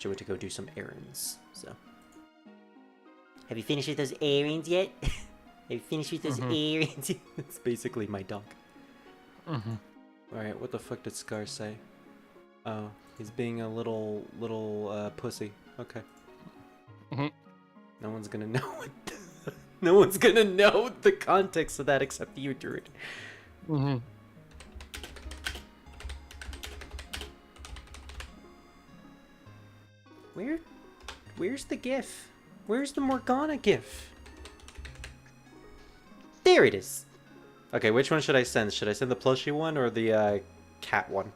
She went to go do some errands, so. Have you finished with those errands yet? Have you finished with those errands? That's basically my dog. Alright, what the fuck did Scar say? Oh, he's being a little pussy. Okay. No one's gonna know what no one's gonna know the context of that except you, Druid. Where's the GIF? Where's the Morgana GIF? There it is! Okay, which one should I send? Should I send the plushie one or the cat one?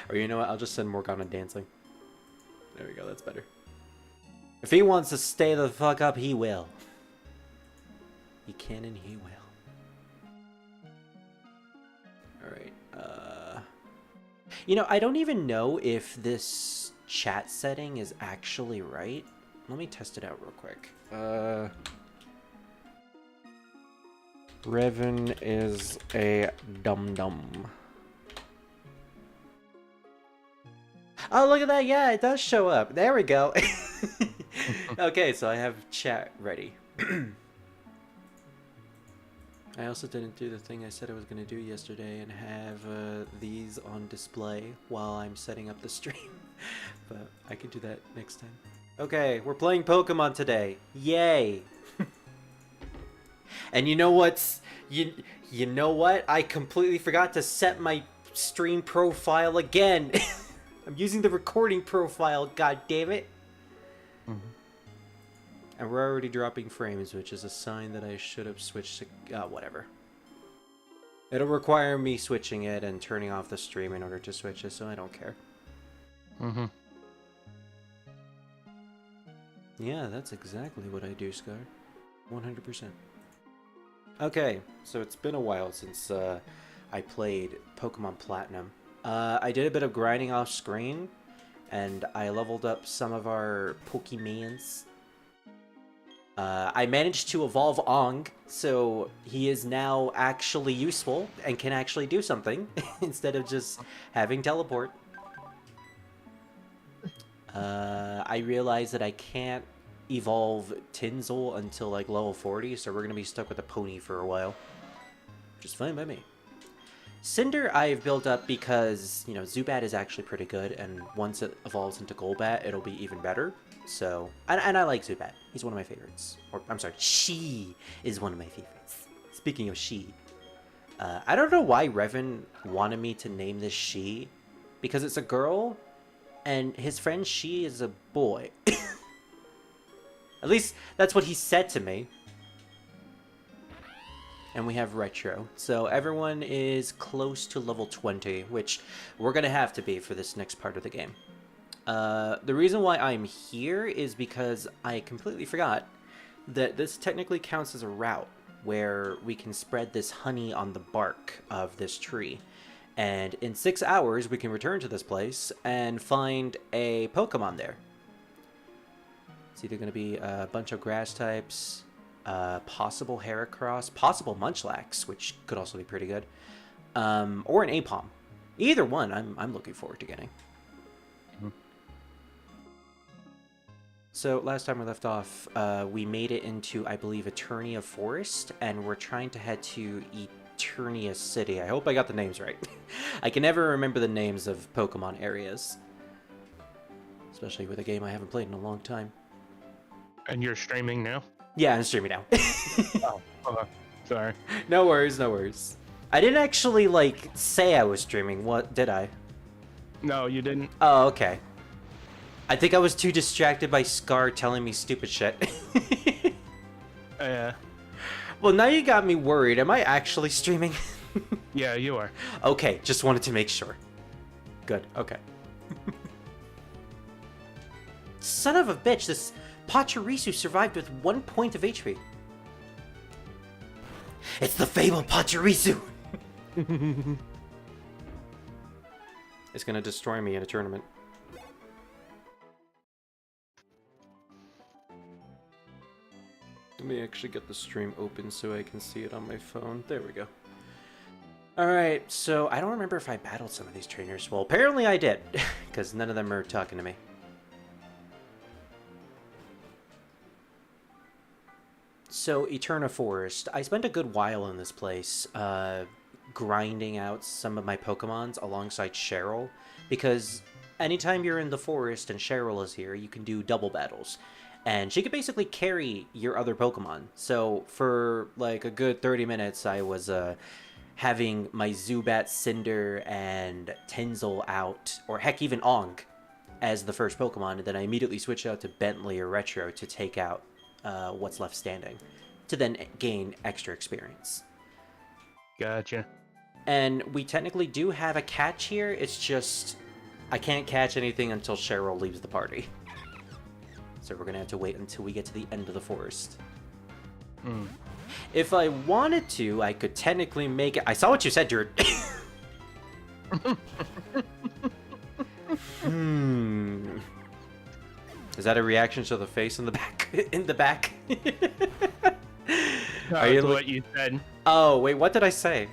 Or you know what, I'll just send Morgana dancing. There we go, that's better. If he wants to stay the fuck up, he will. He can and he will. Alright, you know, I don't even know if this chat setting is actually right. Let me test it out real quick. Revan is a dum-dum. Oh, look at that. Yeah, it does show up. There we go. Okay, so I have chat ready. I also didn't do the thing I said I was going to do yesterday and have these on display while I'm setting up the stream. But I can do that next time. Okay, we're playing Pokemon today. Yay! And you know what's... You know what? I completely forgot to set my stream profile again. I'm using the recording profile, god damn it. And we're already dropping frames, which is a sign that I should have switched to... whatever. It'll require me switching it and turning off the stream in order to switch it, so I don't care. Yeah, that's exactly what I do, Scar. 100%. Okay, so it's been a while since I played Pokemon Platinum. I did a bit of grinding off screen, and I leveled up some of our Pokemons. I managed to evolve Aang, so he is now actually useful and can actually do something instead of just having teleport. I realized that I can't evolve Tinzel until like level 40, so we're gonna be stuck with a pony for a while. Which is fine by me. Cynder I've built up because, you know, Zubat is actually pretty good, and once it evolves into Golbat, it'll be even better. So, and I like Zubat. He's one of my favorites. Or, I'm sorry, she is one of my favorites. Speaking of she. I don't know why Revan wanted me to name this she, because it's a girl, and his friend she is a boy. At least, that's what he said to me. And we have Retro. So everyone is close to level 20, which we're going to have to be for this next part of the game. The reason why I'm here is because I completely forgot that this technically counts as a route where we can spread this honey on the bark of this tree. And in 6 hours, we can return to this place and find a Pokemon there. It's either going to be a bunch of grass types, possible Heracross, possible Munchlax, which could also be pretty good, or an Apom. Either one, I'm looking forward to getting. So last time we left off, we made it into, I believe, Eternia Forest, and we're trying to head to Eternia City. I hope I got the names right. I can never remember the names of Pokemon areas, especially with a game I haven't played in a long time. And you're streaming now? Yeah, I'm streaming now. Oh, sorry. No worries, no worries. I didn't actually, like, say I was streaming. What, did I? No, you didn't. Oh, okay. I think I was too distracted by Scar telling me stupid shit. Yeah. Well, now you got me worried. Am I actually streaming? Yeah, you are. Okay, just wanted to make sure. Good, okay. Son of a bitch, this Pachirisu survived with 1 point of HP. It's the fabled Pachirisu! It's gonna destroy me in a tournament. me actually get the stream open so I can see it on my phone. There we go. Alright, so I don't remember if I battled some of these trainers. Well, apparently I did, because none of them are talking to me. So, Eterna Forest. I spent a good while in this place, grinding out some of my Pokemons alongside Cheryl, because anytime you're in the forest and Cheryl is here, you can do double battles. And she could basically carry your other Pokemon. So, for like a good 30 minutes, I was, having my Zubat, Cynder, and Tinzel out, or heck, even Aang, as the first Pokemon, and then I immediately switched out to Bentley or Retro to take out what's left standing, to then gain extra experience. Gotcha. And we technically do have a catch here, it's just I can't catch anything until Cheryl leaves the party. So we're gonna have to wait until we get to the end of the forest. If I wanted to, I could technically make it. I saw what you said, Jared. Is that a reaction to the face in the back? In the back? Are you what you said? Oh, wait, what did I say?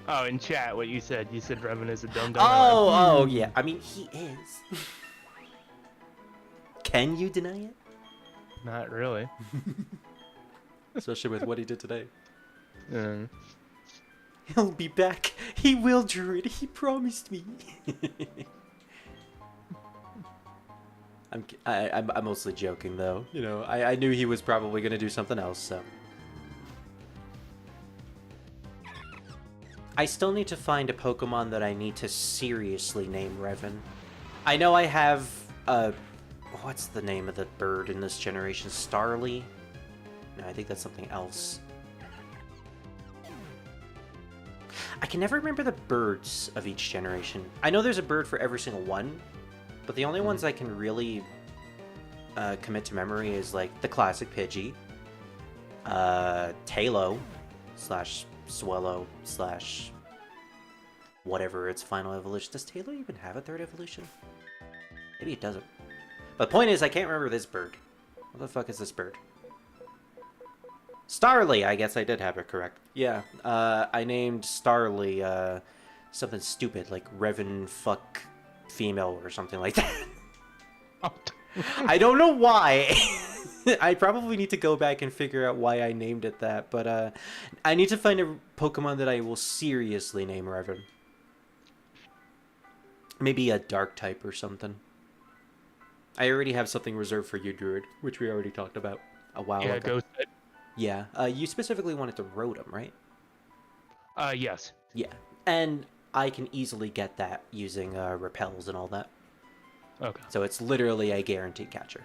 Oh, in chat, what you said. You said Revan is a dumb. Oh, yeah. I mean, he is. Can you deny it? Not really. Especially with what he did today. Mm. He'll be back. He will, Druid. He promised me. I'm mostly joking, though. You know, I knew he was probably going to do something else, so. I still need to find a Pokemon that I need to seriously name Revan. I know I have what's the name of the bird in this generation? Starly? No, I think that's something else. I can never remember the birds of each generation. I know there's a bird for every single one, but the only ones I can really commit to memory is like the classic Pidgey, Talo slash Swellow slash whatever its final evolution. Does Talo even have a third evolution? Maybe it doesn't. But the point is, I can't remember this bird. What the fuck is this bird? Starly! I guess I did have it correct. Yeah, I named Starly, something stupid, like Revan fuck female or something like that. I don't know why. I probably need to go back and figure out why I named it that, but I need to find a Pokemon that I will seriously name Revan. Maybe a dark type or something. I already have something reserved for you, Druid, which we already talked about a while ago. Yeah, ghost type. Yeah, you specifically wanted to Rotom, right? Yes. Yeah, and I can easily get that using repels and all that. Okay. So it's literally a guaranteed catcher.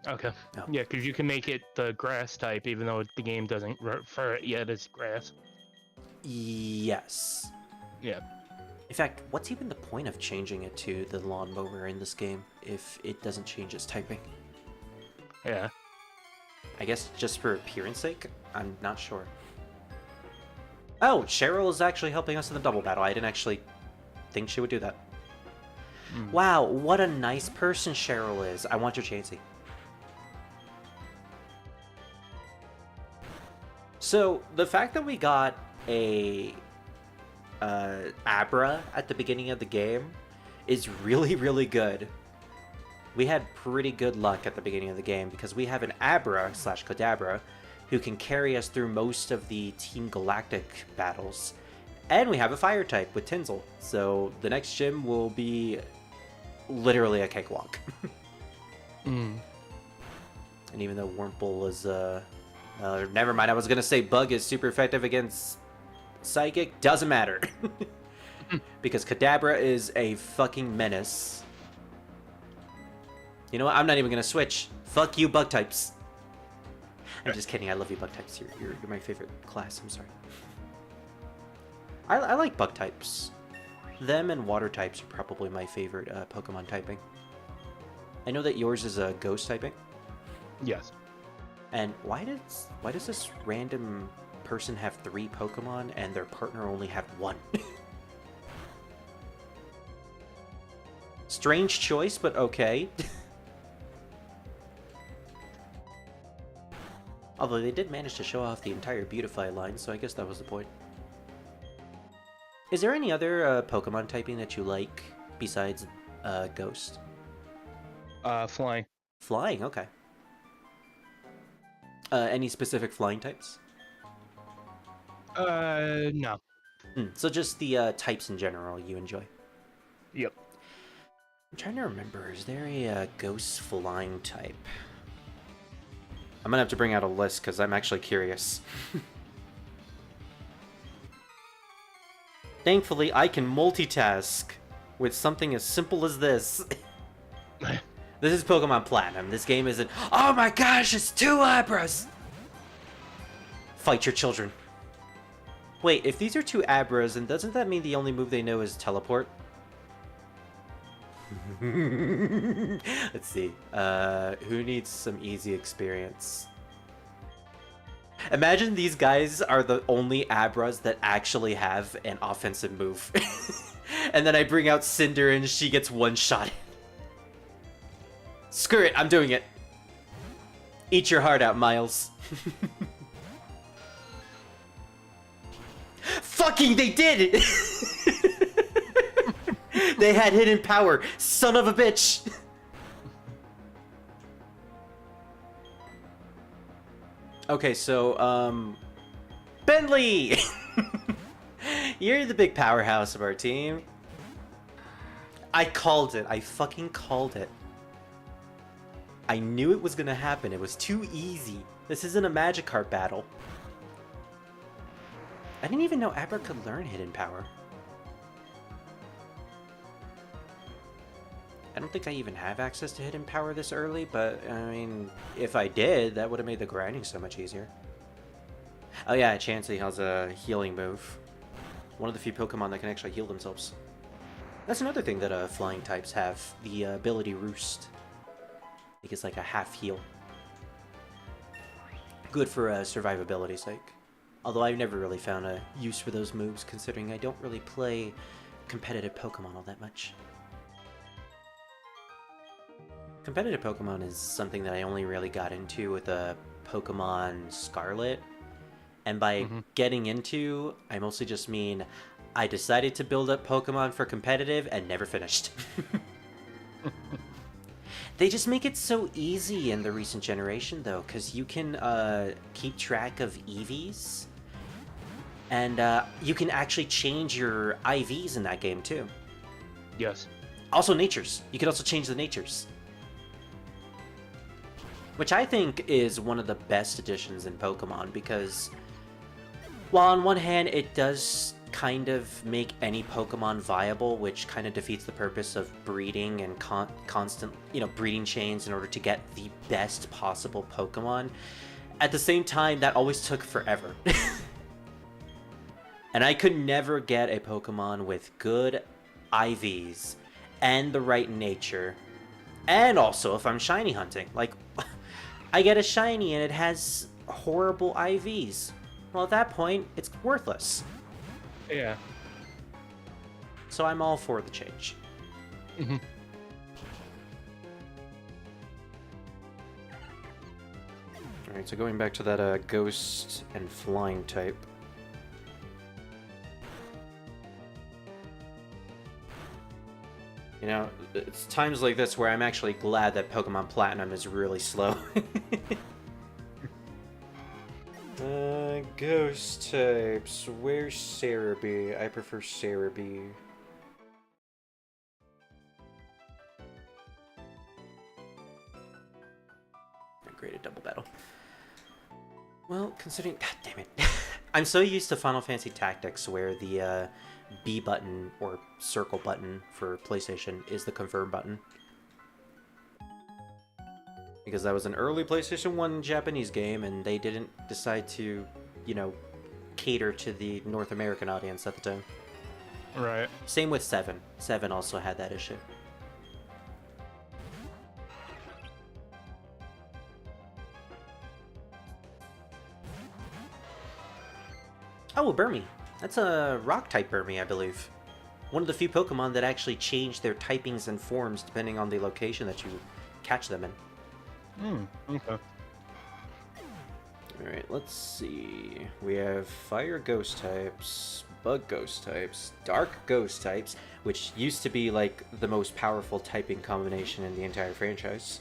Okay. Oh. Yeah, because you can make it the grass type, even though the game doesn't refer it yet as grass. Yes. Yeah. In fact, what's even the point of changing it to the lawnmower in this game if it doesn't change its typing? Yeah. I guess just for appearance sake? I'm not sure. Oh, Cheryl is actually helping us in the double battle. I didn't actually think she would do that. Wow, what a nice person Cheryl is. I want your Chansey. So, the fact that we got a Abra at the beginning of the game is really, really good. We had pretty good luck at the beginning of the game because we have an Abra slash Kadabra who can carry us through most of the Team Galactic battles. And we have a fire type with Tinzel. So the next gym will be literally a cakewalk. And even though Wurmple is, never mind, I was gonna say Bug is super effective against Psychic, doesn't matter. Because Kadabra is a fucking menace. You know what? I'm not even gonna switch. Fuck you, bug types. I'm just kidding. I love you, bug types. You're my favorite class. I'm sorry. I like bug types. Them and water types are probably my favorite Pokemon typing. I know that yours is a ghost typing. Yes. And why does this random person have 3 Pokemon and their partner only have 1? Strange choice, but okay. Although they did manage to show off the entire Beautify line, so I guess that was the point. Is there any other Pokemon typing that you like besides Ghost? Flying. Flying, okay. Any specific flying types? No. So just the types in general you enjoy. Yep. I'm trying to remember, is there a ghost flying type? I'm gonna have to bring out a list because I'm actually curious. Thankfully, I can multitask with something as simple as this. This is Pokemon Platinum. This game isn't, oh my gosh, it's 2 Abras! Fight your children. Wait, if these are 2 Abras, then doesn't that mean the only move they know is Teleport? Let's see. Who needs some easy experience? Imagine these guys are the only Abras that actually have an offensive move. And then I bring out Cynder and she gets one-shot. Screw it, I'm doing it. Eat your heart out, Miles. Fucking they did it! They had hidden power, son of a bitch! Okay, so, Bentley! You're the big powerhouse of our team. I called it. I fucking called it. I knew it was gonna happen. It was too easy. This isn't a Magikarp battle. I didn't even know Abra could learn hidden power. I don't think I even have access to hidden power this early, but I mean, if I did, that would have made the grinding so much easier. Oh yeah, Chansey has a healing move. One of the few Pokemon that can actually heal themselves. That's another thing that flying types have, the ability Roost. I think it's like a half heal. Good for survivability's sake. Although I've never really found a use for those moves, considering I don't really play competitive Pokemon all that much. Competitive Pokemon is something that I only really got into with Pokemon Scarlet. And by getting into, I mostly just mean I decided to build up Pokemon for competitive and never finished. They just make it so easy in the recent generation, though, because you can keep track of EVs. And you can actually change your IVs in that game, too. Yes. Also, natures. You can also change the natures. Which I think is one of the best additions in Pokemon, because while on one hand it does kind of make any Pokemon viable, which kind of defeats the purpose of breeding and constant, breeding chains in order to get the best possible Pokemon, at the same time, that always took forever. And I could never get a Pokemon with good IVs and the right nature. And also, if I'm shiny hunting, like, I get a shiny and it has horrible IVs. Well, at that point, it's worthless. Yeah. So I'm all for the change. Alright, so going back to that ghost and flying type. You know, it's times like this where I'm actually glad that Pokemon Platinum is really slow. Ghost types. Where's Cerebi? I prefer Cerebi. Graded double battle. Well, considering... God damn it. I'm so used to Final Fantasy Tactics where the B button or circle button for PlayStation is the confirm button. Because that was an early PlayStation 1 Japanese game and they didn't decide to, cater to the North American audience at the time. Right. Same with 7. 7 also had that issue. Oh, a Burmy. That's a rock-type Burmy, I believe. One of the few Pokemon that actually change their typings and forms depending on the location that you catch them in. Okay. Alright, let's see. We have Fire Ghost types, Bug Ghost types, Dark Ghost types, which used to be like the most powerful typing combination in the entire franchise.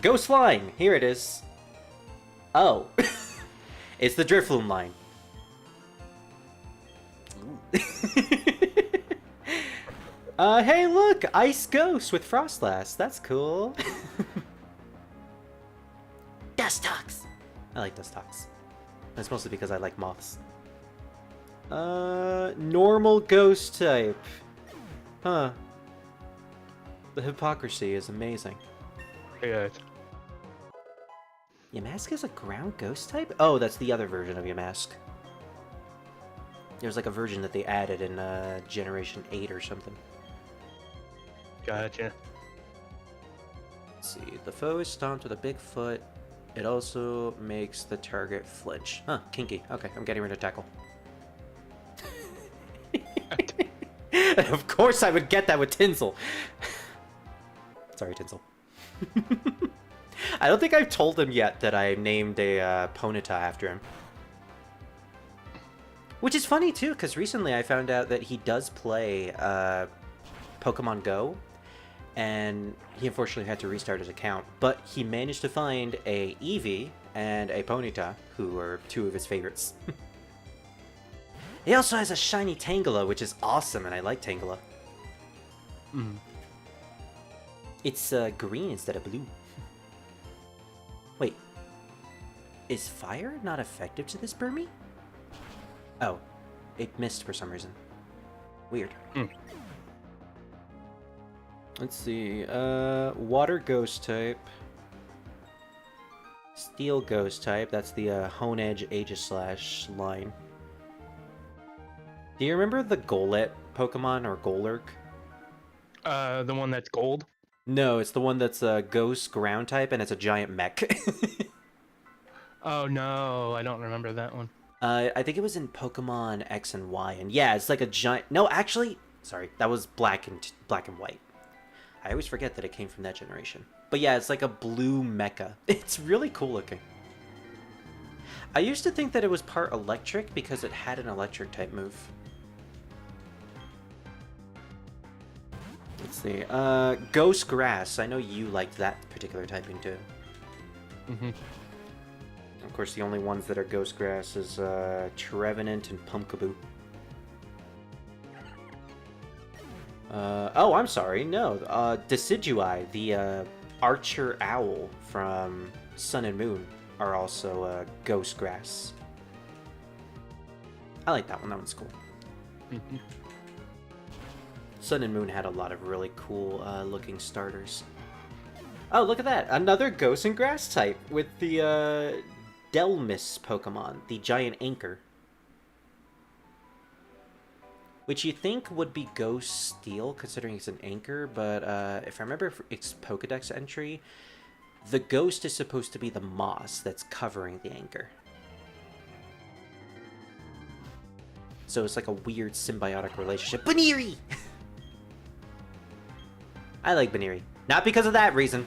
Ghost Flying! Here it is. Oh. It's the Drifloon line. Hey look! Ice Ghost with Frostlass. That's cool. Dustox! I like Dustox. That's mostly because I like moths. Normal Ghost type. Huh. The hypocrisy is amazing. Yeah. Yamask is a ground ghost type? Oh, that's the other version of Yamask. There's like a version that they added in Generation 8 or something. Gotcha. Let's see. The foe is stomped with a big foot. It also makes the target flinch. Huh, kinky. Okay, I'm getting rid of tackle. Of course I would get that with Tinsel. Sorry, Tinsel. I don't think I've told him yet that I named a Ponyta after him. Which is funny too, because recently I found out that he does play Pokemon Go, and he unfortunately had to restart his account, but he managed to find a Eevee and a Ponyta, who are two of his favorites. He also has a shiny Tangela, which is awesome, and I like Tangela. It's green instead of blue. Wait, is fire not effective to this Burmy? Oh, it missed for some reason. Weird. Let's see, water ghost type. Steel ghost type, that's the Honedge Aegislash line. Do you remember the Golett Pokemon, or Golurk? The one that's gold? No, it's the one that's a ghost ground type, and it's a giant mech. Oh no, I don't remember that one. I think it was in Pokemon X and Y, and yeah, it's like a giant... No, actually, sorry, that was black and white. I always forget that it came from that generation. But yeah, it's like a blue mecha. It's really cool looking. I used to think that it was part electric because it had an electric type move. Let's see. Ghost Grass. I know you liked that particular typing too. Of course, the only ones that are Ghost Grass is Trevenant and Pumpkaboo. Oh, I'm sorry. No, Decidueye, the Archer Owl from Sun and Moon, are also Ghost Grass. I like that one. That one's cool. Sun and Moon had a lot of really cool looking starters. Oh, look at that! Another Ghost and Grass type with the Delmis Pokemon, the giant anchor. Which you think would be Ghost Steel, considering it's an anchor, but if I remember its Pokedex entry, the ghost is supposed to be the moss that's covering the anchor. So it's like a weird symbiotic relationship. Baniri! I like Baniri. Not because of that reason.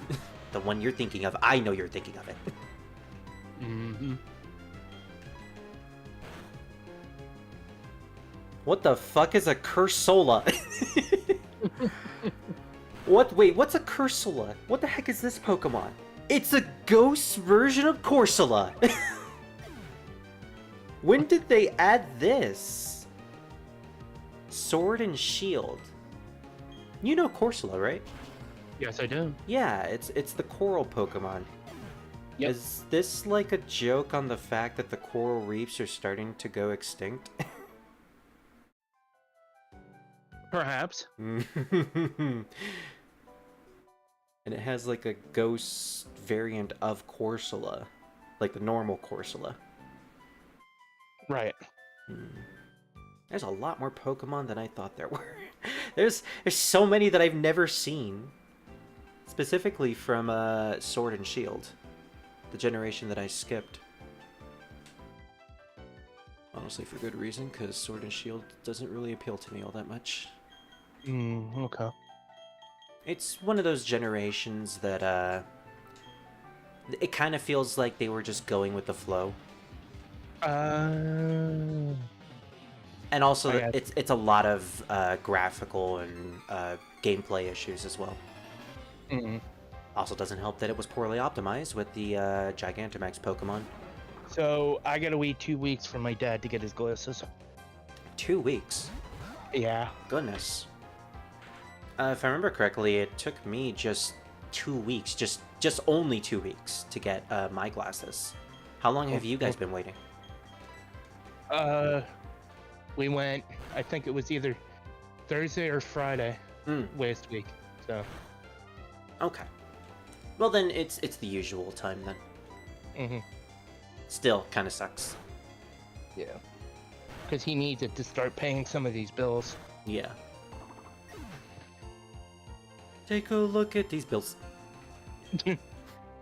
The one you're thinking of. I know you're thinking of it. What the fuck is a Cursola? What? Wait, what's a Cursola? What the heck is this Pokemon? It's a ghost version of Corsola. When did they add this? Sword and Shield. You know Corsola, right? Yes, I do. Yeah, it's the coral Pokemon. Yep. Is this like a joke on the fact that the coral reefs are starting to go extinct? Perhaps. And it has like a ghost variant of Corsola, like the normal Corsola. Right. There's a lot more Pokemon than I thought there were. There's so many that I've never seen. Specifically from Sword and Shield, the generation that I skipped. Honestly, for good reason, because Sword and Shield doesn't really appeal to me all that much. Okay. It's one of those generations that, it kind of feels like they were just going with the flow. Uh, And also, I got it's a lot of graphical and gameplay issues as well. mm. Also doesn't help that it was poorly optimized with the Gigantamax Pokemon. So I gotta wait 2 weeks for my dad to get his glasses. 2 weeks. Yeah. Goodness. If I remember correctly, it took me just 2 weeks, just only 2 weeks to get my glasses. How long have you guys been waiting? We went. I think it was either Thursday or Friday last week. So. Okay. Well then, it's the usual time then. Mm-hmm. Still, kind of sucks. Yeah. Because he needs it to start paying some of these bills. Yeah. Take a look at these bills.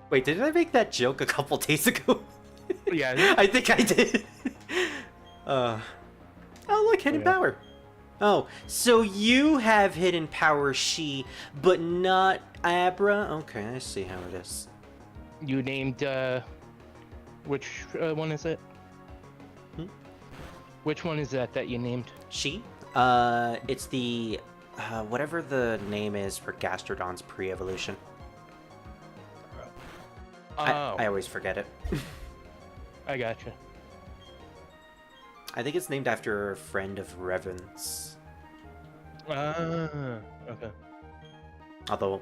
Wait, did I make that joke a couple days ago? Yeah. I think I did. Oh, look, hidden power. Oh, so you have hidden power, she, but not Abra? Okay, I see how it is. You named, which one is it? Which one is that you named? She? It's the, whatever the name is for Gastrodon's pre-evolution. Oh. I always forget it. I gotcha. I think it's named after a friend of Revan's. Okay. Although,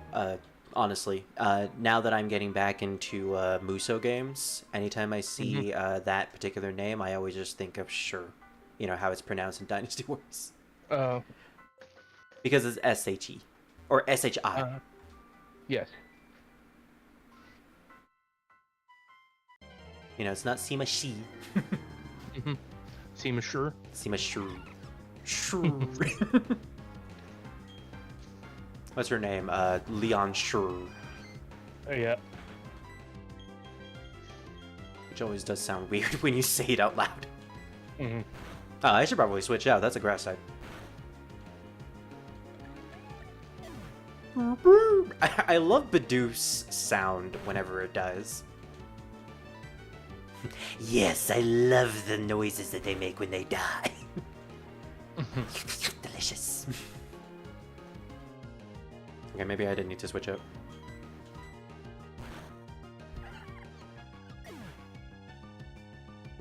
honestly, now that I'm getting back into Muso games, anytime I see that particular name, I always just think of Sure. You know, how it's pronounced in Dynasty Wars. Oh. Because it's S-H-E. Or S-H-I. Yes. You know, it's not Sima Shi. Seem sure? Sima Shrew. Shrew. What's her name? Leon Shrew. Yeah. Which always does sound weird when you say it out loud. Mm-hmm. Oh, I should probably switch out. That's a grass type. I love Bidoof's sound whenever it does. Yes, I love the noises that they make when they die. Delicious. Okay, maybe I didn't need to switch out.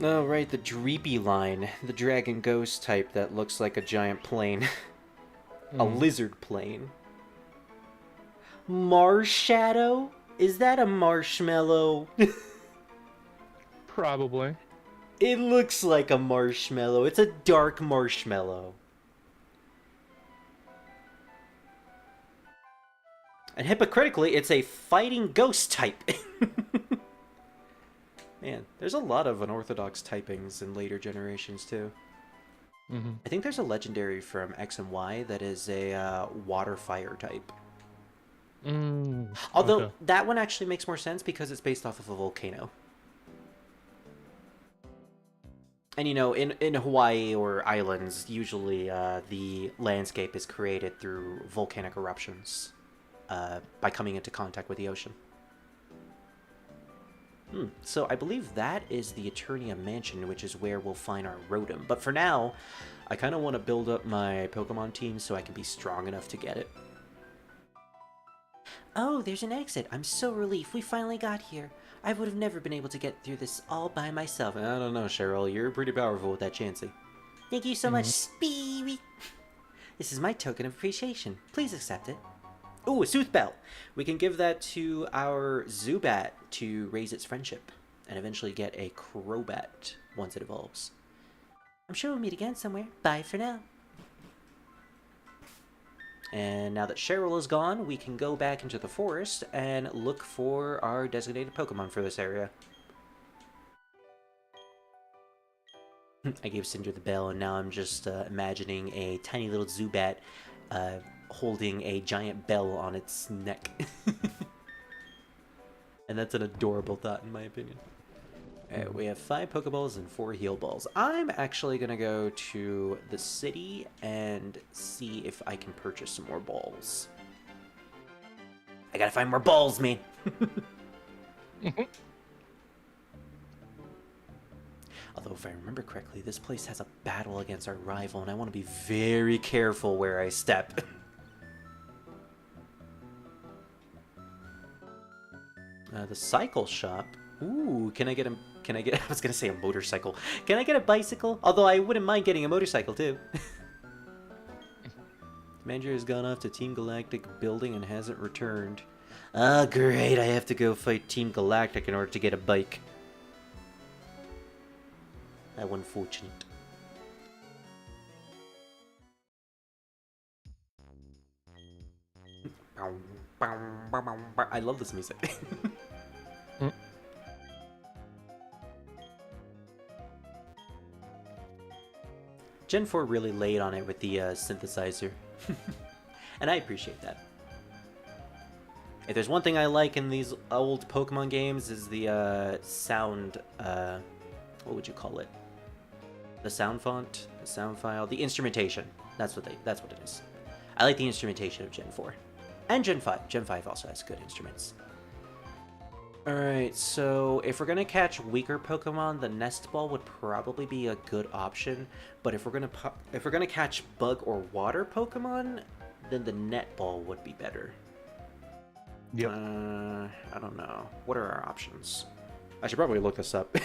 Oh, right, the Dreepy line. The Dragon Ghost type that looks like a giant plane. A lizard plane. Marshadow? Is that a marshmallow? Probably. It looks like a marshmallow. It's a dark marshmallow. And hypocritically, it's a fighting ghost type. Man, there's a lot of unorthodox typings in later generations, too. I think there's a legendary from X and Y that is a water-fire type. Although, that one actually makes more sense because it's based off of a volcano. And, you know, in Hawaii or islands, usually the landscape is created through volcanic eruptions by coming into contact with the ocean. So I believe that is the Eternia Mansion, which is where we'll find our Rotom. But for now, I kind of want to build up my Pokemon team so I can be strong enough to get it. Oh, there's an exit. I'm so relieved we finally got here. I would have never been able to get through this all by myself. I don't know, Cheryl. You're pretty powerful with that Chansey. Thank you so much, Speedy. This is my token of appreciation. Please accept it. Ooh, a Sooth Bell. We can give that to our Zubat to raise its friendship and eventually get a Crobat once it evolves. I'm sure we'll meet again somewhere. Bye for now. And now that Cheryl is gone, we can go back into the forest and look for our designated Pokemon for this area. I gave Cynder the bell, and now I'm just imagining a tiny little Zubat holding a giant bell on its neck. And that's an adorable thought, in my opinion. We have 5 Pokeballs and 4 Heal Balls. I'm actually going to go to the city and see if I can purchase some more balls. I gotta find more balls, man! Although, if I remember correctly, this place has a battle against our rival, and I want to be very careful where I step. The cycle shop. Ooh, can I get a... I was gonna say a motorcycle. Can I get a bicycle? Although I wouldn't mind getting a motorcycle, too. Manager has gone off to Team Galactic building and hasn't returned. Ah, great. I have to go fight Team Galactic in order to get a bike. How unfortunate. I love this music. Gen 4 really laid on it with the synthesizer. And I appreciate that. If there's one thing I like in these old Pokemon games is the sound, what would you call it? The sound font, the sound file, the instrumentation. That's what it is. I like the instrumentation of Gen 4. And Gen 5. Gen 5 also has good instruments. Alright, so if we're gonna catch weaker Pokemon, the Nest Ball would probably be a good option. But if we're gonna catch Bug or Water Pokemon, then the Net Ball would be better. Yep. I don't know. What are our options? I should probably look this up.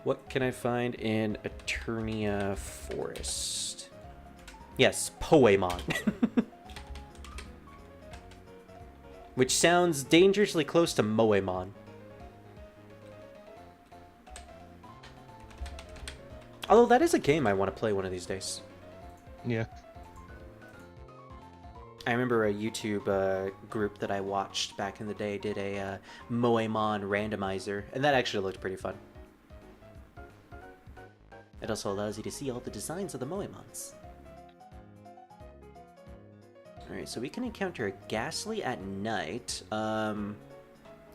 What can I find in Eternia Forest? Yes, Poemon. Which sounds dangerously close to Moemon. Although that is a game I want to play one of these days. Yeah. I remember a YouTube group that I watched back in the day did a Moemon randomizer, and that actually looked pretty fun. It also allows you to see all the designs of the Moemons. Alright, so we can encounter a Ghastly at night. No,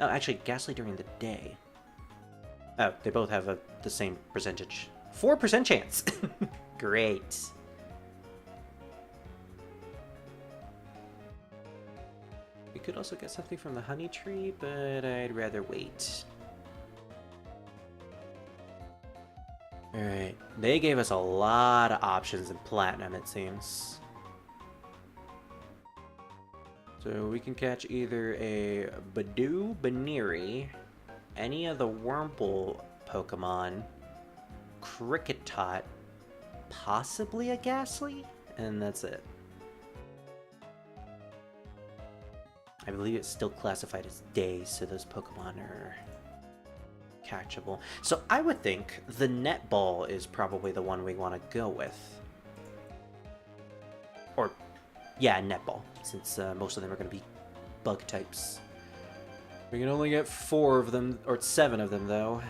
actually, Ghastly during the day. Oh, they both have the same percentage. 4% chance! Great. We could also get something from the honey tree, but I'd rather wait. Alright, they gave us a lot of options in Platinum, it seems. So we can catch either a Badoo, Baniri, any of the Wurmple Pokemon, Kricketot, possibly a Ghastly, and that's it. I believe it's still classified as day, so those Pokemon are catchable. So I would think the Net Ball is probably the one we want to go with. Or, yeah, Net Ball, since most of them are going to be bug types. We can only get 4 of them, or 7 of them, though.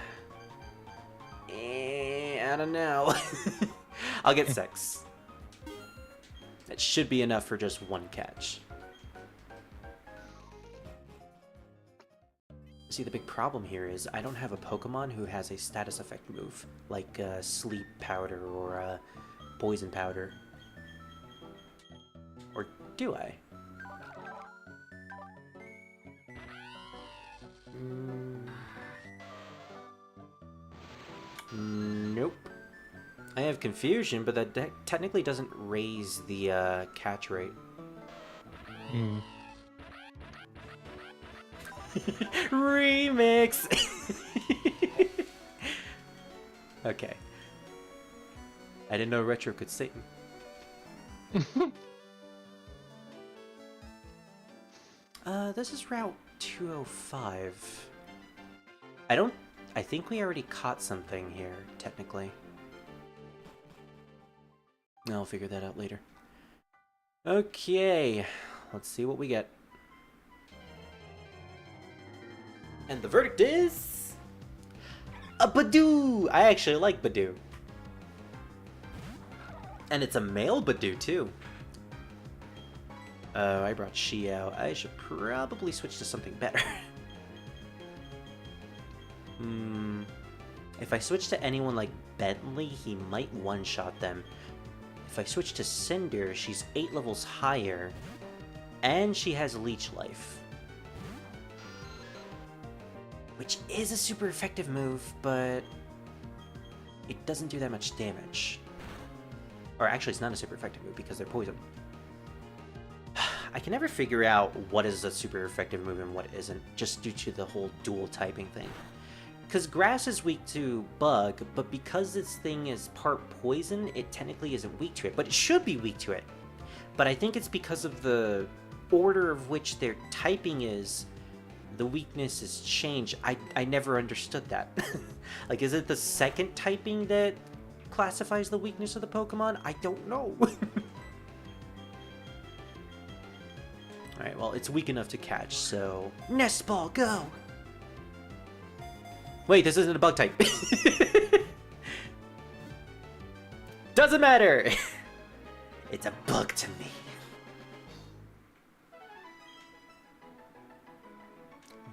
I don't know. I'll get 6. That should be enough for just one catch. See, the big problem here is I don't have a Pokemon who has a status effect move, like Sleep Powder or Poison Powder. Or do I? Nope. I have Confusion, but that technically doesn't raise the catch rate. Remix! Okay. I didn't know Retro could sing. This is Route 205. I think we already caught something here, technically. I'll figure that out later. Okay, let's see what we get. And the verdict is... a Badoo! I actually like Badoo. And it's a male Badoo, too. Oh, I brought Shi out. I should probably switch to something better. If I switch to anyone like Bentley, he might one-shot them. If I switch to Cynder, she's 8 levels higher, and she has Leech Life. Which is a super effective move, but it doesn't do that much damage. Or actually, it's not a super effective move because they're poison. I can never figure out what is a super effective move and what isn't, just due to the whole dual typing thing. Because Grass is weak to Bug, but because this thing is part poison, it technically isn't weak to it. But it should be weak to it. But I think it's because of the order of which their typing is, the weakness is changed. I never understood that. Like, is it the second typing that classifies the weakness of the Pokemon? I don't know. Alright, well, it's weak enough to catch, so... Nest Ball, go! Wait, this isn't a bug type. Doesn't matter! It's a bug to me.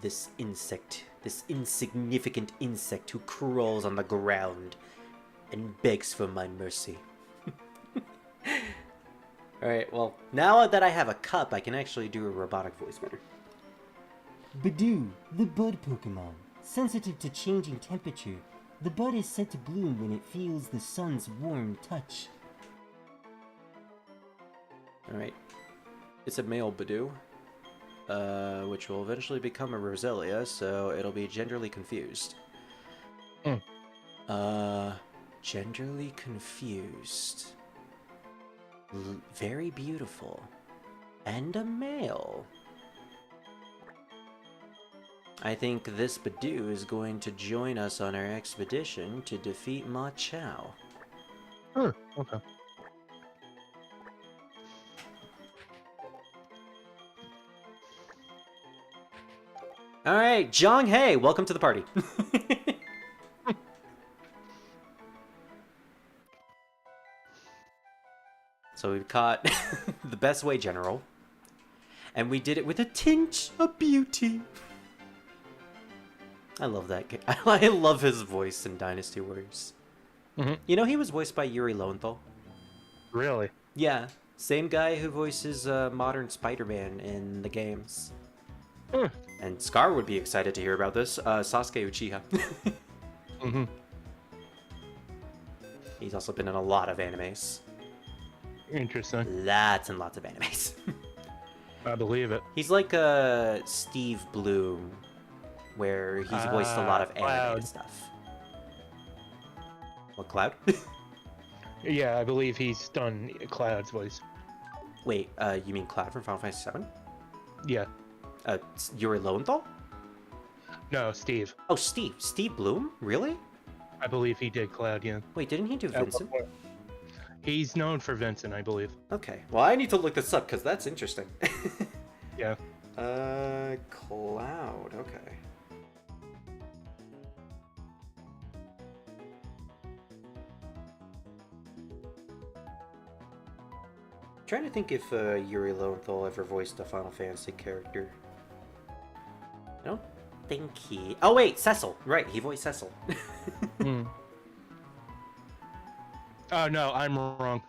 This insect, this insignificant insect who crawls on the ground and begs for my mercy. Alright, well, now that I have a cup, I can actually do a robotic voice better. Badoo, the bud Pokemon. Sensitive to changing temperature, the bud is said to bloom when it feels the sun's warm touch. Alright. It's a male Badoo, which will eventually become a Roselia, so it'll be genderly confused. Genderly confused. Very beautiful. And a male. I think this Badoo is going to join us on our expedition to defeat Ma Chao. Okay. Alright, Zhang Hei, welcome to the party. So we've caught the best way general. And we did it with a tinge of beauty. I love that guy. I love his voice in Dynasty Warriors. You know he was voiced by Yuri Lowenthal? Really? Yeah, same guy who voices modern Spider-Man in the games. And Scar would be excited to hear about this. Sasuke Uchiha. He's also been in a lot of animes. Interesting. Lots and lots of animes. I believe it. He's like Steve Bloom, where he's voiced a lot of animated stuff. What, Cloud? Yeah, I believe he's done Cloud's voice. Wait, you mean Cloud from Final Fantasy VII? Yeah. Yuri Lowenthal? No, Steve. Oh, Steve. Steve Bloom? Really? I believe he did Cloud, yeah. Wait, didn't he do Vincent? He's known for Vincent, I believe. Okay. Well, I need to look this up, because that's interesting. Yeah. Cloud. Okay. I'm trying to think if Yuri Lowenthal ever voiced a Final Fantasy character. I don't think he... Oh, wait! Cecil! Right, he voiced Cecil. Oh, no, I'm wrong.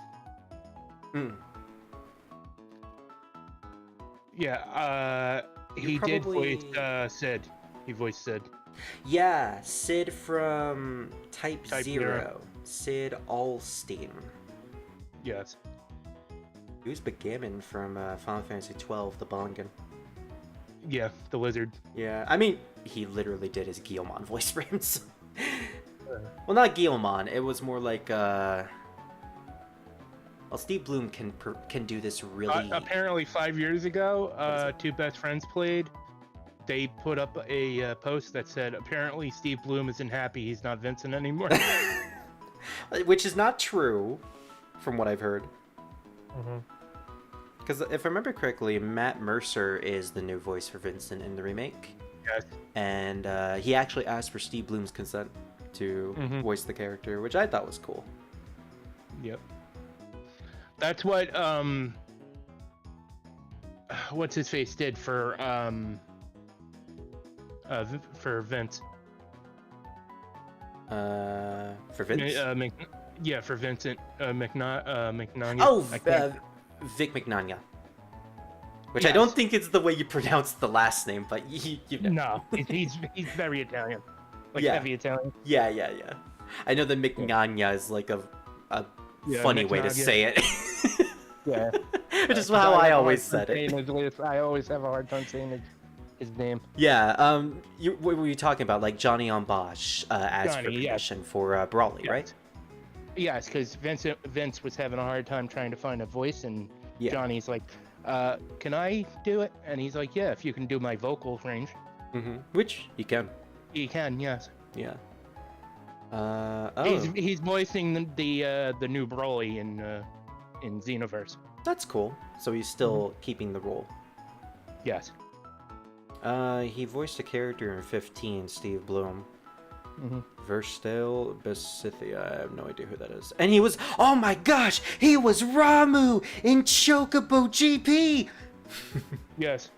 Yeah, he did voice Sid. He voiced Sid. Yeah, Sid from Type Type Zero. Zero. Sid Alstein. Yes. He was Begammon from Final Fantasy XII, the Bongan. Yeah, the lizard. Yeah, I mean, he literally did his Guilmon voice for him. So... Well, not Guilmon. It was more like, well, Steve Bloom can do this really... apparently 5 years ago, two best friends played. They put up a post that said, apparently Steve Bloom isn't happy he's not Vincent anymore. Which is not true, from what I've heard. Because if I remember correctly, Matt Mercer is the new voice for Vincent in the remake. Yes. And he actually asked for Steve Bloom's consent to voice the character, which I thought was cool. Yep. That's what what's his face did for Vince. For Vince? Yeah, for Vincent McNaghy. Oh, I can't- Vic Mignogna. Which I Yes. don't think it's the way you pronounce the last name, but you know. No, he's very Italian, like Yeah. heavy Italian. Yeah. I know that Mignogna is like a Yeah, funny way to Mignogna. say it. Yeah, Which is how I have a always hard said time it. saying I always have a hard time saying his name. Yeah, what were you talking about? Like Johnny on Bosch as for Johnny, yes. permission for Brawley, Yes. right? Yes, because Vince was having a hard time trying to find a voice, and Yeah. Johnny's like, "Can I do it?" And he's like, "Yeah, if you can do my vocal range, Which you can. you can." Yes. Yeah. Oh, He's voicing the new Broly in Xenoverse. that's cool. So he's still keeping the role. Yes. He voiced a character in 15, Steve Bloom. Mm-hmm. Versatile Besithia. I have no idea who that is. And he was, oh my gosh, he was Ramu in Chocobo GP! Yes.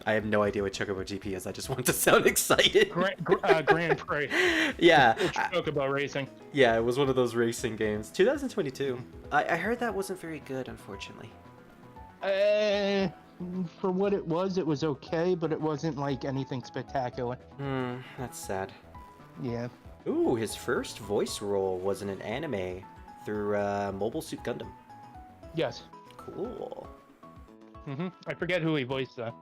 I have no idea what Chocobo GP is. I just want to sound excited. Grand Prix. Yeah. It's Chocobo racing. Yeah, it was one of those racing games. 2022. I heard that wasn't very good, unfortunately. For what it was okay, but it wasn't like anything spectacular. That's sad. Yeah. Ooh, his first voice role was in an anime through Mobile Suit Gundam. Yes. Cool. I forget who he voiced though.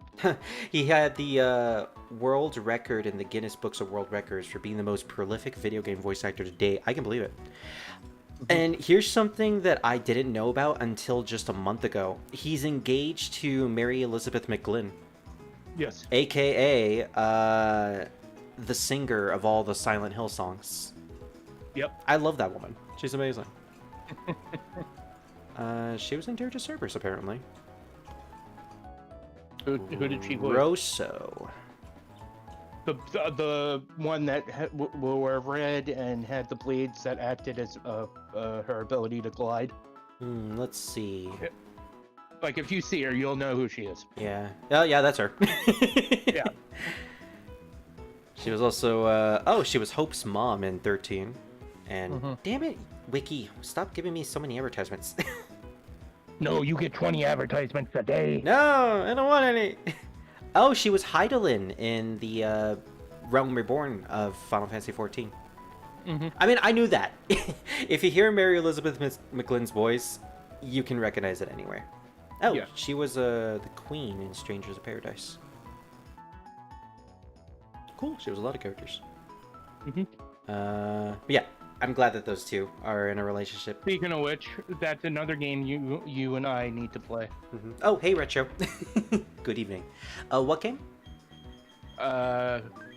He had the world record in the Guinness Books of World Records for being the most prolific video game voice actor to date. I can believe it. And here's something that I didn't know about until just a month ago. He's engaged to Mary Elizabeth McGlynn, Yes. aka the singer of all the Silent Hill songs. Yep. I love that woman. She's amazing. She was in Dare to Cerberus, apparently. Who did she voice? Rosso. The one that wore red and had the blades that acted as her ability to glide. Let's see. Like if you see her, you'll know who she is. Yeah. Oh, yeah, that's her. Yeah. She was also, she was Hope's mom in 13. And damn it, Wiki, stop giving me so many advertisements. No, you get 20 advertisements a day. No, I don't want any. Oh, she was Heidelin in the Realm Reborn of Final Fantasy XIV. I mean, I knew that. If you hear Mary Elizabeth McGlynn's voice, you can recognize it anywhere. Oh, Yeah. she was the queen in Strangers of Paradise. Cool. She was a lot of characters. Yeah, I'm glad that those two are in a relationship. Speaking of which, that's another game you and I need to play. Oh, hey, Retro. Good evening. What game?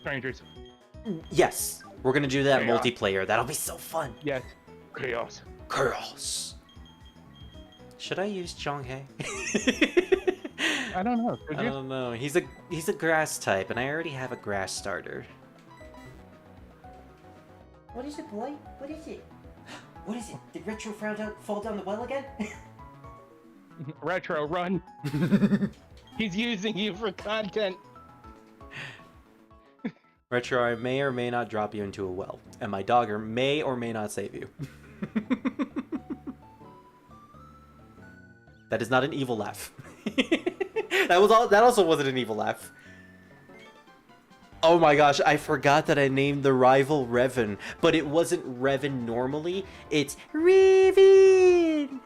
Strangers. Yes, we're gonna do that Chaos. multiplayer. That'll be so fun. Yes. Chaos. Girls. Should I use Zhonghe? I don't know. Could I you? don't know. He's a grass type, and I already have a grass starter. What is it, boy? What is it? What is it? Did Retro fall down the well again? Retro, run. He's using you for content. Retro, I may or may not drop you into a well, and my dogger may or may not save you. That is not an evil laugh. That also wasn't an evil laugh. Oh my gosh, I forgot that I named the rival Revan, but it wasn't Revan normally, it's Revan!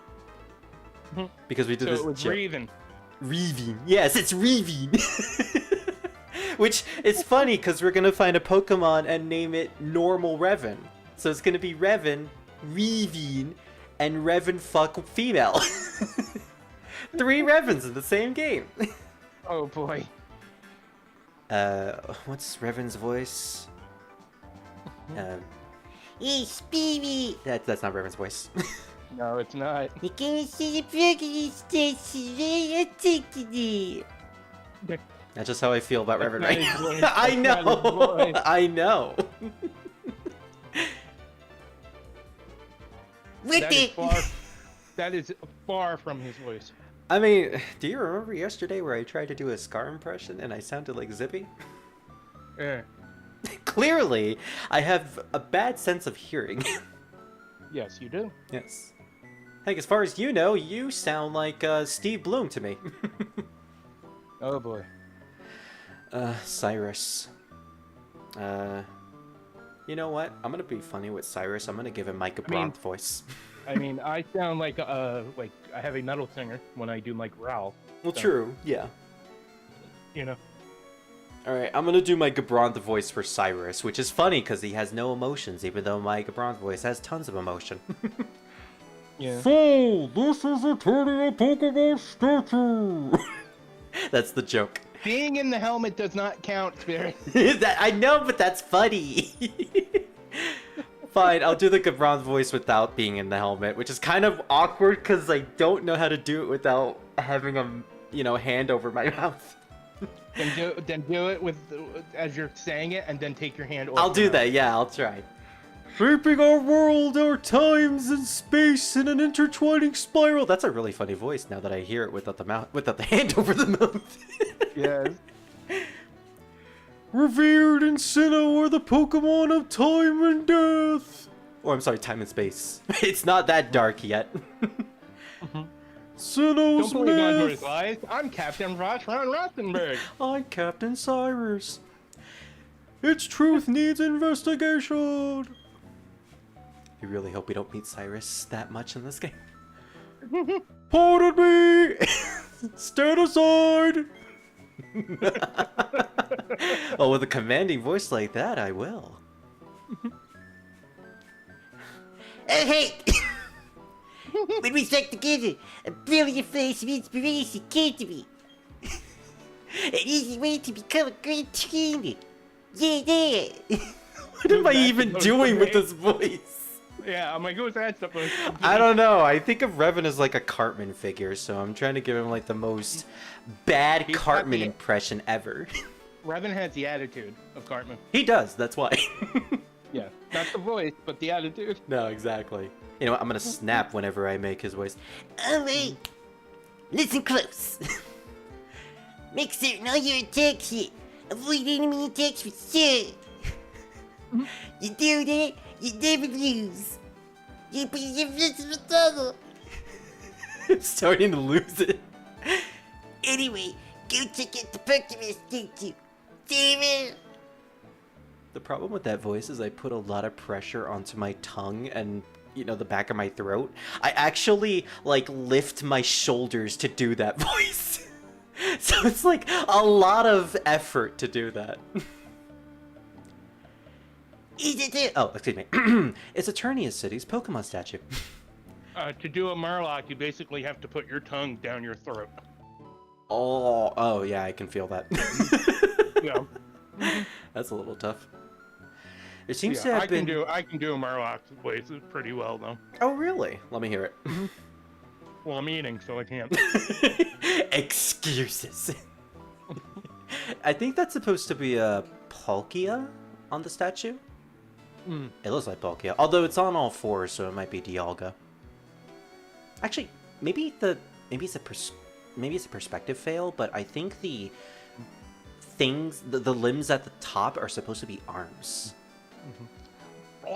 Because we did So this it was joke. Raven. Revan. Yes, it's Revan. Which is funny because we're gonna find a Pokemon and name it normal Revan. So it's gonna be Revan, Revan, and Revan fuck female. 3 Revans in the same game. Oh boy. What's Revan's voice? Hey, Speedy! That's not Revan's voice. No, it's not. You can see the progress station. That's just how I feel about Revan not right his now. voice. I That's not his know. voice. I know. That is far from his voice. I mean, do you remember yesterday where I tried to do a Scar impression and I sounded like Zippy? Yeah. Clearly, I have a bad sense of hearing. Yes, you do. Yes. Heck, as far as you know, you sound like Steve Bloom to me. Oh boy. Cyrus. You know what? I'm gonna be funny with Cyrus. I'm gonna give him Micah Bronth voice. I mean, I sound like a heavy metal singer when I do my growl. Well, so, true. Yeah. You know. Alright, I'm gonna do my Gabronth voice for Cyrus, which is funny because he has no emotions, even though my Gabronth voice has tons of emotion. Yeah. So, this is a turning a Pokemon statue. That's the joke. Being in the helmet does not count, Spirit. I know, but that's funny. Fine, I'll do the Gabronth voice without being in the helmet, which is kind of awkward because I don't know how to do it without having a, hand over my mouth. Then do it with as you're saying it, and then take your hand off. I'll do that, yeah, I'll try. Shaping our world, our times, and space in an intertwining spiral. That's a really funny voice now that I hear it without the hand over the mouth. Yes. Revered in Sinnoh are the Pokemon of time and death. Or I'm sorry, time and space. It's not that dark yet. Sinnoh's Don't believe Android's myth. lies. I'm Captain Ross von Rothenberg. I'm Captain Cyrus. Its truth needs investigation. I really hope we don't meet Cyrus that much in this game. Pardon me! Stand aside! Oh, with a commanding voice like that, I will. Hey! When we stuck together, a brilliant flash of inspiration came to me. An easy way to become a great trainer. Yeah. What am I even doing with this voice? Yeah, I'm like, who's that supposed to be? I don't know. I think of Revan as like a Cartman figure, so I'm trying to give him like the most bad He's got Cartman the- impression ever. Revan has the attitude of Cartman. He does, that's why. Yeah, not the voice, but the attitude. No, exactly. You know what? I'm gonna snap whenever I make his voice. Alright. Listen close. Make certain all your attacks hit. Avoid enemy attacks for sure. You do that, you never lose. You be invincible. I'm starting to lose it. Anyway, go check out the Pokemon statue. Sarah! The problem with that voice is I put a lot of pressure onto my tongue and, the back of my throat. I actually, lift my shoulders to do that voice. So it's like a lot of effort to do that. Is it there? Oh, excuse me. It's Eternia City's Pokemon statue. To do a Murloc, you basically have to put your tongue down your throat. Oh, yeah, I can feel that. Yeah. That's a little tough. There seems to Yeah, have I been... can do a Murloc voice pretty well though. Oh, really? Let me hear it. Well, I'm eating, so I can't. Excuses. I think that's supposed to be a Palkia on the statue. Mm. It looks like Palkia, although it's on all fours, so it might be Dialga. Actually, maybe it's a perspective fail, but I think the things, the limbs at the top are supposed to be arms. That's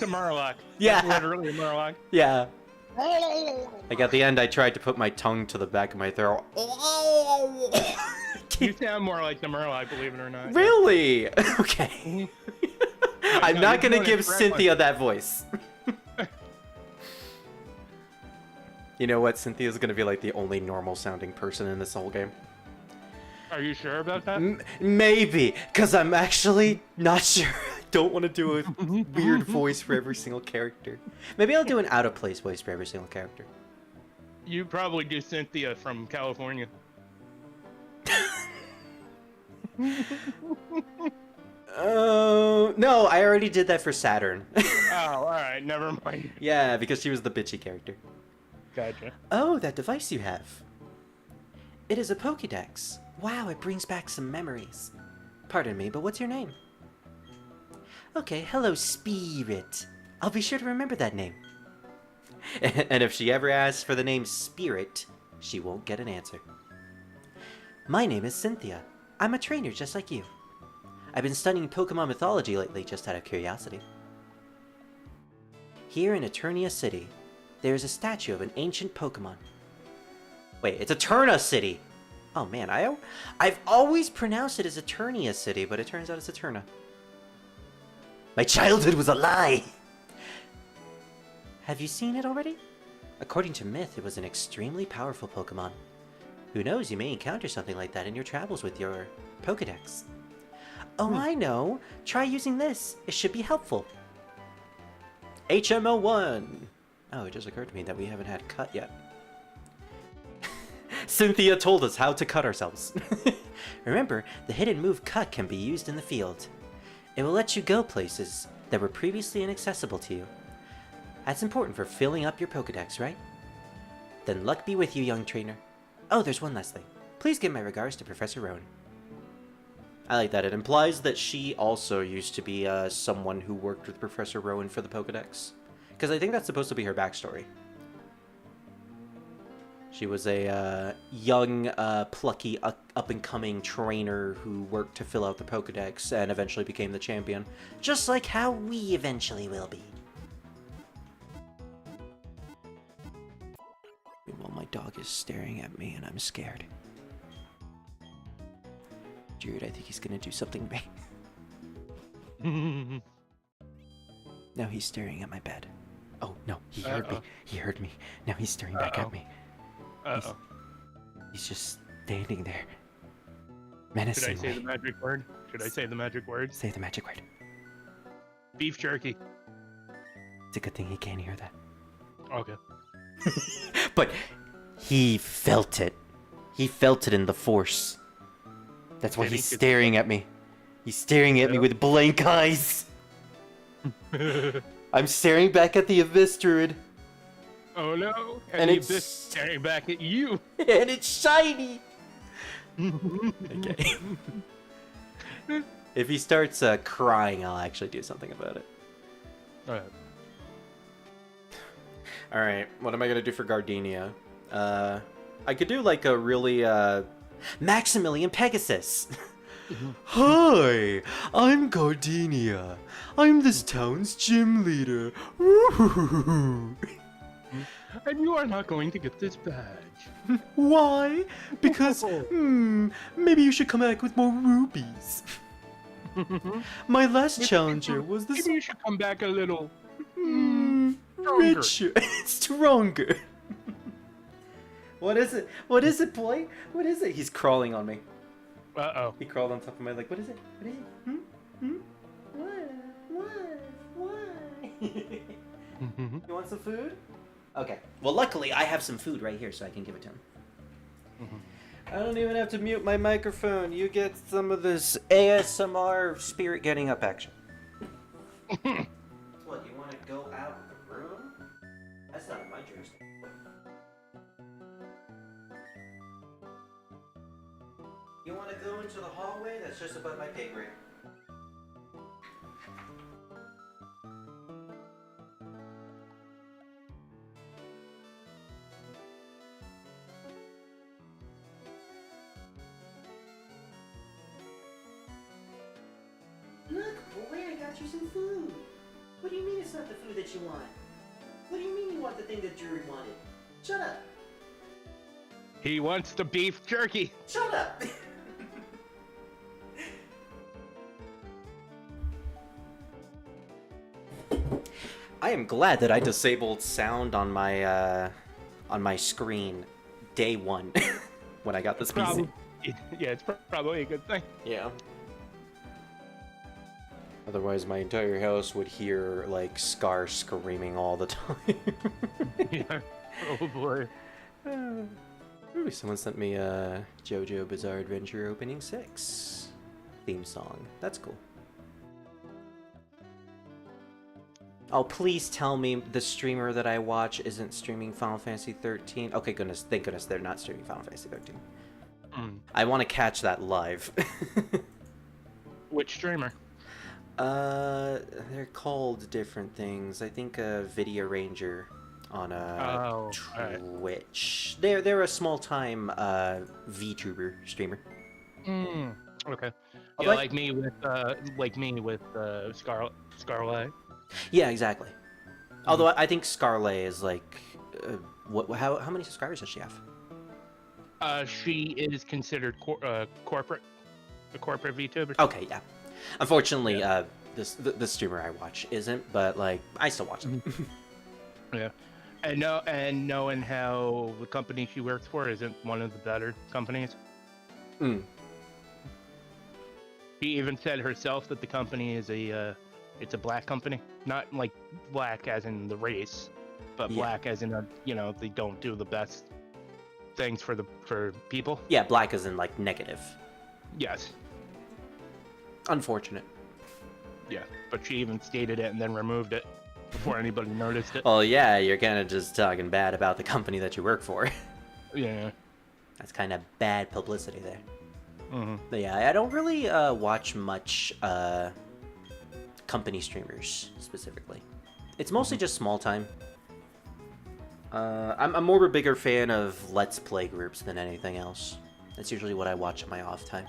a Murloc. Yeah. That's literally a Murloc. Yeah. Like at the end, I tried to put my tongue to the back of my throat. You sound more like the Murloc, believe it or not. Really? Okay. I'm no, not you're gonna doing give it correctly. Cynthia that voice. You know what? Cynthia's gonna be like the only normal sounding person in this whole game. Are you sure about that? Maybe, because I'm actually not sure. I don't want to do a weird voice for every single character. Maybe I'll do an out of place voice for every single character. You probably do Cynthia from California. No, I already did that for Saturn. Oh, alright, never mind. Yeah, because she was the bitchy character. Gotcha. Oh, that device you have. It is a Pokédex. Wow, it brings back some memories. Pardon me, but what's your name? Okay, hello, Spirit. I'll be sure to remember that name. And if she ever asks for the name Spirit, she won't get an answer. My name is Cynthia. I'm a trainer just like you. I've been studying Pokemon mythology lately just out of curiosity. Here in Eternia City, there is a statue of an ancient Pokemon. Wait, it's Eterna City! Oh man, I've always pronounced it as Eternia City, but it turns out it's Eterna. My childhood was a lie! Have you seen it already? According to myth, it was an extremely powerful Pokemon. Who knows, you may encounter something like that in your travels with your Pokedex. Oh, I know! Try using this. It should be helpful. HMO1! Oh, it just occurred to me that we haven't had cut yet. Cynthia told us how to cut ourselves. Remember, the hidden move cut can be used in the field. It will let you go places that were previously inaccessible to you. That's important for filling up your Pokedex, right? Then luck be with you, young trainer. Oh, there's one last thing. Please give my regards to Professor Rowan. I like that. It implies that she also used to be someone who worked with Professor Rowan for the Pokedex. Because I think that's supposed to be her backstory. She was a young, plucky, up-and-coming trainer who worked to fill out the Pokedex and eventually became the champion. Just like how we eventually will be. Meanwhile, my dog is staring at me and I'm scared. Dude, I think he's gonna do something to me. Now he's staring at my bed. Oh, no, he heard me. He heard me. Now he's staring back at me. He's just standing there. Menacingly. Should I say the magic word? Should I say the magic word? Say the magic word. Beef jerky. It's a good thing he can't hear that. Okay. But he felt it. He felt it in the force. That's why he's staring at me. He's staring at me with blank eyes. I'm staring back at the Abyss Druid. Oh no! And it's it's staring back at you. And it's shiny. Okay. If he starts crying, I'll actually do something about it. Alright. Alright, what am I gonna do for Gardenia? I could do like a really, Maximilian Pegasus! Hi, I'm Gardenia. I'm this town's gym leader. And you are not going to get this badge. Why? Because, maybe you should come back with more rubies. My last challenger was this... Maybe you should come back a little... richer. Stronger. What is it? What is it, boy? What is it? He's crawling on me. Uh-oh. He crawled on top of my leg. What is it? What is it? Why? You want some food? Okay. Well, luckily, I have some food right here, so I can give it to him. I don't even have to mute my microphone. You get some of this ASMR spirit getting up action. What, you want to go out of the room? That's not in my jurisdiction. You want to go into the hallway? That's just above my pay grade. Look, boy, I got you some food. What do you mean it's not the food that you want? What do you mean you want the thing that Druid wanted? Shut up. He wants the beef jerky. Shut up. I am glad that I disabled sound on my screen day one when I got this PC. Yeah, it's probably a good thing. Yeah. Otherwise, my entire house would hear like Scar screaming all the time. Yeah. Oh boy. Ooh, someone sent me a JoJo Bizarre Adventure Opening 6 theme song. That's cool. Oh, please tell me the streamer that I watch isn't streaming Final Fantasy 13. Okay, goodness, thank goodness they're not streaming Final Fantasy 13. I want to catch that live. Which streamer? They're called different things. I think Video Ranger. on alright. Twitch. They're a small time VTuber streamer. Okay. Although Yeah, I- like me with Scarlet. Yeah, exactly. Although I think Scarlet is like, how many subscribers does she have? She is considered corporate, a corporate VTuber. Okay, yeah. Unfortunately, the streamer I watch isn't, but like I still watch them. Yeah. And knowing how the company she works for isn't one of the better companies. Mm. She even said herself that the company is it's a black company, not like black as in the race, but Yeah. black as in they don't do the best things for people. Yeah, black is in like negative. Yes. Unfortunate. Yeah. But she even stated it and then removed it before anybody noticed it. Well, yeah, you're kind of just talking bad about the company that you work for. Yeah. That's kind of bad publicity there. Mm-hmm. But yeah, I don't really watch much company streamers specifically. It's mostly just small time. I'm more of a bigger fan of Let's Play groups than anything else. That's usually what I watch in my off time.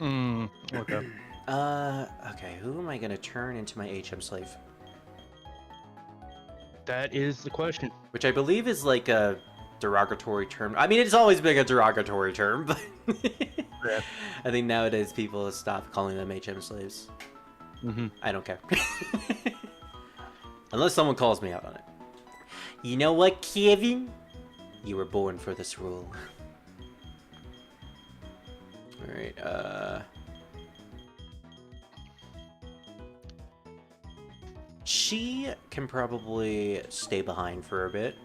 Okay. Okay, who am I gonna turn into my HM slave? That is the question. Which I believe is like a derogatory term. I mean, it's always been a derogatory term, but Yeah. I think nowadays people have stopped calling them HM slaves. Mm-hmm. I don't care. Unless someone calls me out on it. You know what, Kevin? You were born for this role. Alright, she can probably stay behind for a bit.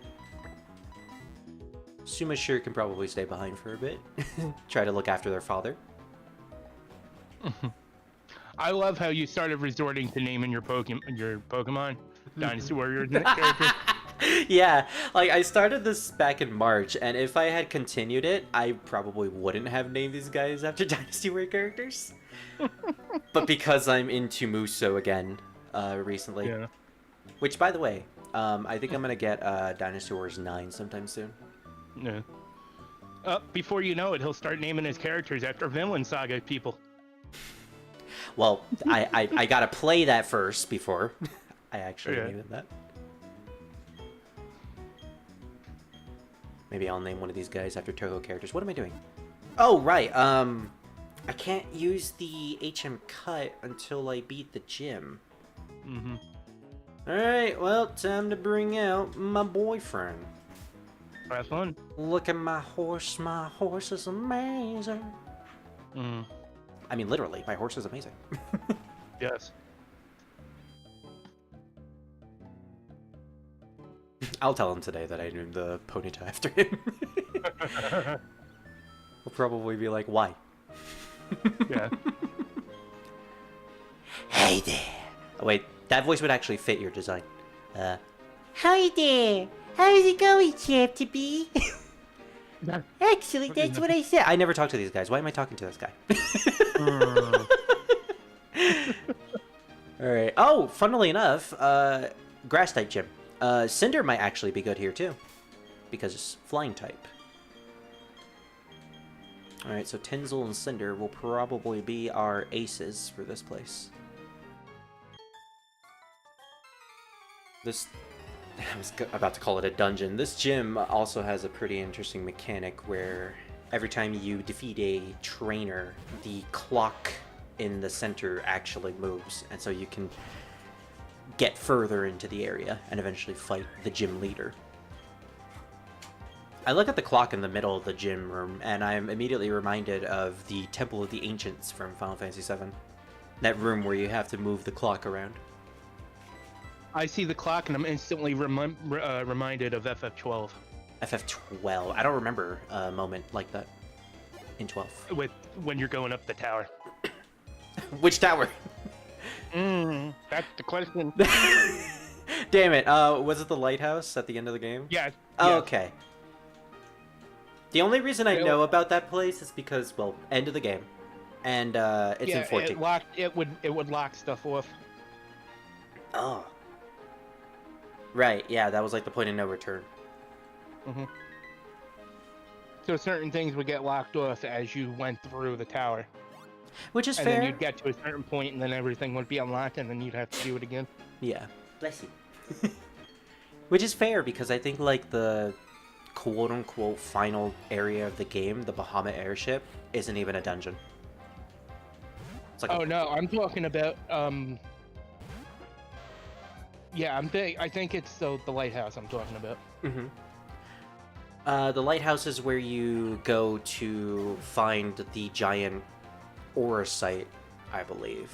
Sumashir can probably stay behind for a bit. Try to look after their father. I love how you started resorting to naming your Pokemon Dynasty Warrior character. Yeah, like I started this back in March, and if I had continued it, I probably wouldn't have named these guys after Dynasty Warrior characters. But because I'm into Muso again recently, Yeah. which by the way, I think I'm gonna get Dynasty Warriors 9 sometime soon. Yeah. Before you know it, he'll start naming his characters after Vinland Saga people. Well, I gotta play that first before I actually name it that. Maybe I'll name one of these guys after Toho characters. What am I doing? Oh, right. I can't use the HM cut until I beat the gym. Mm-hmm. Alright, well, time to bring out my boyfriend. Have fun. Look at my horse is amazing. Mm. I mean, literally, my horse is amazing. Yes. I'll tell him today that I named the ponytail after him. He'll probably be like, why? Yeah. Hey there. Oh, wait, that voice would actually fit your design. Hi there. How's it going, Chap to be? Actually, that's what I said. I never talk to these guys. Why am I talking to this guy? Alright. Oh, funnily enough, grass type gym. Cynder might actually be good here too. Because it's flying type. Alright, so Tinzel and Cynder will probably be our aces for this place. I was about to call it a dungeon. This gym also has a pretty interesting mechanic where every time you defeat a trainer, the clock in the center actually moves, and so you can get further into the area and eventually fight the gym leader. I look at the clock in the middle of the gym room, and I'm immediately reminded of the Temple of the Ancients from Final Fantasy VII. That room where you have to move the clock around. I see the clock and I'm instantly reminded of FF12. FF12. I don't remember a moment like that in 12. With when you're going up the tower. Which tower? That's the question. Damn it. Was it the lighthouse at the end of the game? Yeah. Oh, yeah. okay. The only reason I know about that place is because, well, end of the game. And it's in 14. It would lock stuff off. Oh. Right, yeah, that was like the point of no return. Hmm. So certain things would get locked off as you went through the tower. Which is And fair. then you'd get to a certain point, and then everything would be unlocked, and then you'd have to do it again. Yeah. Bless you. Which is fair, because I think, like, the quote-unquote final area of the game, the Bahamut airship, isn't even a dungeon. It's like Oh no, I'm talking about yeah, I think it's the lighthouse I'm talking about. Mm-hmm. The lighthouse is where you go to find the giant aura site, I believe.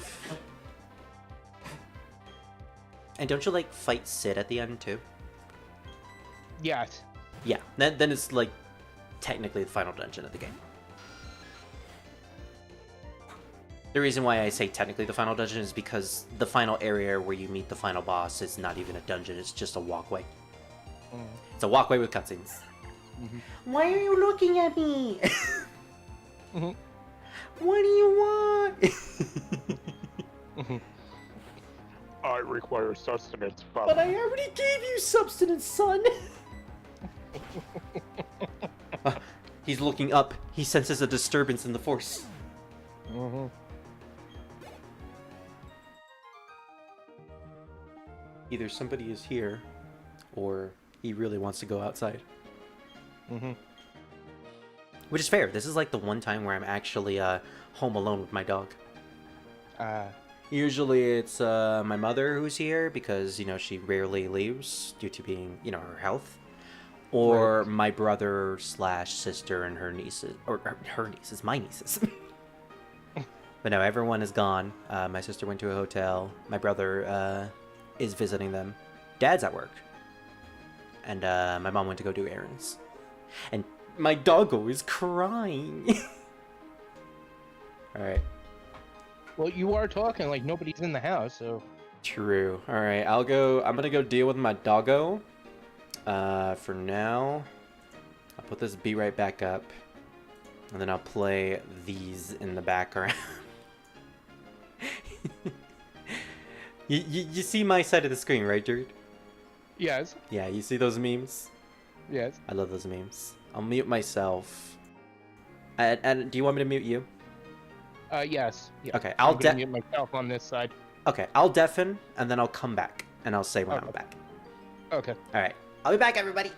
And don't you, like, fight Sid at the end, too? Yes. Yeah, then it's, like, technically the final dungeon of the game. The reason why I say technically the final dungeon is because the final area where you meet the final boss is not even a dungeon, it's just a walkway. Mm. It's a walkway with cutscenes. Mhm. Why are you looking at me? Mhm. What do you want? Mhm. I require sustenance, But I already gave you substance, son. He's looking up. He senses a disturbance in the force. Mm-hmm. Either somebody is here, or he really wants to go outside. Mm-hmm. Which is fair. This is like the one time where I'm actually home alone with my dog. Usually it's my mother who's here because, you know, she rarely leaves due to being, you know, her health. Or Right. my brother slash sister and her nieces. Or her nieces, my nieces. But no, everyone is gone. My sister went to a hotel. My brother is visiting them. Dad's at work. And my mom went to go do errands. And my doggo is crying. Alright. Well, you are talking like nobody's in the house, so. True. Alright, I'm gonna go deal with my doggo. For now, I'll put this beat right back up. And then I'll play these in the background. You see my side of the screen, right, dude? Yes. Yeah, you see those memes? Yes. I love those memes. I'll mute myself. And do you want me to mute you? Yes. Yeah. Okay, I'm gonna mute myself on this side. Okay, I'll deafen, and then I'll come back, and I'll say when I'm Okay. back. Okay. Alright, I'll be back, everybody!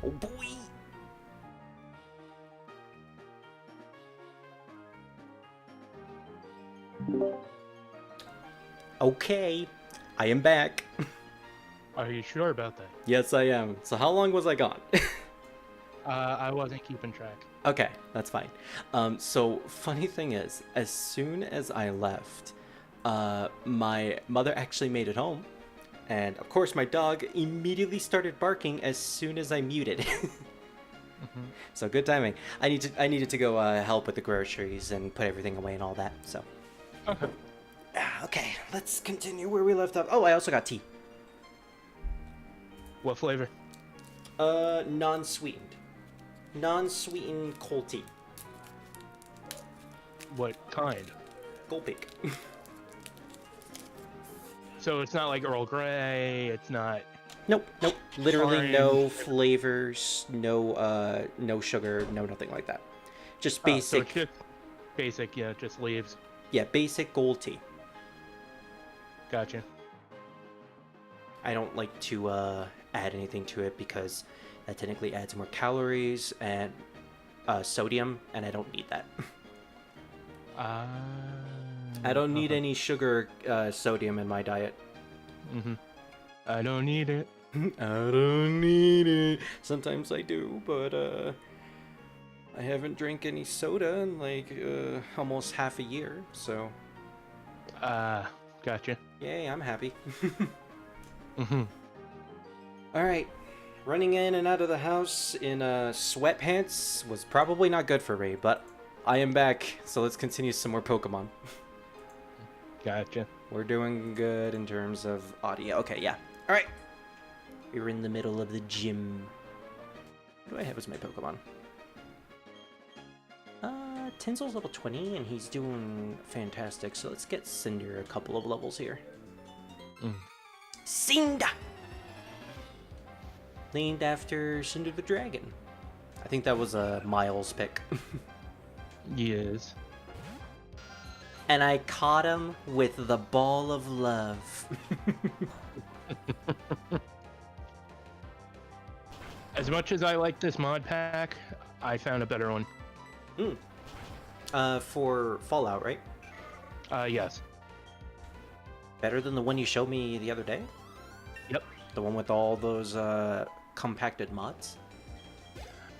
Oh boy! Okay, I am back. Are you sure about that? Yes, I am. So how long was I gone? I wasn't keeping track. Okay, that's fine. So funny thing is, as soon as I left, my mother actually made it home, and of course my dog immediately started barking as soon as I muted. So good timing. I needed to go help with the groceries and put everything away and all that. So Okay. okay, let's continue where we left off. Oh, I also got tea. What flavor? Non-sweetened. Non-sweetened cold tea. What kind? Gold Peak. So it's not like Earl Grey. It's not. Nope. Literally Fine. no flavors, no sugar, no nothing like that. Just So basic, it's just basic, yeah, just leaves. yeah, basic gold tea. Gotcha. I don't like to add anything to it because that technically adds more calories and sodium, and I don't need that. I don't need any sugar, sodium in my diet. I don't need it. I don't need it. Sometimes I do, but I haven't drank any soda in like almost half a year, so Gotcha. yay, I'm happy. Mm-hmm. Alright, running in and out of the house in sweatpants was probably not good for me, but I am back, so let's continue some more Pokemon. Gotcha. We're doing good in terms of audio. Okay, yeah. Alright. We're in the middle of the gym. What do I have as my Pokemon? Tinsel's level 20, and he's doing fantastic, so let's get Cynder a couple of levels here. Cynder! Named after Cynder the Dragon. I think that was a Miles pick. Yes. And I caught him with the ball of love. As much as I like this mod pack, I found a better one. For Fallout, right? Yes. Better than the one you showed me the other day? Yep. The one with all those compacted mods?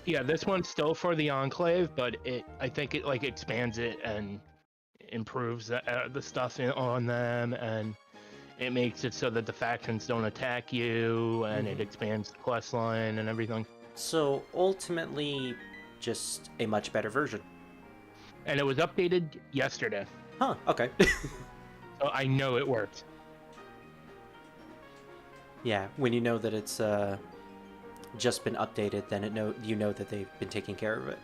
Yeah, this one's still for the Enclave, but I think it like expands it and improves the stuff on them, and it makes it so that the factions don't attack you, and it expands the quest line and everything. So ultimately, just a much better version. And it was updated yesterday, Huh, okay. so I know it worked. Yeah, when you know that it's just been updated, then you know that they've been taking care of it.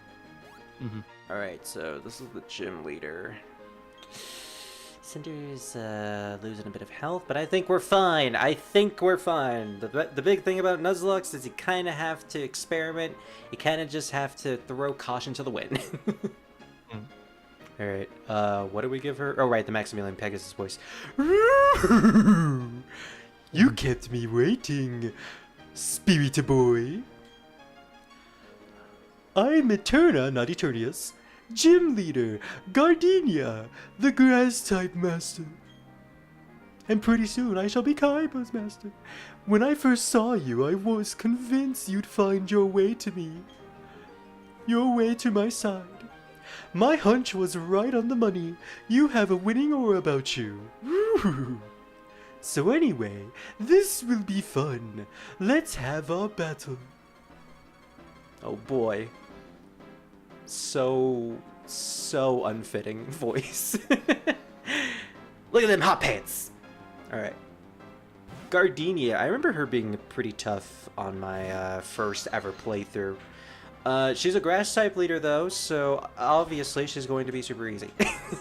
Alright, so this is the gym leader. Cynder's losing a bit of health, but I think we're fine. The big thing about Nuzlocke is you kind of have to experiment. You kind of just have to throw caution to the wind. Alright, what do we give her? Oh, right, the Maximilian Pegasus voice. You kept me waiting, Spirit Boy. I'm Eterna, not Eternius. Gym leader, Gardenia, the grass-type master. And pretty soon I shall be Kaiba's master. When I first saw you, I was convinced you'd find your way to me. Your way to my side. My hunch was right on the money. You have a winning aura about you. Woo! So anyway, this will be fun. Let's have our battle. Oh boy. So unfitting voice. Look at them hot pants. Alright. Gardenia, I remember her being pretty tough on my first ever playthrough. She's a grass type leader though, so obviously she's going to be super easy.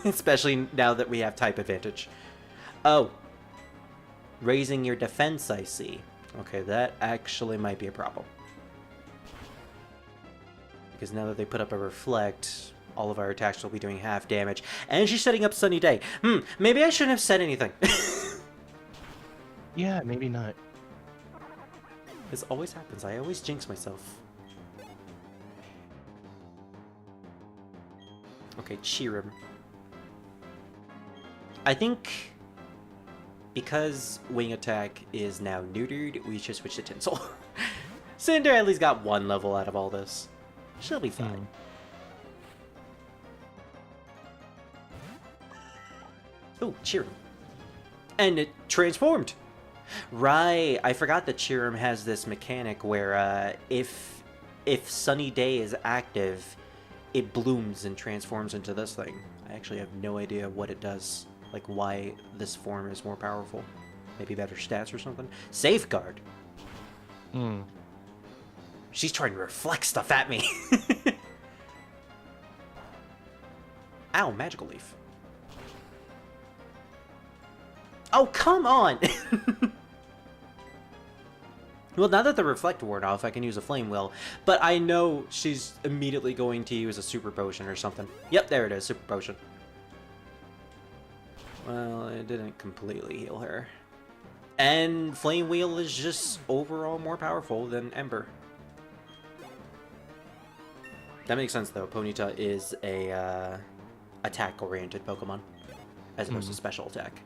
Especially now that we have type advantage. Oh. Raising your defense, I see. Okay, that actually might be a problem. Because now that they put up a reflect, all of our attacks will be doing half damage. And she's setting up Sunny Day. Maybe I shouldn't have said anything. Yeah, maybe not. This always happens. I always jinx myself. Okay, cheer him. I think because wing attack is now neutered, we should switch to tinsel. Cynder at least got 1 level out of all this. She'll be fine. Oh, Cheerum. And it transformed. Right, I forgot that Cheerum has this mechanic where if Sunny Day is active, it blooms and transforms into this thing. I actually have no idea what it does, like why this form is more powerful. Maybe better stats or something. Safeguard. She's trying to reflect stuff at me. Ow, magical leaf. Oh, come on! Well, now that the reflect wore off, I can use a flame wheel. But I know she's immediately going to use a super potion or something. Yep, there it is, super potion. Well, it didn't completely heal her. And flame wheel is just overall more powerful than Ember. That makes sense though. Ponyta is a attack-oriented Pokemon, as opposed to special attack.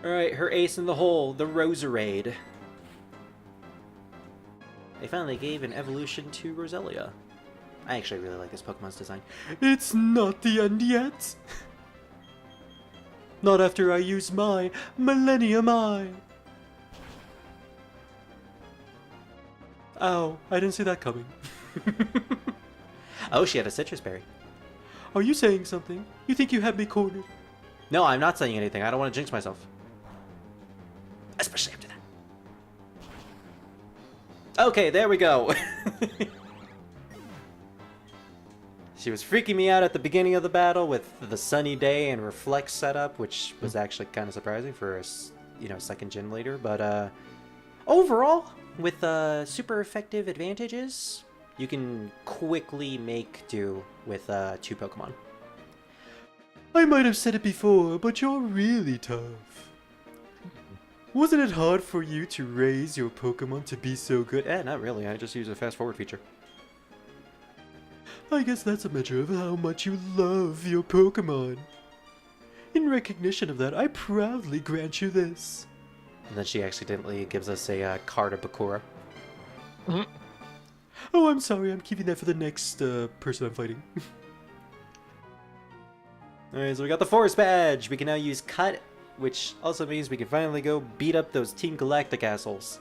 Alright, her ace in the hole, the Roserade. They finally gave an evolution to Roselia. I actually really like this Pokemon's design. It's not the end yet! Not after I use my Millennium Eye! Ow, I didn't see that coming. Oh, she had a citrus berry. Are you saying something? You think you have me cornered? No, I'm not saying anything. I don't want to jinx myself. Especially after that. Okay, there we go. She was freaking me out at the beginning of the battle with the Sunny Day and Reflect setup, which was actually kind of surprising for a second gen later. But overall, with super effective advantages, you can quickly make do with 2 Pokemon. I might have said it before, but you're really tough. Wasn't it hard for you to raise your Pokemon to be so good? Not really. I just use a fast forward feature. I guess that's a measure of how much you love your Pokemon. In recognition of that, I proudly grant you this. And then she accidentally gives us a card of Bakura. Oh, I'm sorry. I'm keeping that for the next person I'm fighting. Alright, so we got the Forest Badge. We can now use Cut, which also means we can finally go beat up those Team Galactic assholes.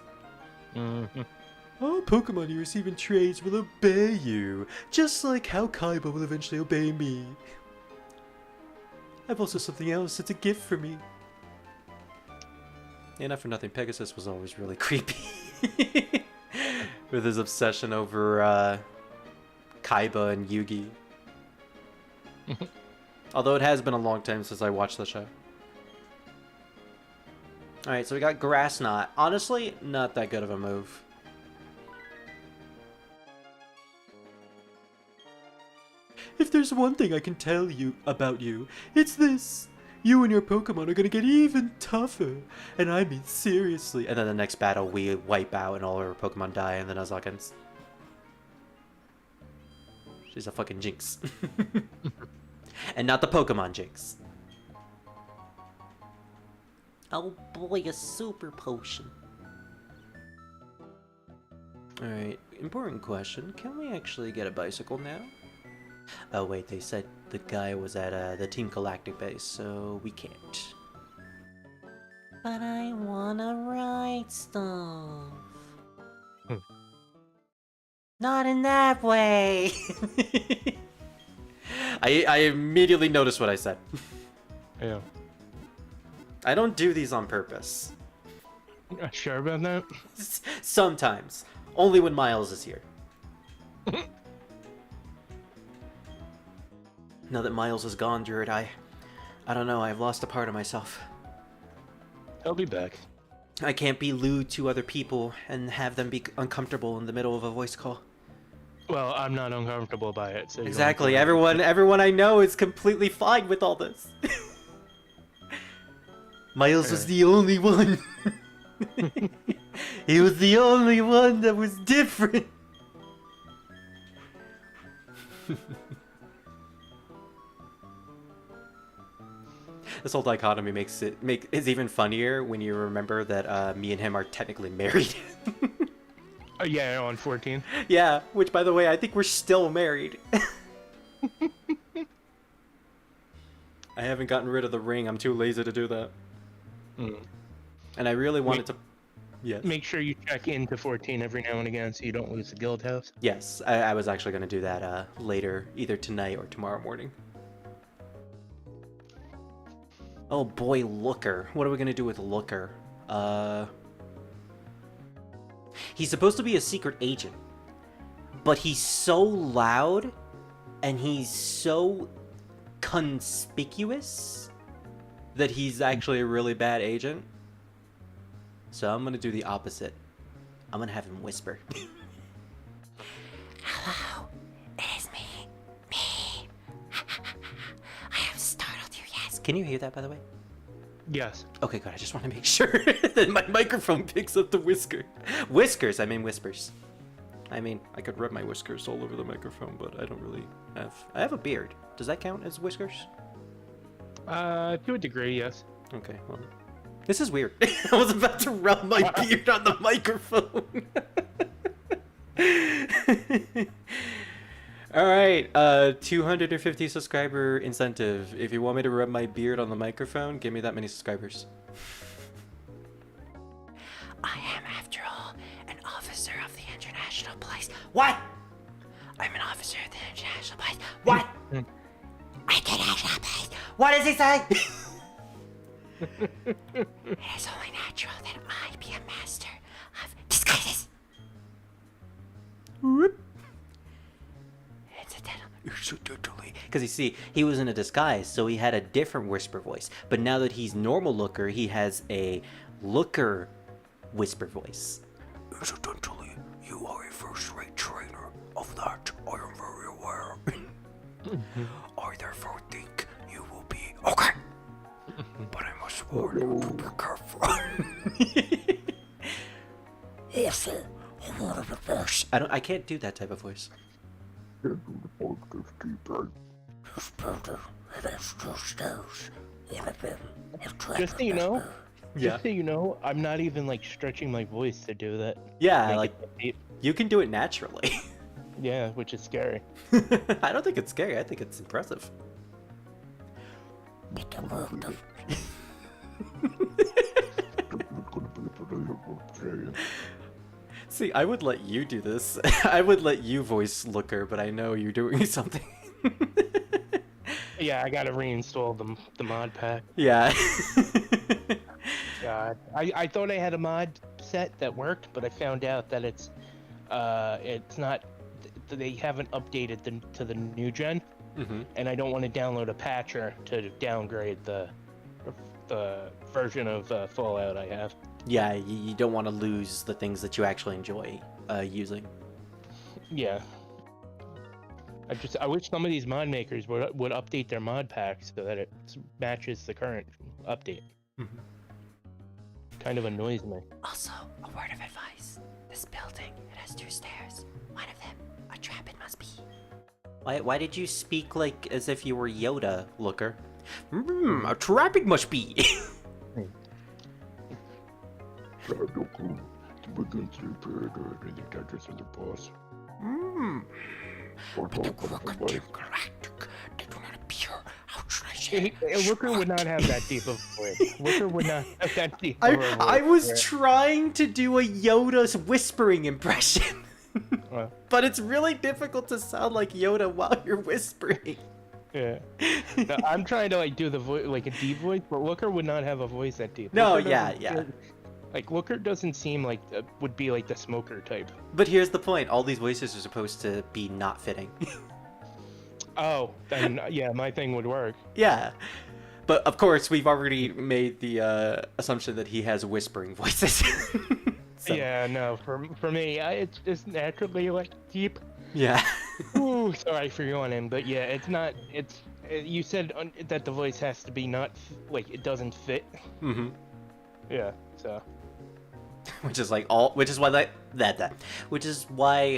All Pokemon you receive in trades will obey you, just like how Kaiba will eventually obey me. I've also something else. It's a gift for me. Yeah, not for nothing, Pegasus was always really creepy. With his obsession over Kaiba and Yugi. Although it has been a long time since I watched the show. Alright, so we got Grass Knot. Honestly, not that good of a move. If there's one thing I can tell you about you, it's this. You and your Pokemon are gonna get even tougher. And I mean seriously. And then the next battle we wipe out and all our Pokemon die and then Nuzlocke. She's a fucking jinx. And not the Pokemon jinx. Oh boy, a super potion. Alright, important question. Can we actually get a bicycle now? Oh wait, they said the guy was at the Team Galactic base, so we can't. But I wanna ride stuff. Not in that way! I immediately noticed what I said. Yeah. I don't do these on purpose. Sure about that? Sometimes. Only when Miles is here. Now that Miles is gone, Druid, I don't know, I've lost a part of myself. I'll be back. I can't be lewd to other people and have them be uncomfortable in the middle of a voice call. Well, I'm not uncomfortable by it. So Exactly, everyone I know is completely fine with all this. Miles was the only one. He was the only one that was different. This whole dichotomy is even funnier when you remember that me and him are technically married. Yeah, on 14. Yeah, which by the way, I think we're still married. I haven't gotten rid of the ring. I'm too lazy to do that. And I really wanted to. Yes. Make sure you check into 14 every now and again so you don't lose the guild house. Yes, I was actually going to do that later, either tonight or tomorrow morning. Oh boy, Looker. What are we going to do with Looker? He's supposed to be a secret agent, but he's so loud and he's so conspicuous that he's actually a really bad agent. So I'm going to do the opposite. I'm going to have him whisper. Hello, it is me. Me. I have startled you, yes. Can you hear that, by the way? Yes. Okay, good. I just want to make sure that my microphone picks up the whiskers. I mean whispers. I mean, I could rub my whiskers all over the microphone, but I don't really have... I have a beard. Does that count as whiskers? To a degree, yes. Okay, well... This is weird. I was about to rub my beard on the microphone. Alright, 250 subscriber incentive. If you want me to rub my beard on the microphone, give me that many subscribers. I am, after all, an officer of the International Police. What? I'm an officer of the International Police. What? International Police. What does he say? It is only natural that I be a master of disguises. Incidentally. Because you see, he was in a disguise, so he had a different whisper voice. But now that he's normal Looker, he has a Looker whisper voice. Incidentally, you are a first-rate trainer. Of that, I am very aware. I therefore think you will be okay. But I must warn you to be careful. Also, I want to reverse. I can't do that type of voice. Just so you know, Yeah. just so you know, I'm not even like stretching my voice to do that. Yeah, Make like it deep. you can do it naturally. Yeah, which is scary. I don't think it's scary. I think it's impressive. See, I would let you do this. I would let you voice Looker, but I know you're doing something. Yeah, I gotta reinstall the mod pack. Yeah. God, I thought I had a mod set that worked, but I found out that it's not. They haven't updated to the new gen, and I don't want to download a patcher to downgrade the version of Fallout I have. Yeah, you don't want to lose the things that you actually enjoy using. Yeah. I wish some of these mod makers would update their mod packs so that it matches the current update. Kind of annoys me. Also, a word of advice. This building, it has 2 stairs. One of them, a trap it must be. Why did you speak like as if you were Yoda, Looker? A traffic must be. Looker would not have that deep of a voice. Looker would not have that deep of a voice. I was trying to do a Yoda's whispering impression. But it's really difficult to sound like Yoda while you're whispering. Yeah. No, I'm trying to like do the voice like a deep voice, but Looker would not have a voice that deep. No, Looker yeah. Like Looker doesn't seem like would be like the smoker type. But here's the point: all these voices are supposed to be not fitting. Oh, then yeah, my thing would work. Yeah, but of course we've already made the assumption that he has whispering voices. So, yeah, no, for me, it's just naturally like deep. yeah. Ooh, sorry for yawning, but yeah, it's not. You said that the voice has to be not like it doesn't fit. Yeah, so. Which is why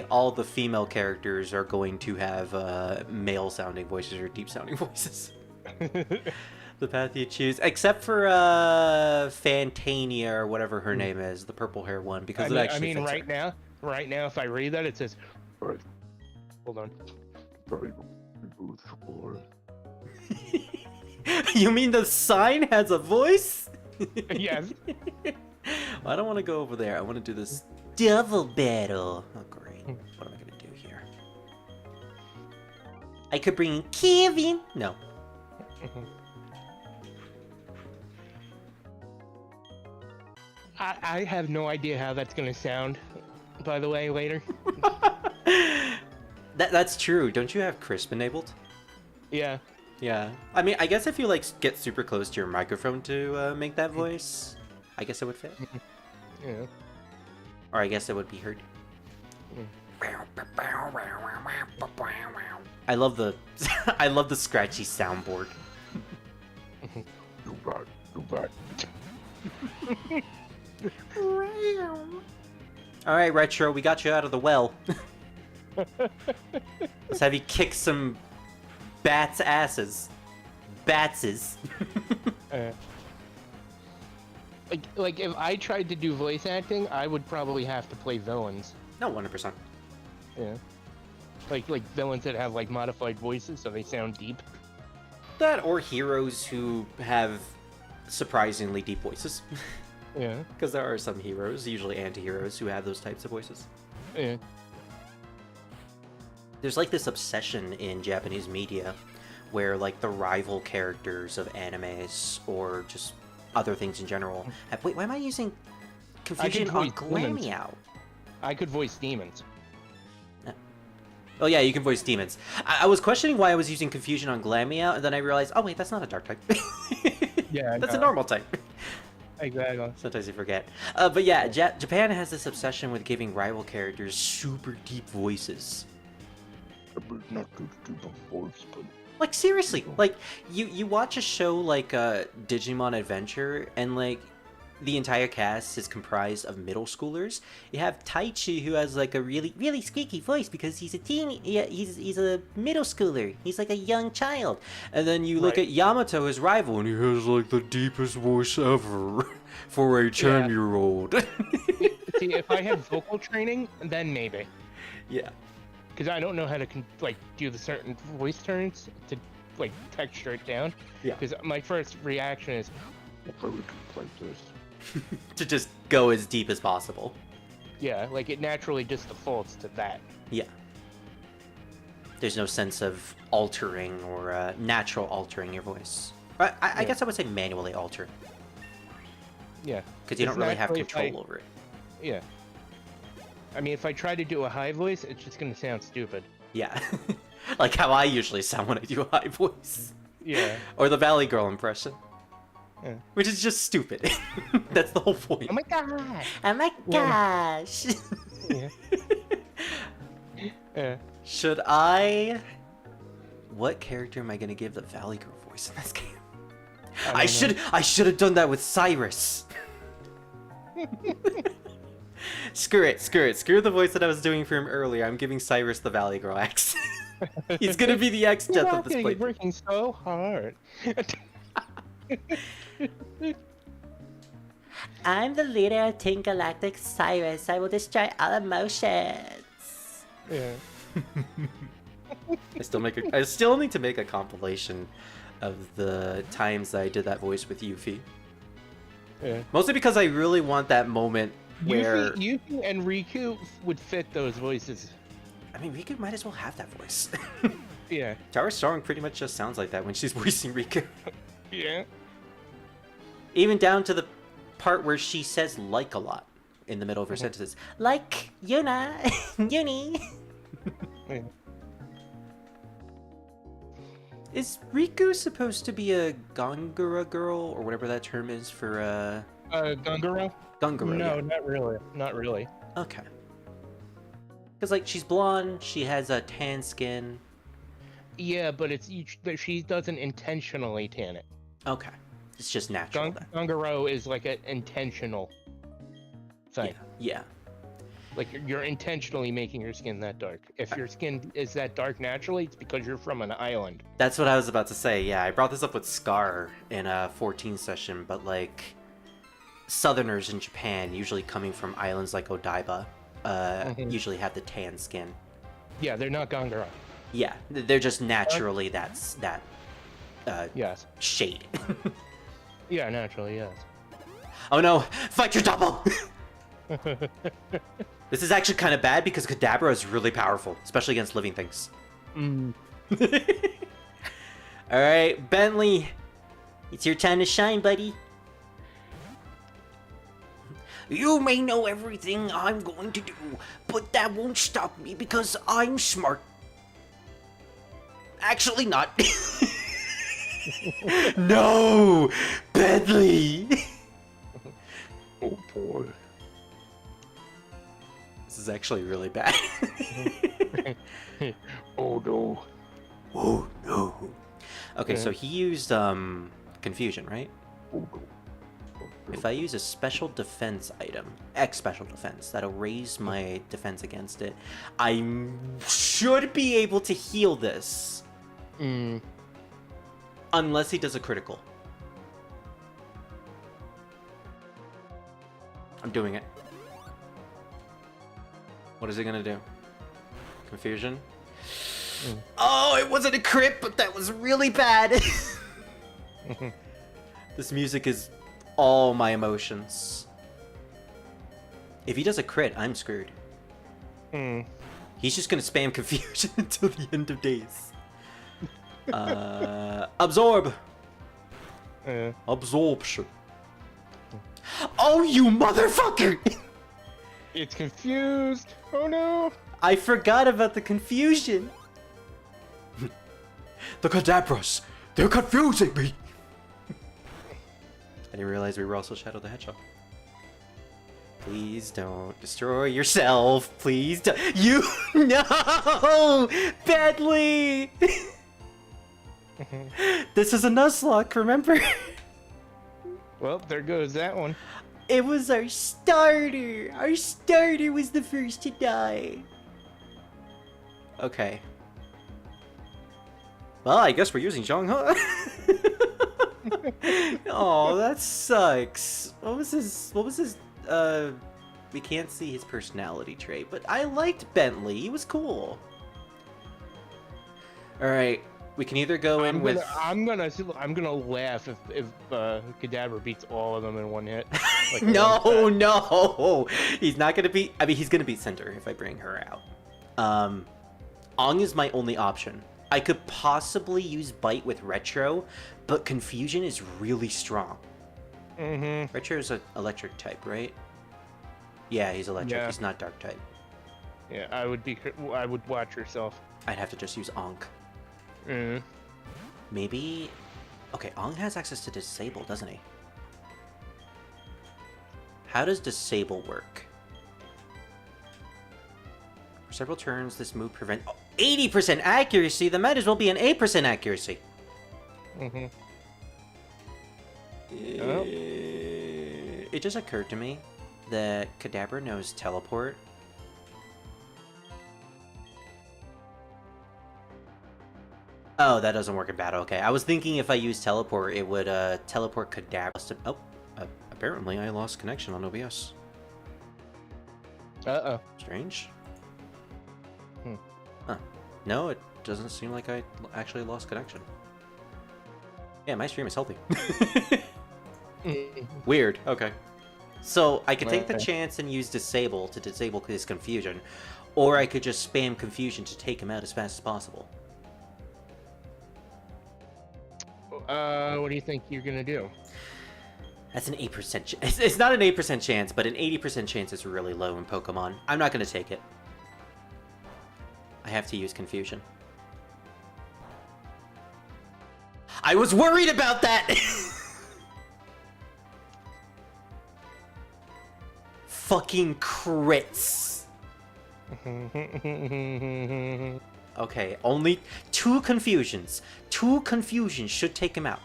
all the female characters are going to have male sounding voices or deep sounding voices. The path you choose, except for Fantania or whatever her name is, the purple hair one, because I mean, right now, if I read that, it says, hold on. You mean the sign has a voice? Yes. Well, I don't want to go over there. I want to do this double battle. Oh, great. What am I going to do here? I could bring in Kevin. No. I have no idea how that's gonna sound, by the way, later. That's true. Don't you have crisp enabled? Yeah. Yeah. I mean, I guess if you like get super close to your microphone to make that voice, I guess it would fit. Yeah. Or I guess it would be heard. I love the I love the scratchy soundboard. All right, Retro, we got you out of the well. Let's have you kick some bats' asses. Batses. Like if I tried to do voice acting, I would probably have to play villains. No, 100%. Yeah. Like villains that have like modified voices so they sound deep. That or heroes who have surprisingly deep voices. Yeah. Because there are some heroes, usually anti-heroes, who have those types of voices. Yeah. There's like this obsession in Japanese media where like the rival characters of animes or just other things in general have... Wait, why am I using confusion on Glameow? I could voice demons. Oh yeah, you can voice demons. I was questioning why I was using confusion on Glameow, and then I realized, oh wait, that's not a dark type. Yeah, that's a normal type. Exactly. Sometimes you forget. But yeah, Japan has this obsession with giving rival characters super deep voices. Like seriously, like you watch a show like Digimon Adventure, and like the entire cast is comprised of middle schoolers. You have Taichi, who has like a really squeaky voice because he's a he's a middle schooler. He's like a young child. And then you look at Yamato, his rival, and he has like the deepest voice ever for a 10-year-old. See, if I had vocal training, then maybe. Yeah. Because I don't know how to do the certain voice turns to like texture it down. Yeah. Because my first reaction is, like this. To just go as deep as possible. Yeah, like it naturally just defaults to that. Yeah. There's no sense of altering or natural altering your voice. I guess I would say manually alter. Yeah. Because you don't really have control over it. Yeah. I mean, if I try to do a high voice, it's just gonna sound stupid. Yeah. Like how I usually sound when I do a high voice. Yeah. Or the Valley Girl impression. Yeah. Which is just stupid. That's the whole point. Oh my god! Oh my gosh! Yeah. Yeah. Should I... What character am I gonna give the Valley Girl voice in this game? I should have done that with Cyrus. Screw it. Screw the voice that I was doing for him earlier. I'm giving Cyrus the Valley Girl accent. He's gonna be the X-Death of this You're playthrough. working so hard. I'm the leader of Team Galactic Cyrus. I will destroy all emotions. Yeah. I still need to make a compilation of the times that I did that voice with Yuffie. Yeah. Mostly because I really want that moment where... Yuffie and Riku would fit those voices. I mean, Riku might as well have that voice. Yeah. Tower Strong pretty much just sounds like that when she's voicing Riku. Yeah. Even down to the part where she says like a lot in the middle of her sentences. Like Yuna, Uni. Yeah. Is Riku supposed to be a Gongura girl, or whatever that term is for, Gunguro? Gungura, No, yeah. not really. Not really. Okay. Because, like, she's blonde, she has a tan skin. Yeah, but she doesn't intentionally tan it. Okay. It's just natural then. Gunguro is like an intentional thing. Yeah. Like you're intentionally making your skin that dark. If your skin is that dark naturally, it's because you're from an island. That's what I was about to say. Yeah, I brought this up with Scar in a 14 session, but like Southerners in Japan, usually coming from islands like Odaiba, usually have the tan skin. Yeah, they're not Gangara. Yeah, they're just naturally that Yes. shade. Yeah, naturally, yes. Oh no, fight your double! This is actually kind of bad because Kadabra is really powerful, especially against living things. Alright, Bentley. It's your time to shine, buddy. You may know everything I'm going to do, but that won't stop me because I'm smart. Actually, not. No! Bentley! Oh boy. This is actually really bad. Oh no. Oh no. Okay, so he used confusion, right? If I use a special defense item, X special defense, that'll raise my defense against it. I should be able to heal this. Unless he does a critical. I'm doing it. What is he gonna do? Confusion? Oh, it wasn't a crit, but that was really bad. This music is all my emotions. If he does a crit, I'm screwed. He's just gonna spam confusion until the end of days. Absorb! Absorption. Oh, you motherfucker! It's confused. Oh no. I forgot about the confusion. The Kadabras! They're confusing me! I didn't realize we were also Shadow the Hedgehog. Please don't destroy yourself. Please don't. You. No! Badly! This is a Nuzlocke, remember? Well, there goes that one. It was our starter. Our starter was the first to die. Okay. Well, I guess we're using Zhong, huh? Oh, that sucks. What was his, we can't see his personality trait, but I liked Bentley. He was cool. Alright, we can either go in with... I'm gonna laugh if Kadabra beats all of them in one hit. Like No, no! He's not gonna beat... I mean, he's gonna beat Cynder if I bring her out. Aang is my only option. I could possibly use Bite with Retro, but Confusion is really strong. Retro is an electric type, right? Yeah, he's electric. Yeah. He's not dark type. Yeah, I would watch yourself. I'd have to just use Ankh. Maybe... Okay, Aang has access to Disable, doesn't he? How does Disable work? For several turns, this move prevents... 80% accuracy? That might as well be an 8% accuracy. It just occurred to me that Kadabra knows Teleport. Oh, that doesn't work in battle. Okay, I was thinking if I use Teleport, it would teleport Kadabra. Oh, apparently I lost connection on OBS. Uh-oh. Strange. Huh. No, it doesn't seem like I actually lost connection. Yeah, my stream is healthy. Weird. Okay. So, I could take the chance and use Disable to disable his Confusion, or I could just spam Confusion to take him out as fast as possible. What do you think you're gonna do? That's an 8% chance. It's not an 8% chance, but an 80% chance is really low in Pokemon. I'm not gonna take it. I have to use Confusion. I was worried about that! Fucking crits. Okay, only 2 confusions. 2 confusions should take him out.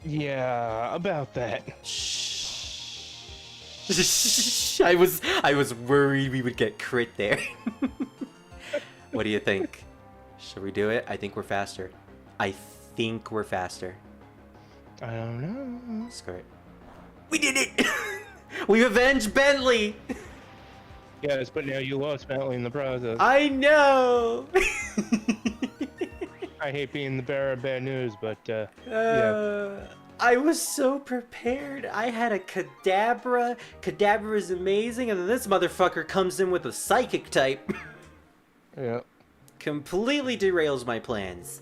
Yeah, about that. Shh. I was worried we would get crit there. What do you think? Should we do it? I think we're faster. I think we're faster. I don't know. Screw it. We did it! We avenged Bentley! Yes, but now you lost Bentley in the process. I know! I hate being the bearer of bad news, but yeah. I was so prepared. I had a Kadabra. Kadabra is amazing, and then this motherfucker comes in with a psychic type. Yeah. Completely derails my plans.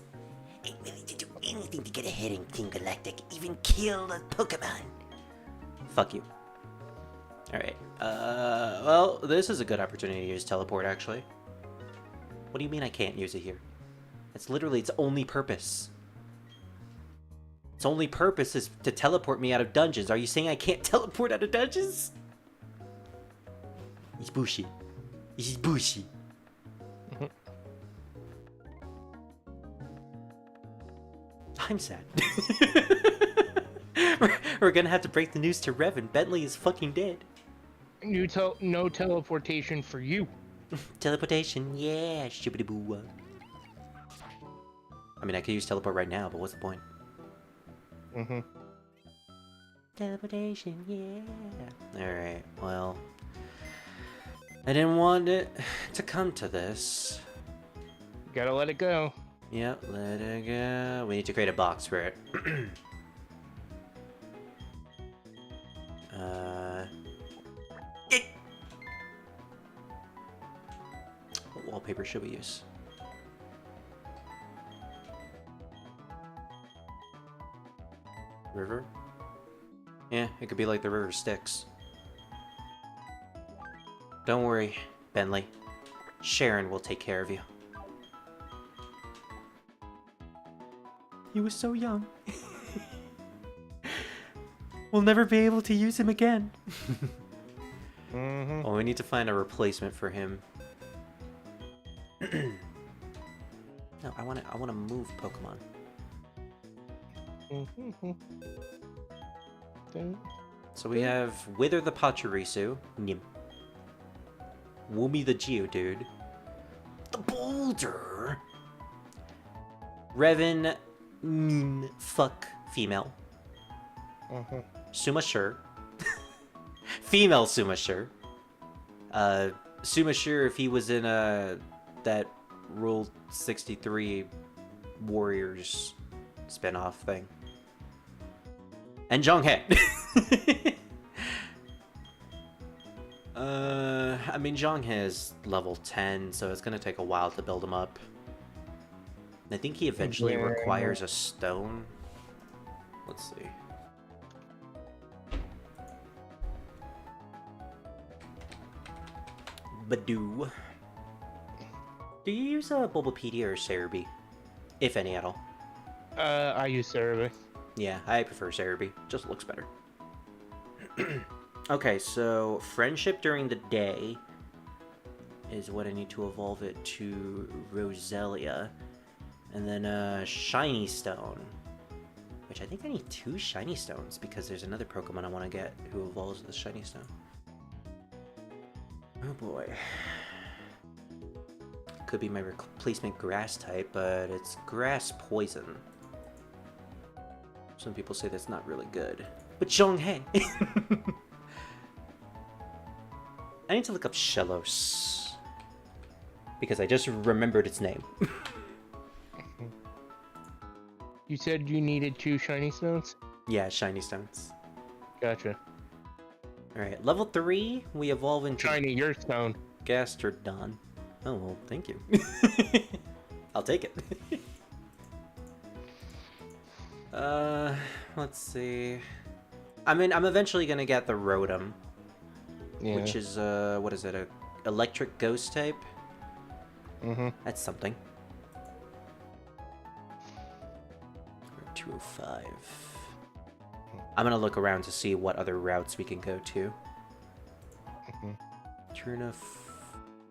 I'm willing to do anything to get ahead in Team Galactic, even kill a Pokemon. Fuck you. Alright. Well, this is a good opportunity to use teleport, actually. What do you mean I can't use it here? It's literally its only purpose. Its only purpose is to teleport me out of dungeons. Are you saying I can't teleport out of dungeons? It's bushy. It's bushy. I'm sad. We're gonna have to break the news to Revan. Bentley is fucking dead. No teleportation for you. Teleportation, yeah, shibbity-boo. I mean, I could use teleport right now, but what's the point? Mm-hmm. Teleportation, yeah. Alright, well. I didn't want it to come to this. Gotta let it go. Yep, let it go. We need to create a box for it. What wallpaper should we use? River? Yeah, it could be like the river Styx. Don't worry, Bentley. Sharon will take care of you. He was so young. We'll never be able to use him again. Mm-hmm. Oh, we need to find a replacement for him. No, I wanna move Pokemon. So we have Wither the Pachirisu, Nim. Woomy the Geodude, the Boulder, Revan, fuck female, Sumasure, female Sumasure, Sumasure if he was in that Rule 63 Warriors spinoff thing. And Zhonghe. I mean, Zhonghe is level 10, so it's gonna take a while to build him up. I think he eventually requires a stone. Let's see. Badoo. Do you use a Bulbapedia or Cerebi? If any at all. I use Cerebi. Yeah, I prefer Cerebi. Just looks better. Okay, so friendship during the day is what I need to evolve it to Roselia. And then Shiny Stone. Which I think I need 2 Shiny Stones because there's another Pokemon I want to get who evolves the Shiny Stone. Oh boy. Could be my replacement grass type, but it's grass poison. Some people say that's not really good. But Zhonghe! I need to look up Shellos. Because I just remembered its name. You said you needed 2 shiny stones? Yeah, Shiny Stones. Gotcha. Alright, level 3, we evolve into Shiny, your stone. Gastrodon. Oh, well, thank you. I'll take it. Let's see. I mean, I'm eventually gonna get the Rotom. Yeah. Which is, what is it, a electric ghost type? Mm-hmm. That's something. 205. I'm gonna look around to see what other routes we can go to. Turn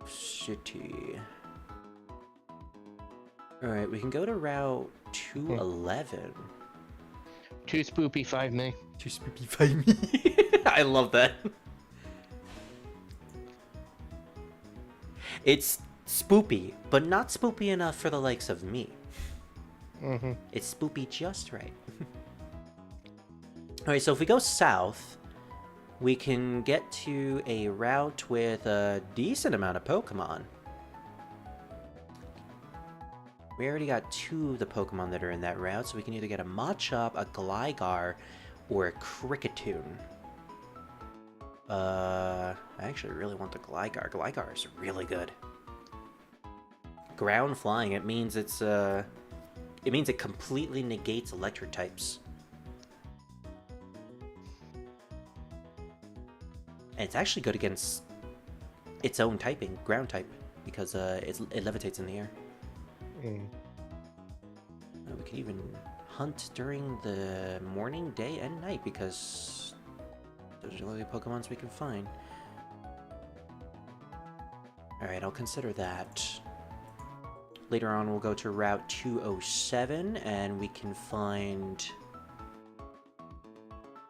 City. Alright, we can go to Route 211. 2 spoopy 5 me. 2 spoopy 5 me. I love that. It's spoopy, but not spoopy enough for the likes of me. It's spoopy just right. Alright, so if we go south, we can get to a route with a decent amount of Pokemon. We already got 2 of the Pokemon that are in that route, so we can either get a Machop, a Gligar, or a Kricketune. I actually really want the Gligar. Gligar is really good. Ground flying, it means it completely negates electric types. And it's actually good against its own typing, ground type, because it levitates in the air. We can even hunt during the morning, day, and night, because those are the only Pokemons we can find. Alright, I'll consider that. Later on, we'll go to Route 207, and we can find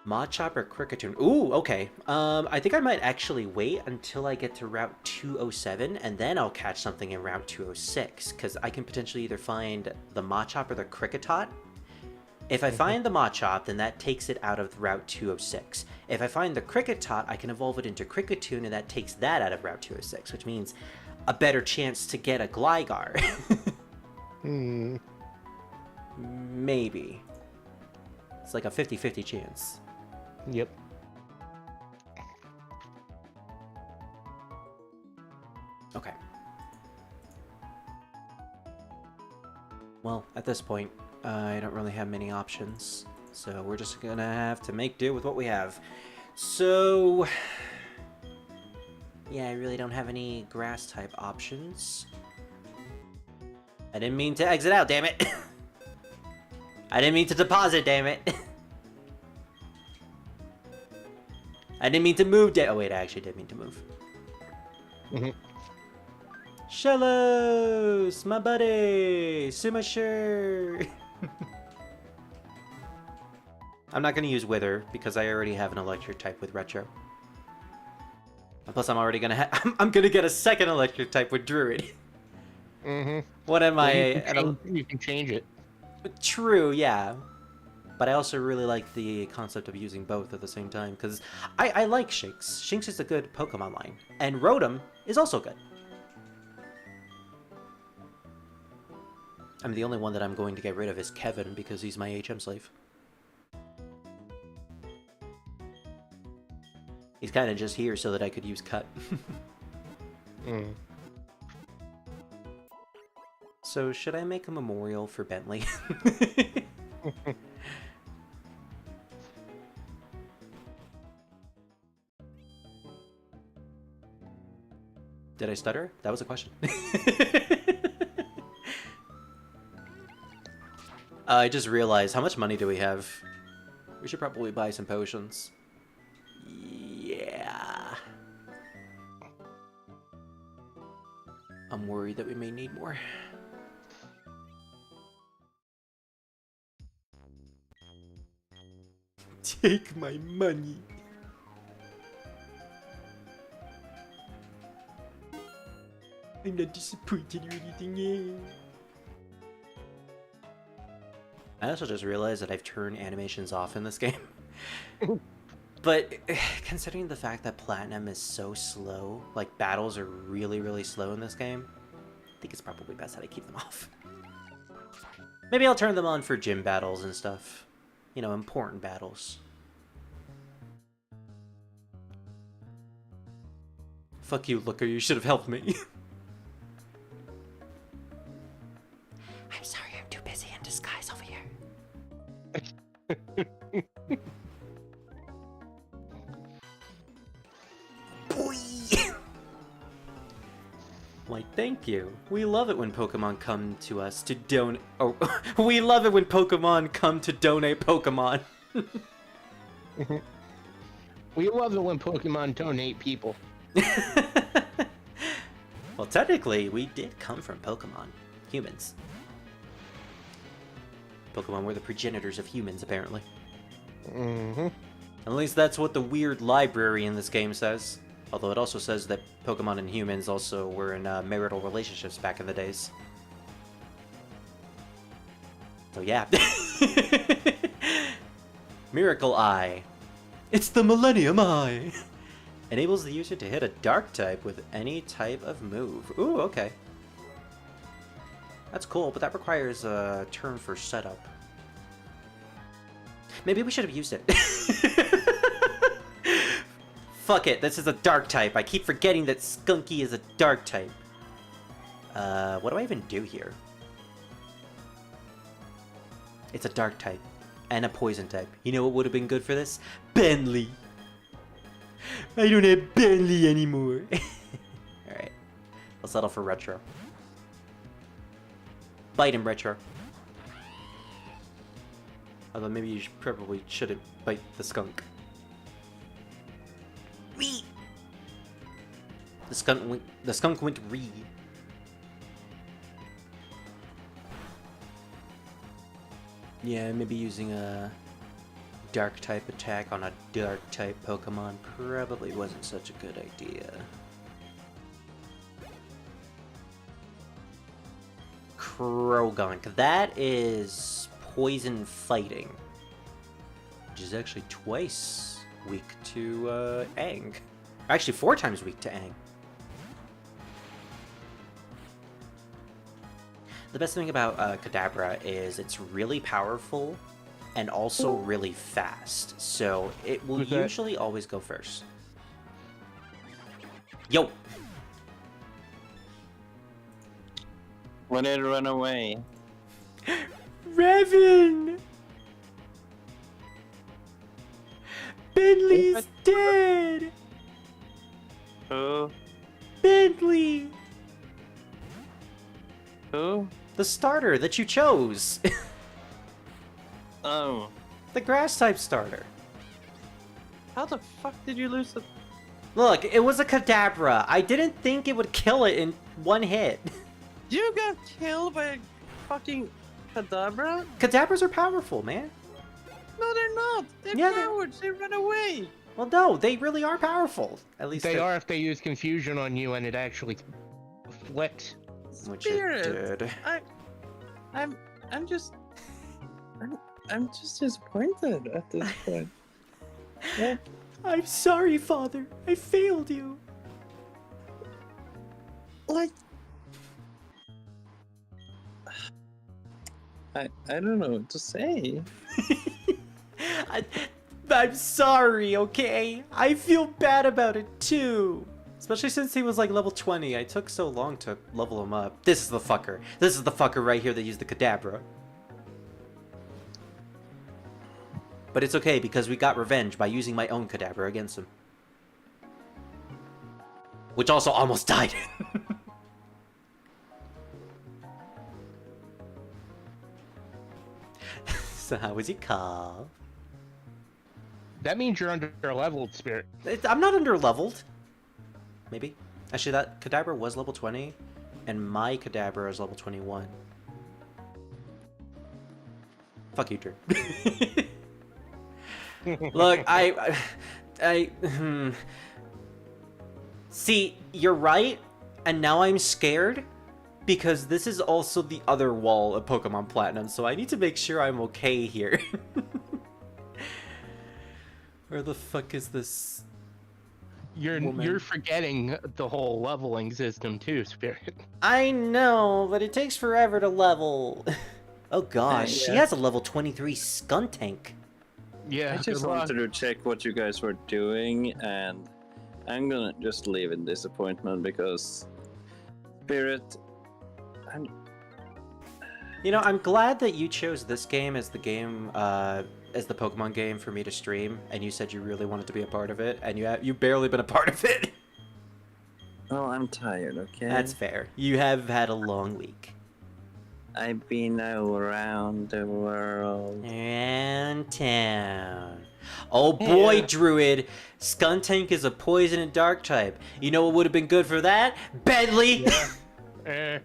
Machop or Kricketune. Ooh, okay. I think I might actually wait until I get to Route 207, and then I'll catch something in Route 206, because I can potentially either find the Machop or the Kricketot. If I find the Machop, then that takes it out of Route 206. If I find the Kricketot, I can evolve it into Kricketune, and that takes that out of Route 206, which means a better chance to get a Gligar. Maybe. It's like a 50-50 chance. Yep. Okay. Well, at this point, I don't really have many options, so we're just gonna have to make do with what we have. So, yeah, I really don't have any grass-type options. I didn't mean to exit out, damn it! I didn't mean to deposit, damn it! I didn't mean to move, oh wait, I actually did mean to move. Shellos! My buddy! Sumasher! I'm not gonna use Wither, because I already have an electric type with Retro. And plus, I'm already gonna I'm gonna get a second electric type with Druid. What am I? You can change it. True, yeah. But I also really like the concept of using both at the same time, because I like Shinx. Shinx is a good Pokemon line. And Rotom is also good. I mean, the only one that I'm going to get rid of is Kevin, because he's my HM slave. He's kind of just here so that I could use Cut. So, should I make a memorial for Bentley? Did I stutter? That was a question. I just realized, how much money do we have? We should probably buy some potions. Yeah. I'm worried that we may need more. Take my money. I'm not disappointed or anything. I also just realized that I've turned animations off in this game. But considering the fact that Platinum is so slow, like battles are really, really slow in this game, I think it's probably best that I keep them off. Maybe I'll turn them on for gym battles and stuff. You know, important battles. Fuck you, Looker, you should have helped me. I'm sorry, I'm too busy in disguise over here. Boy! Why, thank you. We love it when Pokemon come to us to donate. Oh, we love it when Pokemon come to donate Pokemon. We love it when Pokemon donate people. Well, technically, we did come from Pokemon. Humans. Pokemon were the progenitors of humans, apparently. At least that's what the weird library in this game says. Although it also says that Pokemon and humans also were in marital relationships back in the days. So yeah. Miracle Eye. It's the Millennium Eye. Enables the user to hit a dark type with any type of move. Ooh, okay. That's cool, but that requires a turn for setup. Maybe we should have used it. Fuck it, this is a dark type. I keep forgetting that Skunky is a dark type. What do I even do here? It's a dark type. And a poison type. You know what would have been good for this? Bentley! I don't have Bentley anymore. Alright. Let's settle for Retro. Bite him, Retro. Although maybe you probably shouldn't bite the skunk. Wee. The skunk went re. Yeah, maybe using a dark type attack on a dark type Pokemon probably wasn't such a good idea. Krogunk. That is poison fighting. Which is actually twice weak to Aang. Actually 4 times weak to Aang. The best thing about Kadabra is it's really powerful and also really fast. So it will usually always go first. Yo! Let it run away. Revan! Bentley's dead! Who? Bentley! Who? The starter that you chose! Oh. The grass type starter. How the fuck did you lose the... Look, it was a Kadabra. I didn't think it would kill it in one hit. You got killed by a fucking Kadabra? Kadabras are powerful, man. No, they're not. They're Yeah, cowards. They run away. Well, no, they really are powerful. At least They are if they use confusion on you and it actually flicks. Which Spirit. it did. I'm just... I'm just disappointed at this point. Yeah. I'm sorry, Father. I failed you. Like... I don't know what to say. I'm sorry, okay? I feel bad about it too. Especially since he was like level 20. I took so long to level him up. This is the fucker. This is the fucker right here that used the Kadabra. But it's okay because we got revenge by using my own Kadabra against him. Which also almost died. So how was your call? That means you're under leveled, Spirit. I'm not under leveled. Maybe. Actually, that Kadabra was level 20, and my Kadabra is level 21. Fuck you, Drew. Look, See, you're right, and now I'm scared, because this is also the other wall of Pokemon Platinum, so I need to make sure I'm okay here. Where the fuck is this? You're forgetting the whole leveling system too, Spirit. I know, but it takes forever to level. Oh gosh, she Yeah. has a level 23 Skuntank. Yeah. I just good luck. wanted to check what you guys were doing, and I'm gonna just leave in disappointment because Spirit. You know, I'm glad that you chose this game as the game, as the Pokemon game for me to stream, and you said you really wanted to be a part of it, and you've barely been a part of it. Well, I'm tired. Okay. That's fair. You have had a long week. I've been around the world. And town. Oh boy, Yeah. Druid! Skuntank is a poison and dark type. You know what would have been good for that? Bentley! Eh,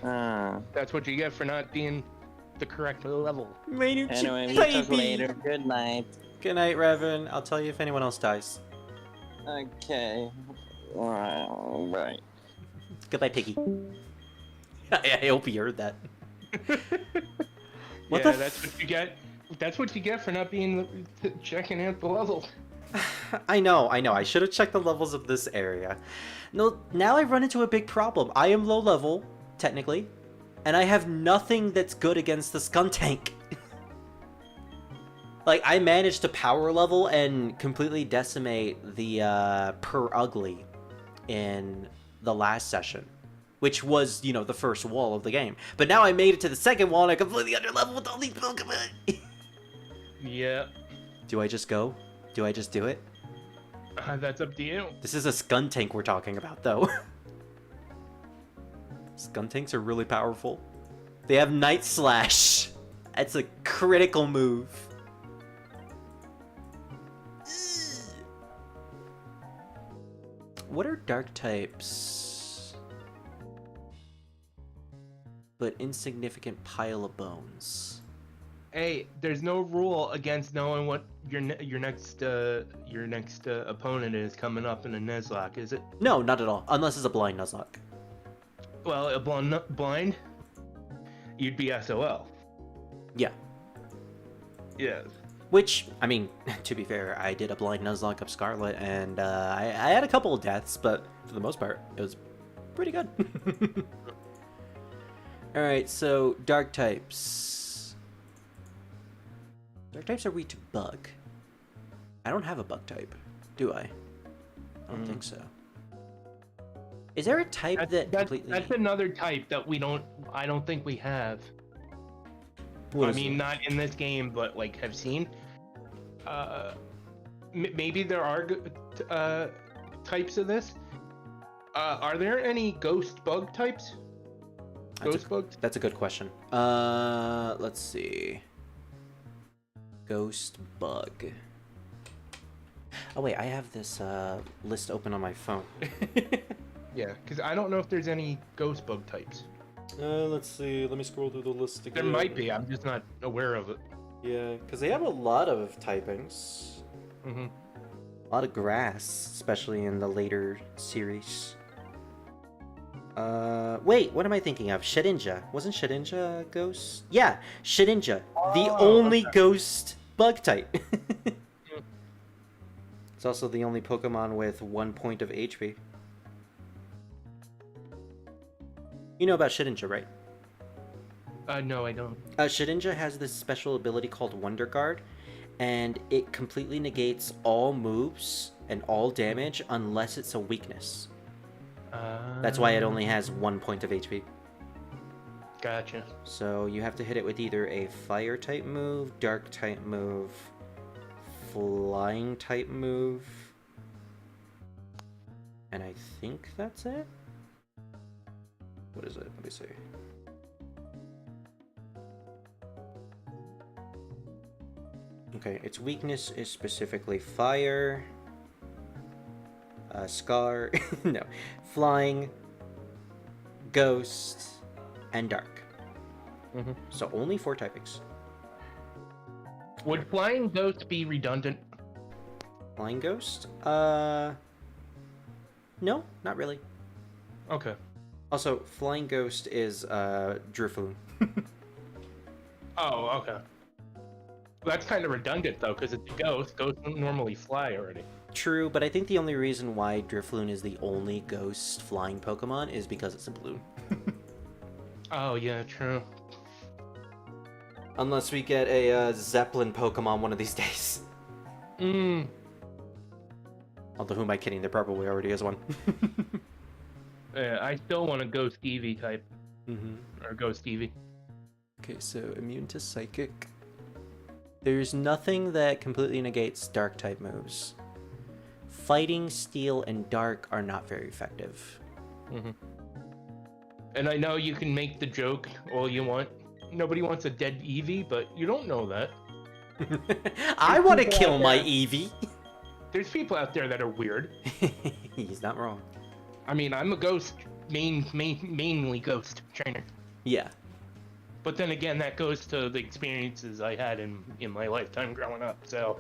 Ah. that's what you get for not being the correct level. My new Anyway, we baby! talk later. Good night. Good night, Revan. I'll tell you if anyone else dies. Okay. Right. Goodbye, Piggy. I hope you heard that. What yeah, the that's what you get. That's what you get for not being checking out the level. I know. I should have checked the levels of this area. No, now I run into a big problem. I am low level, technically, and I have nothing that's good against the Skun Tank. Like, I managed to power level and completely decimate the Per Ugly in the last session, which was, you know, the first wall of the game. But now I made it to the second wall and I completely underleveled with all these Pokemon. Yeah. Do I just go? Do I just do it? That's up to you. This is a Skun Tank we're talking about, though. Skun Tanks are really powerful. They have Night Slash. That's a critical move. What are dark types? But insignificant pile of bones. Hey, there's no rule against knowing what your next opponent is coming up in a Nuzlocke, is it? No, not at all. Unless it's a blind Nuzlocke. Well, a blind, you'd be SOL. Yeah. Yes. Which, I mean, to be fair, I did a blind Nuzlocke of Scarlet, and I had a couple of deaths, but for the most part, it was pretty good. Alright, so dark types. Dark types are weak to bug. I don't have a bug type, do I? I don't think so. Is there a type That's another type that I don't think we have. What I is mean, it? not in this game, but like have seen. Maybe there are types of this. Are there any ghost bug types? Ghost bugs? That's a good question. Let's see. Ghost bug. Oh wait, I have this list open on my phone. Yeah, because I don't know if there's any ghost bug types. Let's see. Let me scroll through the list again. There might be. I'm just not aware of it. Yeah, because they have a lot of typings. Mm-hmm. A lot of grass, especially in the later series. Wait, what am I thinking of? Shedinja. Wasn't Shedinja a ghost? Yeah, Shedinja. The only ghost bug type. It's also the only Pokemon with 1 point of HP. You know about Shedinja, right? No, I don't. Shedinja has this special ability called Wonder Guard, and it completely negates all moves and all damage unless it's a weakness. That's why it only has 1 point of HP. Gotcha. So you have to hit it with either a fire type move, dark type move, flying type move, and I think that's it? What is it? Let me see. Okay, its weakness is specifically fire, scar, no, flying, ghost, and dark. Mm-hmm. So only 4 typings. Would flying ghost be redundant? Flying ghost? No, not really. Okay. Also, flying ghost is Drifloon. Oh, okay. That's kind of redundant though, because it's a ghost. Ghosts don't normally fly already. True, but I think the only reason why Drifloon is the only ghost flying Pokemon is because it's a balloon. Oh yeah, true. Unless we get a Zeppelin Pokemon one of these days. Mm. Although, who am I kidding? There probably already is one. Yeah, I still want a Ghost Eevee type. Mm-hmm. Or Ghost Eevee. Okay, so immune to Psychic. There's nothing that completely negates Dark type moves. Fighting, Steel, and Dark are not very effective. Mm-hmm. And I know you can make the joke all you want. Nobody wants a dead Eevee, but you don't know that. I want to kill my Eevee! There's people out there that are weird. He's not wrong. I mean, I'm a ghost, mainly ghost trainer. Yeah. But then again, that goes to the experiences I had in my lifetime growing up, so...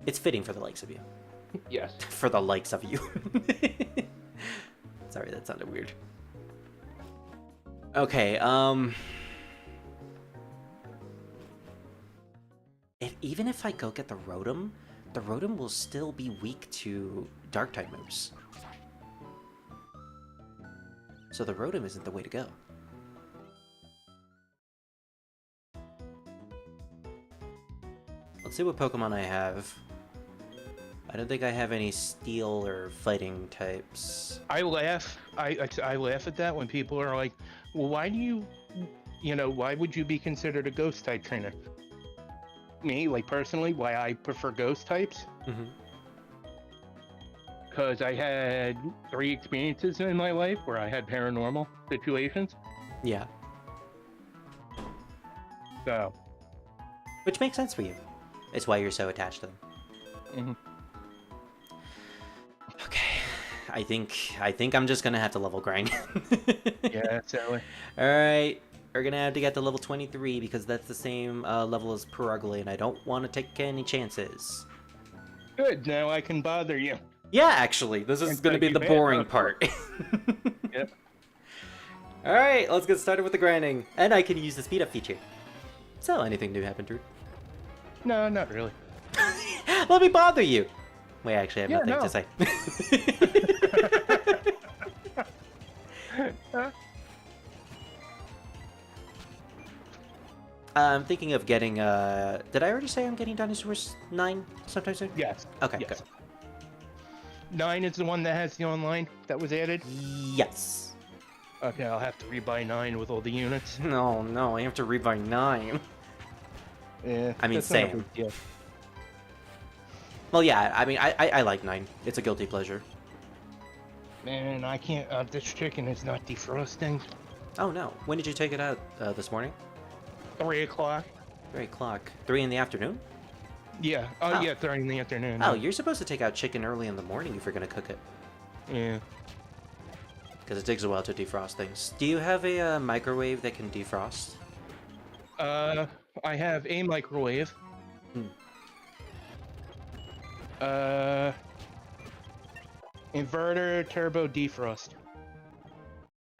It's fitting for the likes of you. Yes. For the likes of you. Sorry, that sounded weird. Okay, even if I go get the Rotom will still be weak to Dark type moves. So the Rotom isn't the way to go. Let's see what Pokemon I have. I don't think I have any steel or fighting types. I laugh. I laugh at that when people are like, "Well, why do you, why would you be considered a ghost type trainer?" Me, like personally, why I prefer ghost types? Mm-hmm. Because I had 3 experiences in my life where I had paranormal situations. Yeah. So. Which makes sense for you. It's why you're so attached to them. Mm-hmm. Okay. I think I'm just gonna have to level grind. Yeah, so. Alright. We're gonna have to get to level 23 because that's the same level as Perugly, and I don't want to take any chances. Good, now I can bother you. Yeah, actually, this is And gonna thank be you, the man. boring part. Yep. Alright, let's get started with the grinding. And I can use the speed up feature. So, anything new happen, Drew? No, not really. Let me bother you! Wait, actually, I have Yeah, nothing no. to say. I'm thinking of getting, did I already say I'm getting Dinosaurs 9 sometime soon? Yes. Okay, Yes. good. 9 is the one that has the online that was added? Yes. Okay, I'll have to rebuy 9 with all the units. No, no, I have to read by 9. Yeah, I mean, that's not a same. big deal. Well, yeah, I mean, I like 9. It's a guilty pleasure. Man, I can't. This chicken is not defrosting. Oh, no. When did you take it out? This morning? 3 o'clock. 3 o'clock. 3 in the afternoon? Yeah. Oh. Yeah, 3 in the afternoon. Oh, you're supposed to take out chicken early in the morning if you're going to cook it. Yeah. Because it takes a while to defrost things. Do you have a microwave that can defrost? I have a microwave. Hmm. Inverter turbo defrost.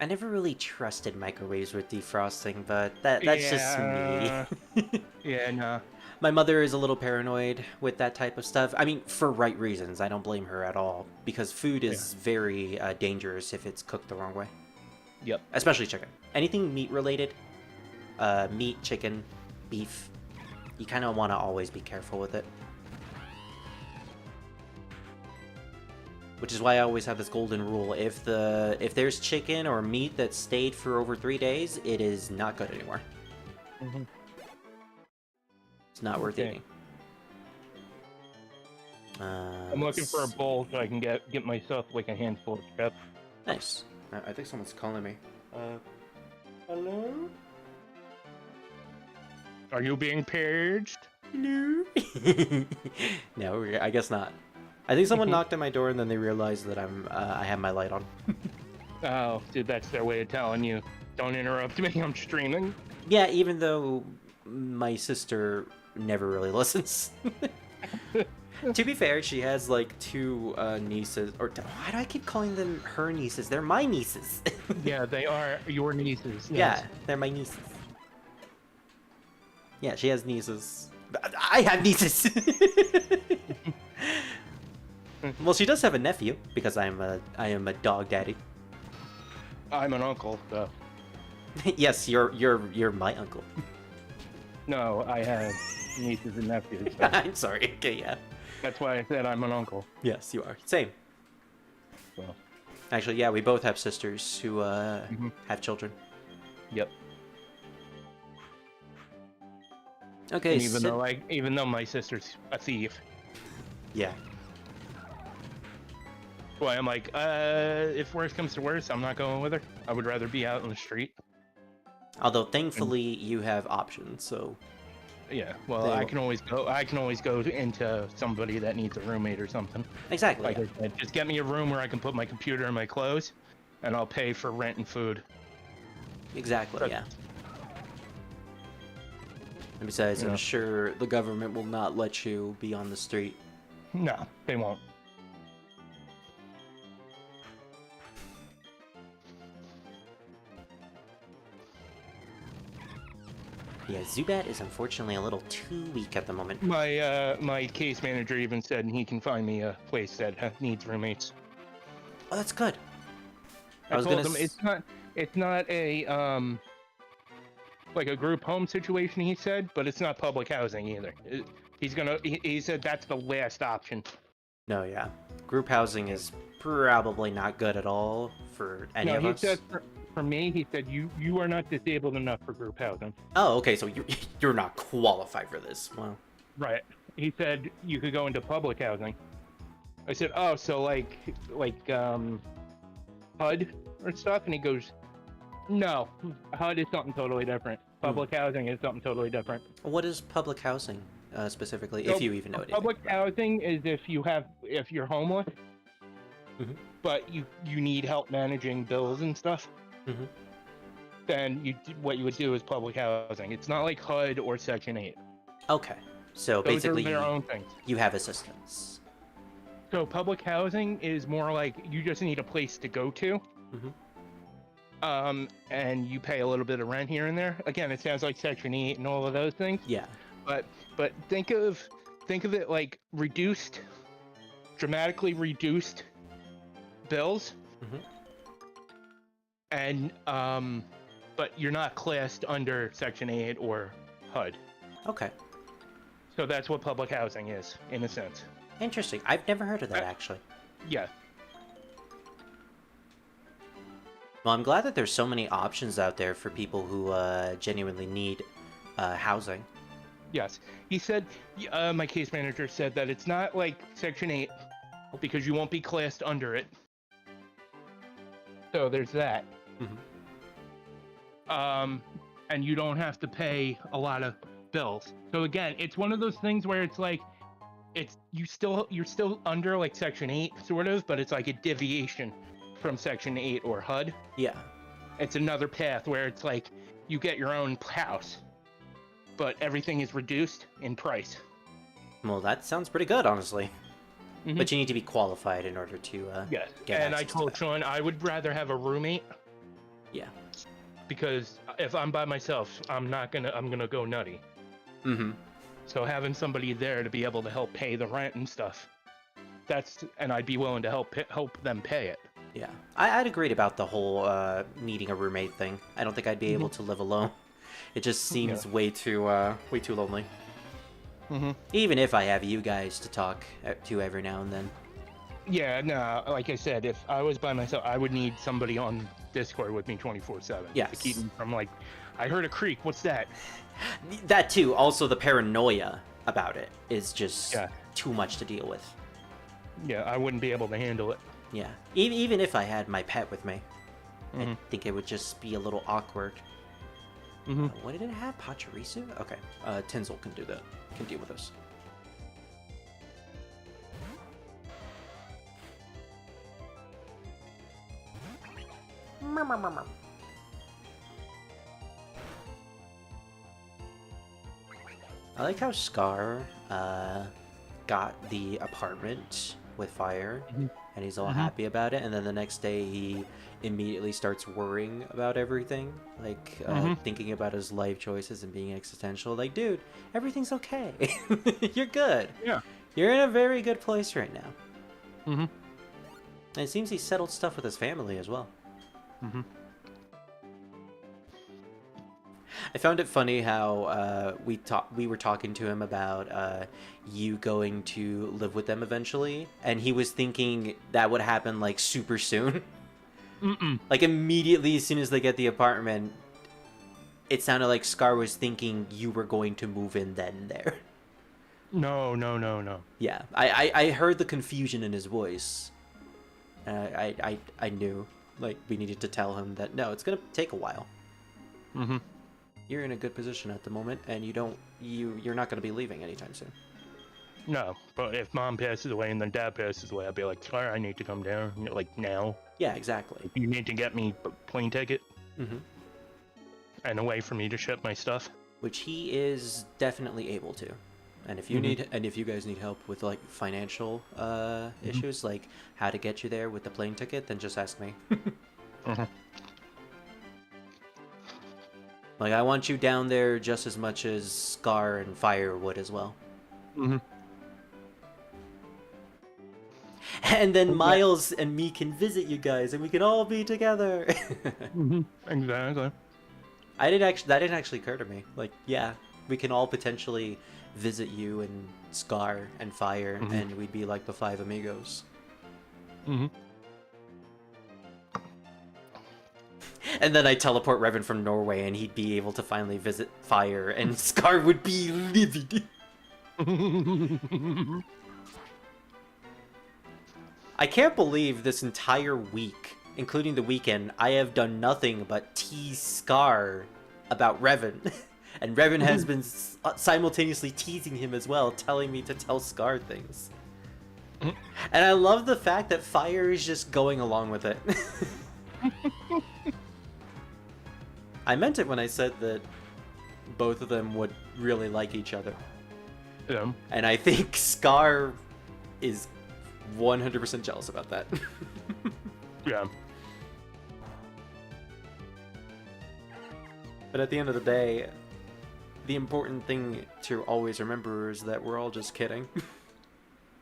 I never really trusted microwaves with defrosting, but that's just me. Yeah, no. My mother is a little paranoid with that type of stuff. I mean, for right reasons. I don't blame her at all. Because food is very dangerous if it's cooked the wrong way. Yep. Especially chicken. Anything meat related, meat, chicken, beef, you kind of want to always be careful with it. Which is why I always have this golden rule. If there's chicken or meat that stayed for over 3 days, it is not good anymore. Mm-hmm. It's not worth eating. I'm looking for a bowl so I can get myself like a handful of stuff. Nice. I think someone's calling me. Hello? Are you being paged? Hello? No, I guess not. I think someone knocked at my door and then they realized that I have my light on. Oh, dude, that's their way of telling you, don't interrupt me, I'm streaming. Yeah, even though my sister never really listens. To be fair, she has like 2 nieces, or why do I keep calling them her nieces? They're my nieces. Yeah, they are your nieces. Yes. Yeah, they're my nieces. Yeah, she has nieces. I have nieces. Well, she does have a nephew because I am a dog daddy. I'm an uncle, so. Yes, you're my uncle. No, I have nieces and nephews. So I'm sorry. Okay, yeah. that's why I said I'm an uncle. Yes, you are. Same. So. Actually, yeah, we both have sisters who have children. Yep. Okay, And even though my sister's a thief, yeah. why I'm like, if worse comes to worse, I'm not going with her. I would rather be out on the street. Although thankfully you have options, so Yeah, well, They I will- can always go into somebody that needs a roommate or something. exactly. Like Yeah. I said, just get me a room where I can put my computer and my clothes, and I'll pay for rent and food. Exactly. But- Yeah. And besides, Yeah. I'm sure the government will not let you be on the street. No, they won't. Yeah, Zubat is unfortunately a little too weak at the moment. My case manager even said he can find me a place that needs roommates. Oh, that's good. I was told gonna him it's not a like a group home situation. He said, but it's not public housing either. He said that's the last option. No, yeah. Group housing is probably not good at all for any of he us. said for me, he said you are not disabled enough for group housing. Oh, okay, so you're not qualified for this. Well, Right. He said you could go into public housing. I said, oh, so like HUD or stuff, and he goes, no, HUD is something totally different. Public housing is something totally different. what is public housing specifically, So, if you even know anything? Public housing is if you're homeless, Mhm. but you need help managing bills and stuff. Mhm. Then what you would do is public housing. It's not like HUD or Section 8. Okay, so Those basically are their own things. you have assistance. So public housing is more like you just need a place to go to. Mhm. And you pay a little bit of rent here and there. Again, it sounds like Section 8 and all of those things. Yeah. But think of it like dramatically reduced bills. Mhm. And but you're not classed under Section 8 or HUD. Okay. So that's what public housing is, in a sense. Interesting. I've never heard of that actually. Yeah. Well, I'm glad that there's so many options out there for people who genuinely need housing. Yes. He said, my case manager said that it's not like Section 8 because you won't be classed under it. So there's that. And you don't have to pay a lot of bills. So again, it's one of those things where it's like, you're still under like Section 8 sort of, but it's like a deviation from Section 8 or HUD. Yeah. It's another path where it's like you get your own house, but everything is reduced in price. Well, that sounds pretty good, honestly. Mhm. But you need to be qualified in order to Yes. get And I access to told that. Sean I would rather have a roommate Yeah. because if I'm by myself, I'm gonna go nutty. Mm-hmm. So having somebody there to be able to help pay the rent and stuff, and I'd be willing to help them pay it. Yeah. I'd agreed about the whole needing a roommate thing. I don't think I'd be able to live alone. It just seems way too lonely. Even if I have you guys to talk to every now and then. Yeah, no, like I said, if I was by myself, I would need somebody on Discord with me 24/7. Yes. To keep me from like, I heard a creak, what's that? That too. Also, the paranoia about it is just Yeah. too much to deal with. Yeah, I wouldn't be able to handle it. Yeah. Even if I had my pet with me, I think it would just be a little awkward. What did it have? Pachirisu? Okay. Tinsel can do that. Can deal with this. I like how Scar got the apartment with fire, and he's all happy about it, and then the next day he immediately starts worrying about everything, like thinking about his life choices and being existential. Like, dude, everything's okay. You're good. Yeah. You're in a very good place right now. Mm-hmm. And it seems he settled stuff with his family as well. I found it funny how we were talking to him about you going to live with them eventually, and he was thinking that would happen like super soon. Like immediately as soon as they get the apartment, it sounded like Scar was thinking you were going to move in then and there. No. Yeah, I heard the confusion in his voice. I knew, like, we needed to tell him that no, it's gonna take a while. You're in a good position at the moment, and you're not gonna be leaving anytime soon. No, but if mom passes away and then dad passes away, I'd be like, sorry, I need to come down, like now. Yeah, exactly. You need to get me a plane ticket and a way for me to ship my stuff. Which he is definitely able to. And if you if you guys need help with like financial issues, like how to get you there with the plane ticket, then just ask me. Like, I want you down there just as much as Scar and Fire would as well. Mm-hmm. And then Miles and me can visit you guys, and we can all be together. Mm-hmm. Exactly. That didn't actually occur to me. Like, yeah, we can all potentially visit you and Scar and Fire, and we'd be like the 5 amigos. Mm-hmm. And then I teleport Revan from Norway, and he'd be able to finally visit Fire, and Scar would be livid. I can't believe this entire week, including the weekend, I have done nothing but tease Scar about Revan. And Revan has been simultaneously teasing him as well, telling me to tell Scar things. And I love the fact that Fire is just going along with it. I meant it when I said that both of them would really like each other. Yeah. And I think Scar is 100% jealous about that. Yeah. But at the end of the day, the important thing to always remember is that we're all just kidding.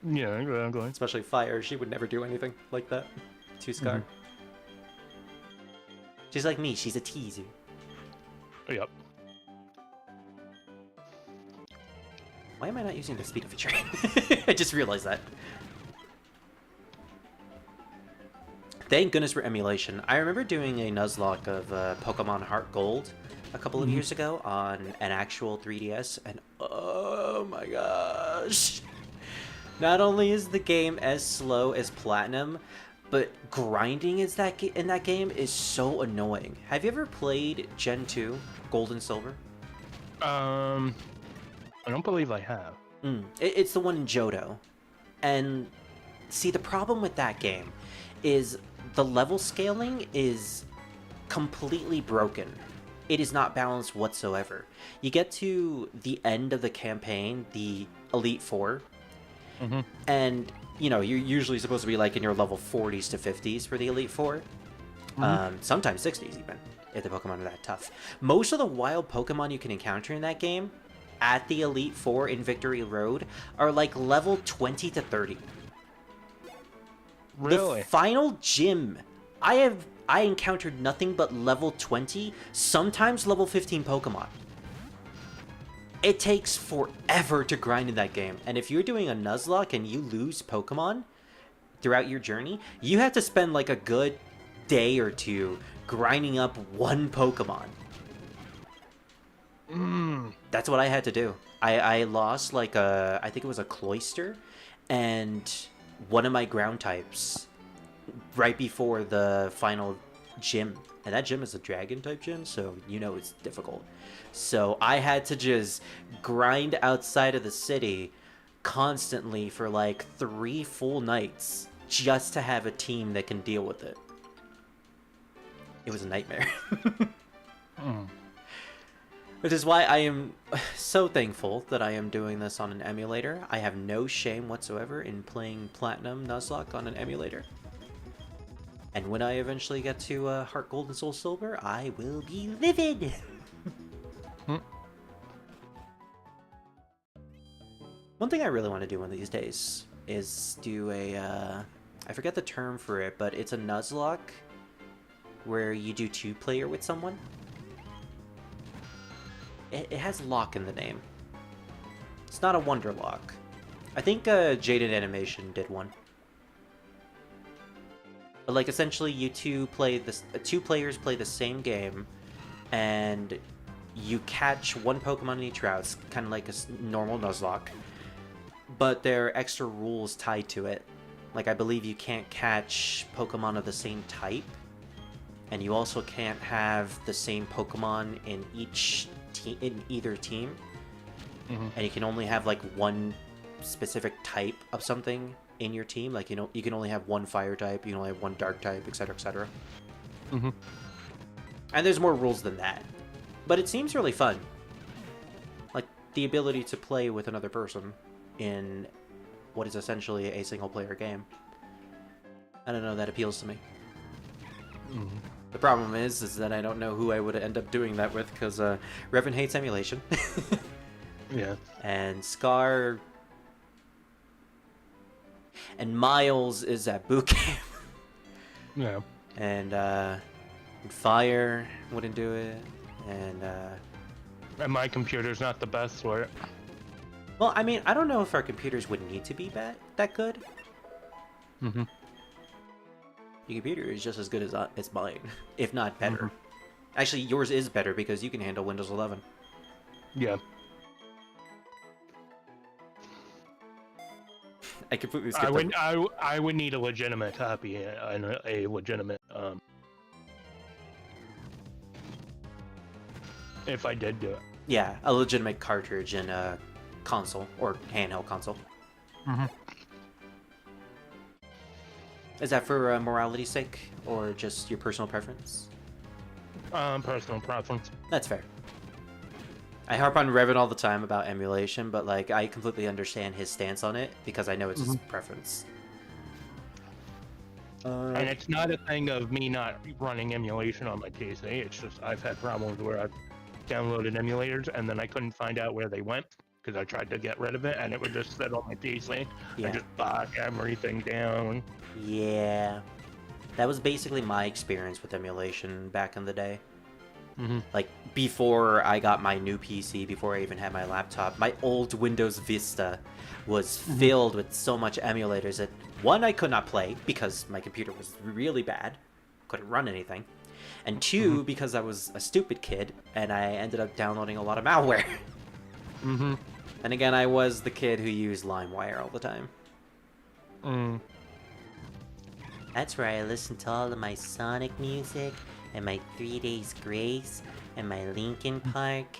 Yeah, exactly. Especially Fire, she would never do anything like that to Scar. She's like me, she's a teaser. Yep. Why am I not using the speed feature? I just realized that. Thank goodness for emulation. I remember doing a Nuzlocke of Pokemon Heart Gold a couple of years ago on an actual 3DS, and oh my gosh. Not only is the game as slow as Platinum, but grinding in that game is so annoying. Have you ever played Gen 2, Gold and Silver? I don't believe I have. It's the one in Johto. And see, the problem with that game is the level scaling is completely broken. It is not balanced whatsoever. You get to the end of the campaign, the Elite Four, and you know, you're usually supposed to be like in your level 40s to 50s for the Elite Four. Sometimes 60s even, if the Pokemon are that tough. Most of the wild Pokemon you can encounter in that game at the Elite Four in Victory Road are like level 20 to 30. Really? The final gym, I encountered nothing but level 20, sometimes level 15 Pokemon. It takes forever to grind in that game, and if you're doing a Nuzlocke and you lose Pokemon throughout your journey, you have to spend like a good day or two grinding up one Pokemon. That's what I had to do. I lost like I think it was a Cloyster, and one of my ground types right before the final gym. And that gym is a dragon type gym, so you know it's difficult. So I had to just grind outside of the city constantly for like 3 full nights just to have a team that can deal with it. It was a nightmare. Which is why I am so thankful that I am doing this on an emulator. I have no shame whatsoever in playing Platinum Nuzlocke on an emulator. And when I eventually get to Heart Gold and Soul Silver, I will be livid! One thing I really want to do one of these days is do a, I forget the term for it, but it's a Nuzlocke where you do 2-player with someone. It has lock in the name. It's not a Wonder Lock. I think Jaded Animation did one. But like essentially you two players play the same game, and you catch one Pokemon in each route. It's kind of like a normal Nuzlocke, but there are extra rules tied to it. Like I believe you can't catch Pokemon of the same type, and you also can't have the same Pokemon in either team. And you can only have like one specific type of something in your team. Like, you know, you can only have one fire type, you can only have one dark type, etc, etc. And there's more rules than that, but it seems really fun. Like the ability to play with another person in what is essentially a single player game. I don't know, that appeals to me. The problem is that I don't know who I would end up doing that with, because Revan hates emulation. Yeah. And Scar... And Miles is at boot camp. Yeah. And Fire wouldn't do it. And And my computer's not the best for it. well, I mean, I don't know if our computers would need to be that good. Mm-hmm. Your computer is just as good as mine, if not better. Mhm. Actually, yours is better because you can handle Windows 11. Yeah. I completely skipped over. I would need a legitimate copy and a legitimate if I did do it. Yeah, a legitimate cartridge in a console or handheld console. Mm-hmm. Is that for morality's sake or just your personal preference? Personal preference. That's fair. I harp on Revan all the time about emulation, but like I completely understand his stance on it because I know it's his preference. And it's not a thing of me not running emulation on my PC. It's just I've had problems where I've downloaded emulators and then I couldn't find out where they went because I tried to get rid of it and it would just sit on my PC Yeah. and just bog everything down. Yeah. That was basically my experience with emulation back in the day. Mm-hmm. Like, before I got my new PC, before I even had my laptop, my old Windows Vista was filled with so much emulators that, one, I could not play because my computer was really bad, couldn't run anything, and two, because I was a stupid kid, and I ended up downloading a lot of malware. Mm-hmm. And again, I was the kid who used LimeWire all the time. Mm. That's where I listen to all of my Sonic music, and my 3 Days Grace, and my Linkin Park,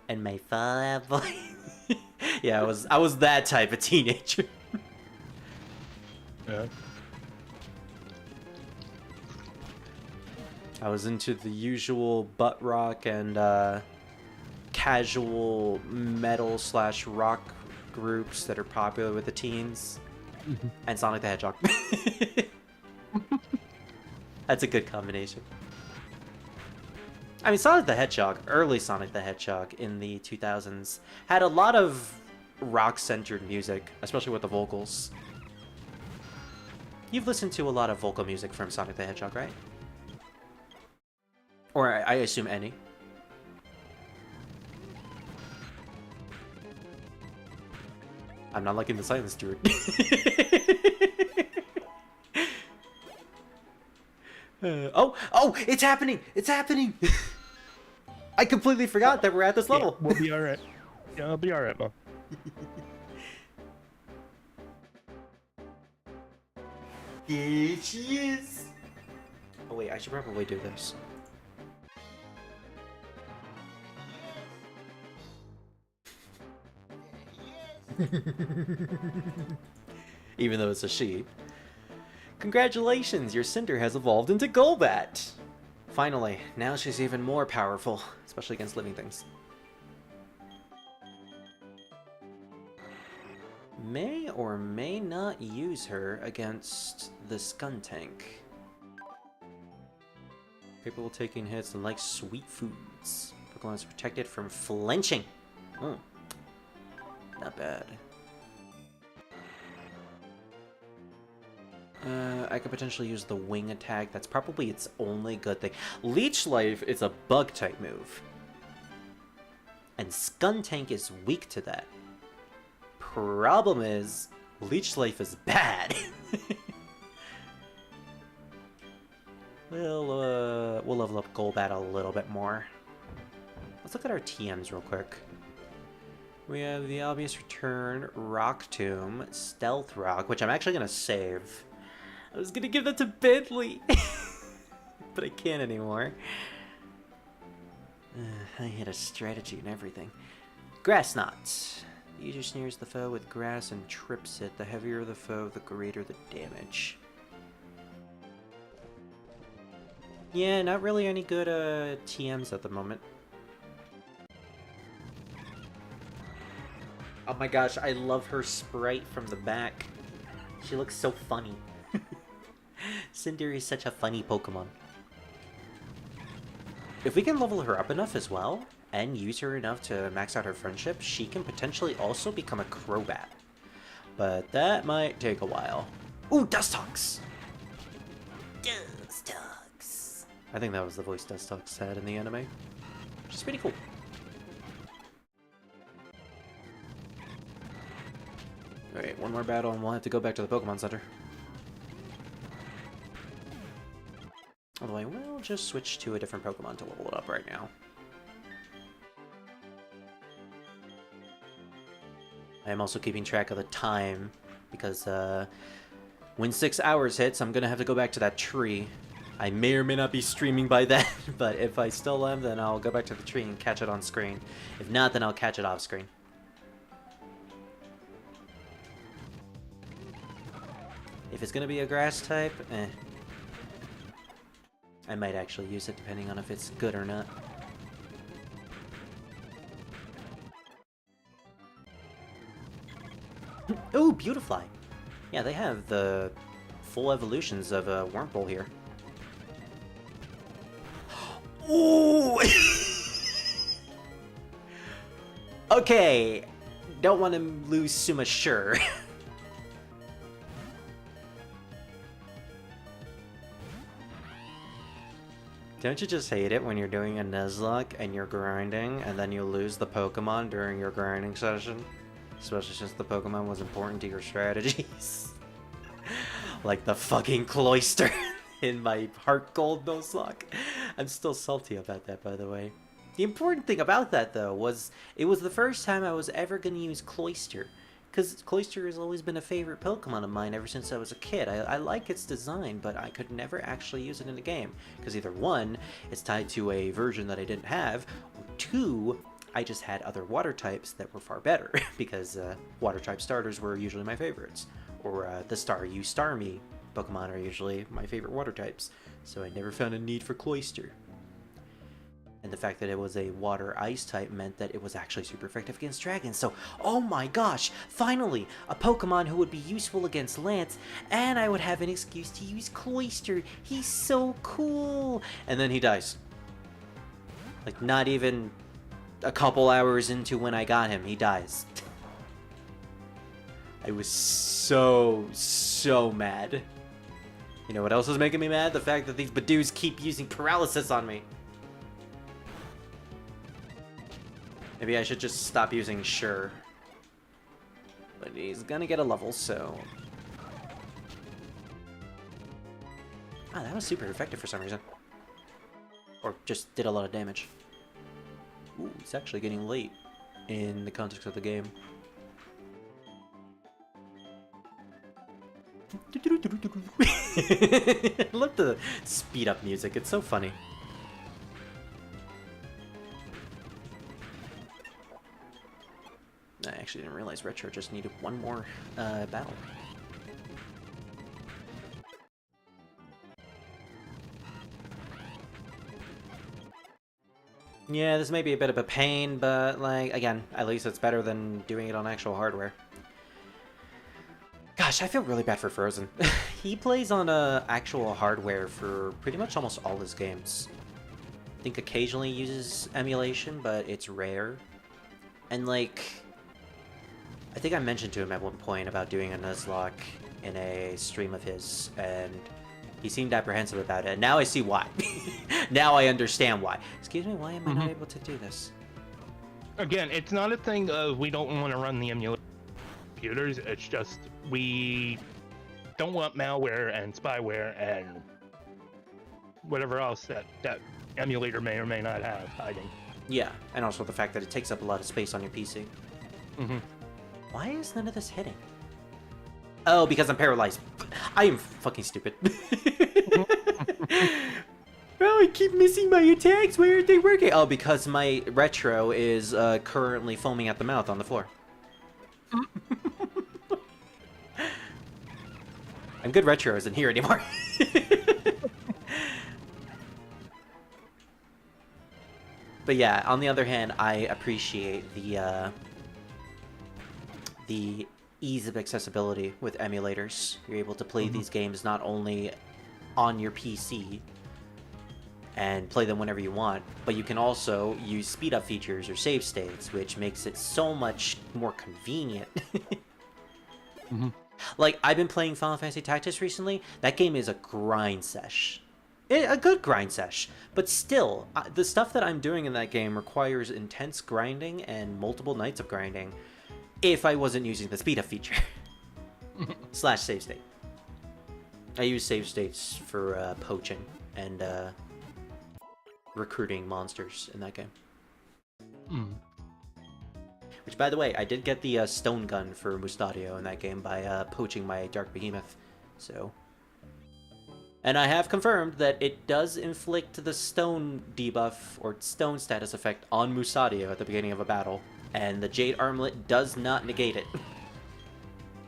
and my Fallout Boy. Yeah, I was that type of teenager. Yeah. I was into the usual butt rock and casual metal / rock groups that are popular with the teens, and Sonic the Hedgehog. That's a good combination. I mean, Sonic the Hedgehog, early Sonic the Hedgehog in the 2000s, had a lot of rock-centered music, especially with the vocals. You've listened to a lot of vocal music from Sonic the Hedgehog, right? Or I assume any. I'm not liking the silence, Stuart. Oh, it's happening! It's happening! I completely forgot that we're at this level. Yeah, we'll be alright. Yeah, I'll be alright, Mo. Here she is! Oh wait, I should probably do this. Even though it's a she. Congratulations, your Cynder has evolved into Golbat! Finally, now she's even more powerful, especially against living things. May or may not use her against the Skuntank. Capable of taking hits and likes sweet foods. Pokemon is protected from flinching. Hmm. Not bad. I could potentially use the wing attack. That's probably its only good thing. Leech Life is a bug type move. And Skuntank is weak to that. Problem is, Leech Life is bad. We'll level up Golbat a little bit more. Let's look at our TMs real quick. We have the obvious return, Rock Tomb, Stealth Rock, which I'm actually gonna save. I was gonna give that to Bentley, but I can't anymore. I had a strategy and everything. Grass Knot. The user snares the foe with grass and trips it. The heavier the foe, the greater the damage. Yeah, not really any good TMs at the moment. Oh my gosh, I love her sprite from the back. She looks so funny. Cynder is such a funny Pokemon. if we can level her up enough as well, and use her enough to max out her friendship, she can potentially also become a Crobat. But that might take a while. Ooh, Dustox! Dustox. I think that was the voice Dustox had in the anime. Which is pretty cool. Alright, one more battle and we'll have to go back to the Pokemon Center. Although I will just switch to a different Pokemon to level it up right now. I am also keeping track of the time, because when 6 hours hits, I'm going to have to go back to that tree. I may or may not be streaming by then, but if I still am, then I'll go back to the tree and catch it on screen. If not, then I'll catch it off screen. If it's going to be a grass type, I might actually use it depending on if it's good or not. Ooh, Beautifly! Yeah, they have the full evolutions of Wurmple here. Ooh! Okay, don't want to lose Suma sure. Don't you just hate it when you're doing a Nuzlocke and you're grinding and then you lose the Pokemon during your grinding session? Especially since the Pokemon was important to your strategies. Like the fucking Cloyster in my Heart Gold Nuzlocke. I'm still salty about that, by the way. The important thing about that, though, was it was the first time I was ever going to use Cloyster. Because Cloyster has always been a favorite Pokemon of mine ever since I was a kid. I like its design, but I could never actually use it in a game. Because either one, it's tied to a version that I didn't have, or two, I just had other water types that were far better. Because water type starters were usually my favorites. Or the Staryu Starmie Pokemon are usually my favorite water types. So I never found a need for Cloyster. And the fact that it was a water-ice type meant that it was actually super effective against dragons. So, oh my gosh, finally, a Pokemon who would be useful against Lance, and I would have an excuse to use Cloyster. He's so cool! And then he dies. Like, not even a couple hours into when I got him, he dies. I was so mad. You know what else is making me mad? The fact that these Badoos keep using paralysis on me. Maybe I should just stop using Sure. But he's gonna get a level, so... Ah, that was super effective for some reason. Or just did a lot of damage. Ooh, it's actually getting late in the context of the game. I love the speed up music, it's so funny. I actually didn't realize Retro just needed one more battle. Yeah, this may be a bit of a pain, but, like, again, at least it's better than doing it on actual hardware. Gosh, I feel really bad for Frozen. He plays on actual hardware for pretty much almost all his games. I think occasionally uses emulation, but it's rare. And, like... I think I mentioned to him at one point about doing a Nuzlocke in a stream of his, and he seemed apprehensive about it. And now I see why. Now I understand why. Excuse me, why am I not able to do this? Again, it's not a thing of we don't want to run the emulator computers. It's just we don't want malware and spyware and whatever else that emulator may or may not have hiding. Yeah, and also the fact that it takes up a lot of space on your PC. Mm-hmm. Why is none of this hitting? Oh, because I'm paralyzed. I am fucking stupid. Oh, I keep missing my attacks. Where are they working? Oh, because my Retro is currently foaming at the mouth on the floor. I'm good Retro isn't here anymore. But yeah, on the other hand, I appreciate the ease of accessibility with emulators. You're able to play these games not only on your PC, and play them whenever you want, but you can also use speed up features or save states, which makes it so much more convenient. Like, I've been playing Final Fantasy Tactics recently. That game is a grind sesh. A good grind sesh, but still, the stuff that I'm doing in that game requires intense grinding and multiple nights of grinding if I wasn't using the speed up feature. / save state. I use save states for poaching and recruiting monsters in that game. Which, by the way, I did get the stone gun for Mustadio in that game by poaching my Dark Behemoth. So, and I have confirmed that it does inflict the stone debuff or stone status effect on Mustadio at the beginning of a battle, and the Jade Armlet does not negate it.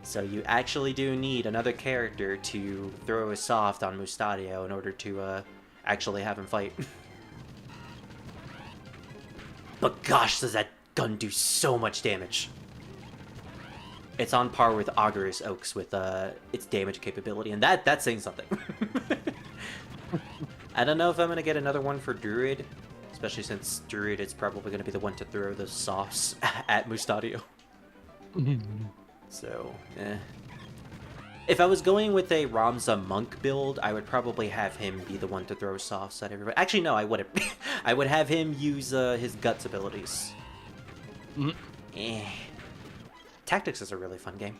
So you actually do need another character to throw a soft on Mustadio in order to actually have him fight. But gosh, does that gun do so much damage. It's on par with Augury's Oaks with its damage capability, and that's saying something. I don't know if I'm going to get another one for Druid, especially since Druid is probably going to be the one to throw the softs at Mustadio. So, if I was going with a Ramza Monk build, I would probably have him be the one to throw softs at everybody. Actually, no, I wouldn't. I would have him use his Guts abilities. Tactics is a really fun game.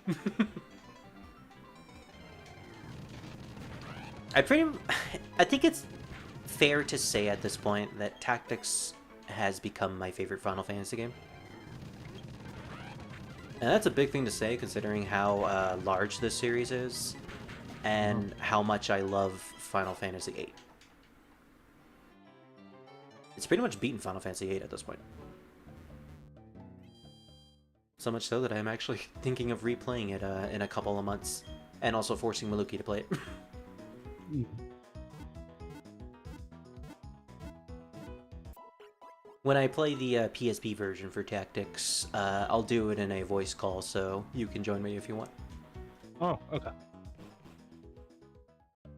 I think it's fair to say at this point that Tactics has become my favorite Final Fantasy game. And that's a big thing to say considering how large this series is and how much I love Final Fantasy VIII. It's pretty much beaten Final Fantasy VIII at this point. So much so that I'm actually thinking of replaying it in a couple of months, and also forcing Maluki to play it. When I play the PSP version for Tactics, I'll do it in a voice call, so you can join me if you want. Oh, okay.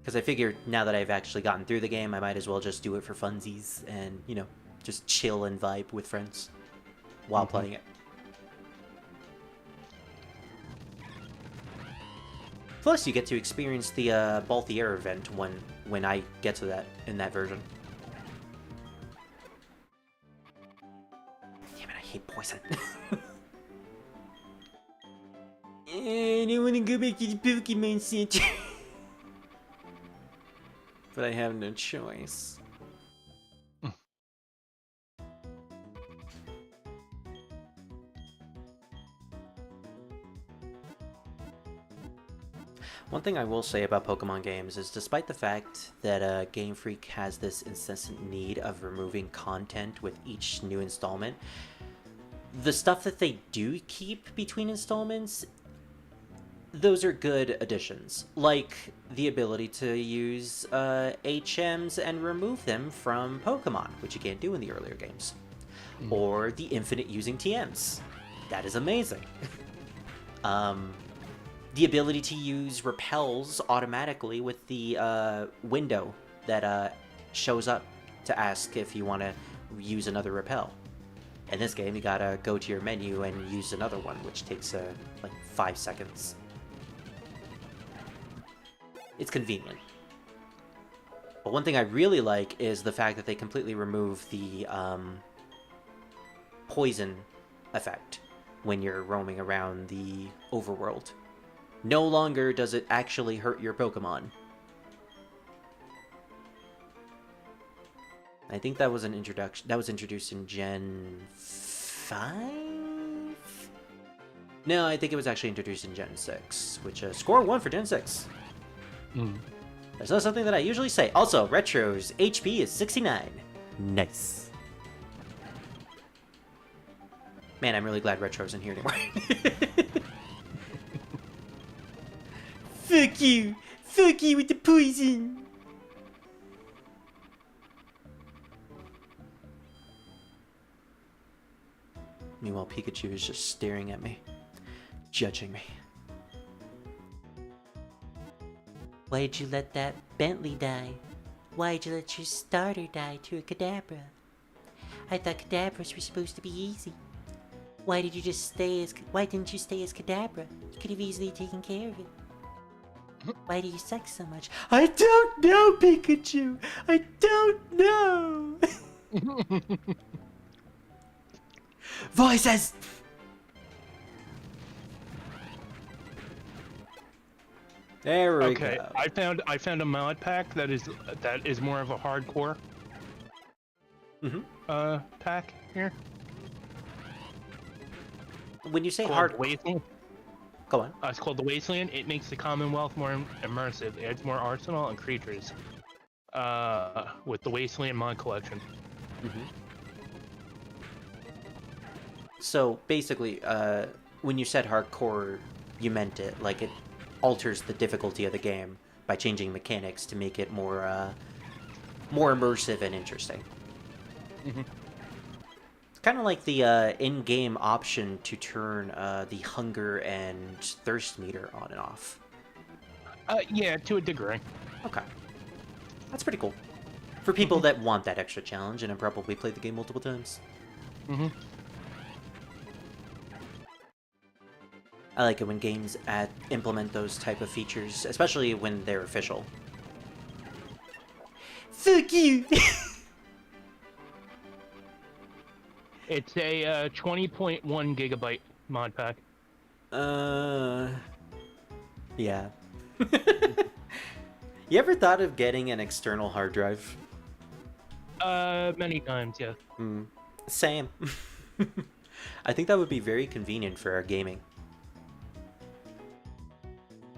Because I figured now that I've actually gotten through the game, I might as well just do it for funsies and, you know, just chill and vibe with friends while playing it. Plus, you get to experience the Balthier event when I get to that in that version. Damn it, I hate poison. I don't want to go back to the Pokemon Center. But I have no choice. One thing I will say about Pokemon games is despite the fact that Game Freak has this incessant need of removing content with each new installment, the stuff that they do keep between installments, those are good additions. Like the ability to use HMs and remove them from Pokemon, which you can't do in the earlier games. Or the infinite using TMs. That is amazing. The ability to use repels automatically with the window that shows up to ask if you want to use another repel. In this game, you gotta go to your menu and use another one, which takes like 5 seconds. It's convenient. But one thing I really like is the fact that they completely remove the poison effect when you're roaming around the overworld. No longer does it actually hurt your Pokemon. I think that was an introduction. That was introduced in Gen 5? No, I think it was actually introduced in Gen 6, which score 1 for Gen 6. That's not something that I usually say. Also, Retro's HP is 69. Nice. Man, I'm really glad Retro's in here anymore. Fuck you! Fuck you with the poison! Meanwhile, Pikachu is just staring at me, judging me. Why'd you let that Bentley die? Why'd you let your starter die to a Kadabra? I thought Kadabras were supposed to be easy. Why didn't you stay as Kadabra? You could have easily taken care of it. Why do you suck so much? I don't know, Pikachu. I don't know. Voices. There we Okay, go. I found a mod pack that is more of a hardcore pack here. When you say Called hard, Wasteland. go on. It's called the Wasteland. It makes the Commonwealth more immersive. It adds more arsenal and creatures. With the Wasteland mod collection. So basically, when you said hardcore, you meant it. Like it alters the difficulty of the game by changing mechanics to make it more immersive and interesting. Kind of like the in-game option to turn the hunger and thirst meter on and off. Yeah, to a degree. Okay. That's pretty cool. For people that want that extra challenge and have probably played the game multiple times. I like it when games implement those type of features, especially when they're official. Fuck you! It's a 20.1 gigabyte mod pack. Yeah. You ever thought of getting an external hard drive? Many times, yeah. Same. I think that would be very convenient for our gaming.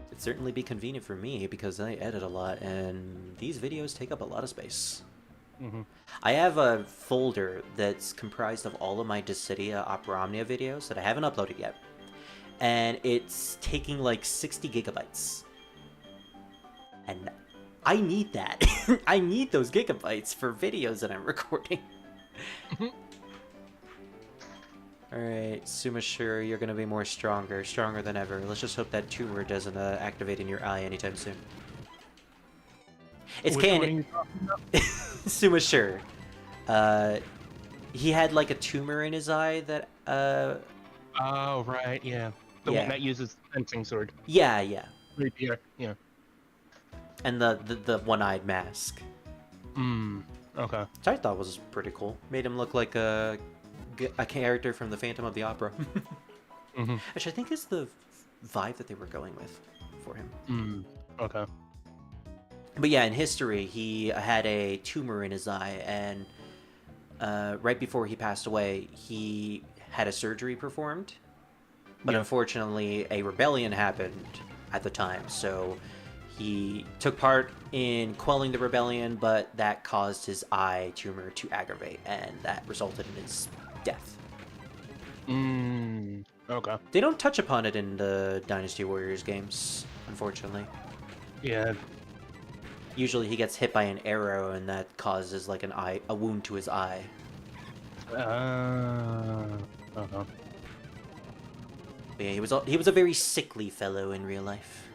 It'd certainly be convenient for me because I edit a lot and these videos take up a lot of space. I have a folder that's comprised of all of my Dissidia Opera Omnia videos that I haven't uploaded yet. And it's taking like 60 gigabytes. And I need that. I need those gigabytes for videos that I'm recording. Alright, Sumashiro, you're gonna be stronger than ever. Let's just hope that tumor doesn't activate in your eye anytime soon. It's canon. Sumashiro. He had like a tumor in his eye that Oh, right, yeah. The one that uses the fencing sword. Yeah. Right here, yeah. And the one-eyed mask. Okay. Which I thought was pretty cool. Made him look like a character from the Phantom of the Opera. Which I think is the vibe that they were going with for him. Okay. But yeah, in history, he had a tumor in his eye, and right before he passed away, he had a surgery performed. But unfortunately, a rebellion happened at the time, so he took part in quelling the rebellion, but that caused his eye tumor to aggravate, and that resulted in his death. Okay. They don't touch upon it in the Dynasty Warriors games, unfortunately. Yeah. Usually he gets hit by an arrow, and that causes like a wound to his eye. Okay. But yeah, he was a very sickly fellow in real life.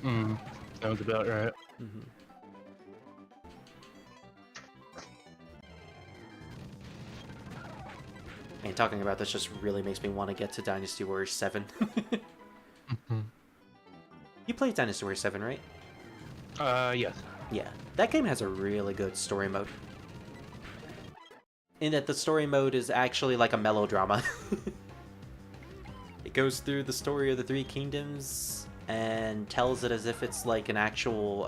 Sounds about right. And talking about this just really makes me want to get to Dynasty Warriors 7. You played Dynasty Warriors 7, right? Yes. Yeah. That game has a really good story mode. In that the story mode is actually like a melodrama. It goes through the story of the Three Kingdoms and tells it as if it's like an actual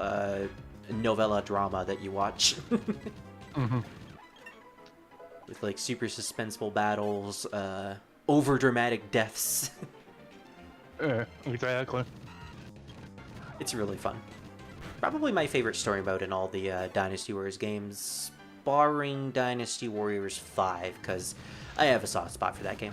novella drama that you watch. With like super suspenseful battles, over dramatic deaths. Exactly. It's really fun. Probably my favorite story mode in all the Dynasty Warriors games, barring Dynasty Warriors 5, because I have a soft spot for that game.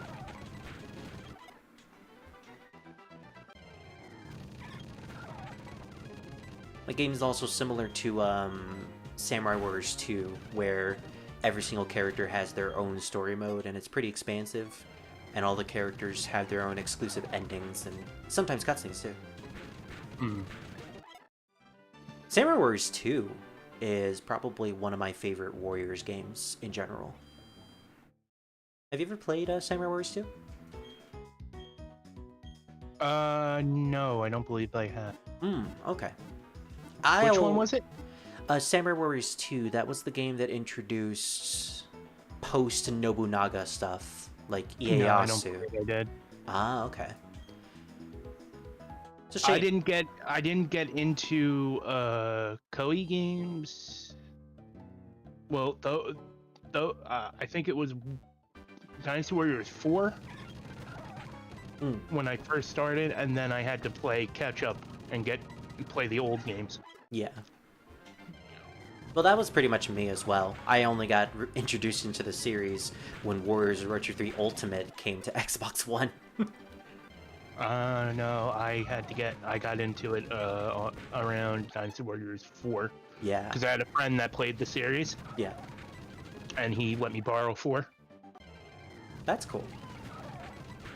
The game is also similar to Samurai Warriors 2, where every single character has their own story mode, and it's pretty expansive, and all the characters have their own exclusive endings, and sometimes cutscenes too. Samurai Warriors 2 is probably one of my favorite Warriors games in general. Have you ever played Samurai Warriors 2? No, I don't believe I have. Okay. Which one was it? Samurai Warriors 2, that was the game that introduced post-Nobunaga stuff, like Ieyasu. No, I don't believe I did. Ah, okay. It's a shame. I didn't get into Koei games. Well, though I think it was Dynasty Warriors 4 when I first started, and then I had to play catch up and play the old games. Yeah. Well, that was pretty much me as well. I only got introduced into the series when Warriors of Retro 3 Ultimate came to Xbox One. No, I got into it around Dynasty Warriors 4. Yeah. Because I had a friend that played the series, Yeah. and he let me borrow 4. That's cool.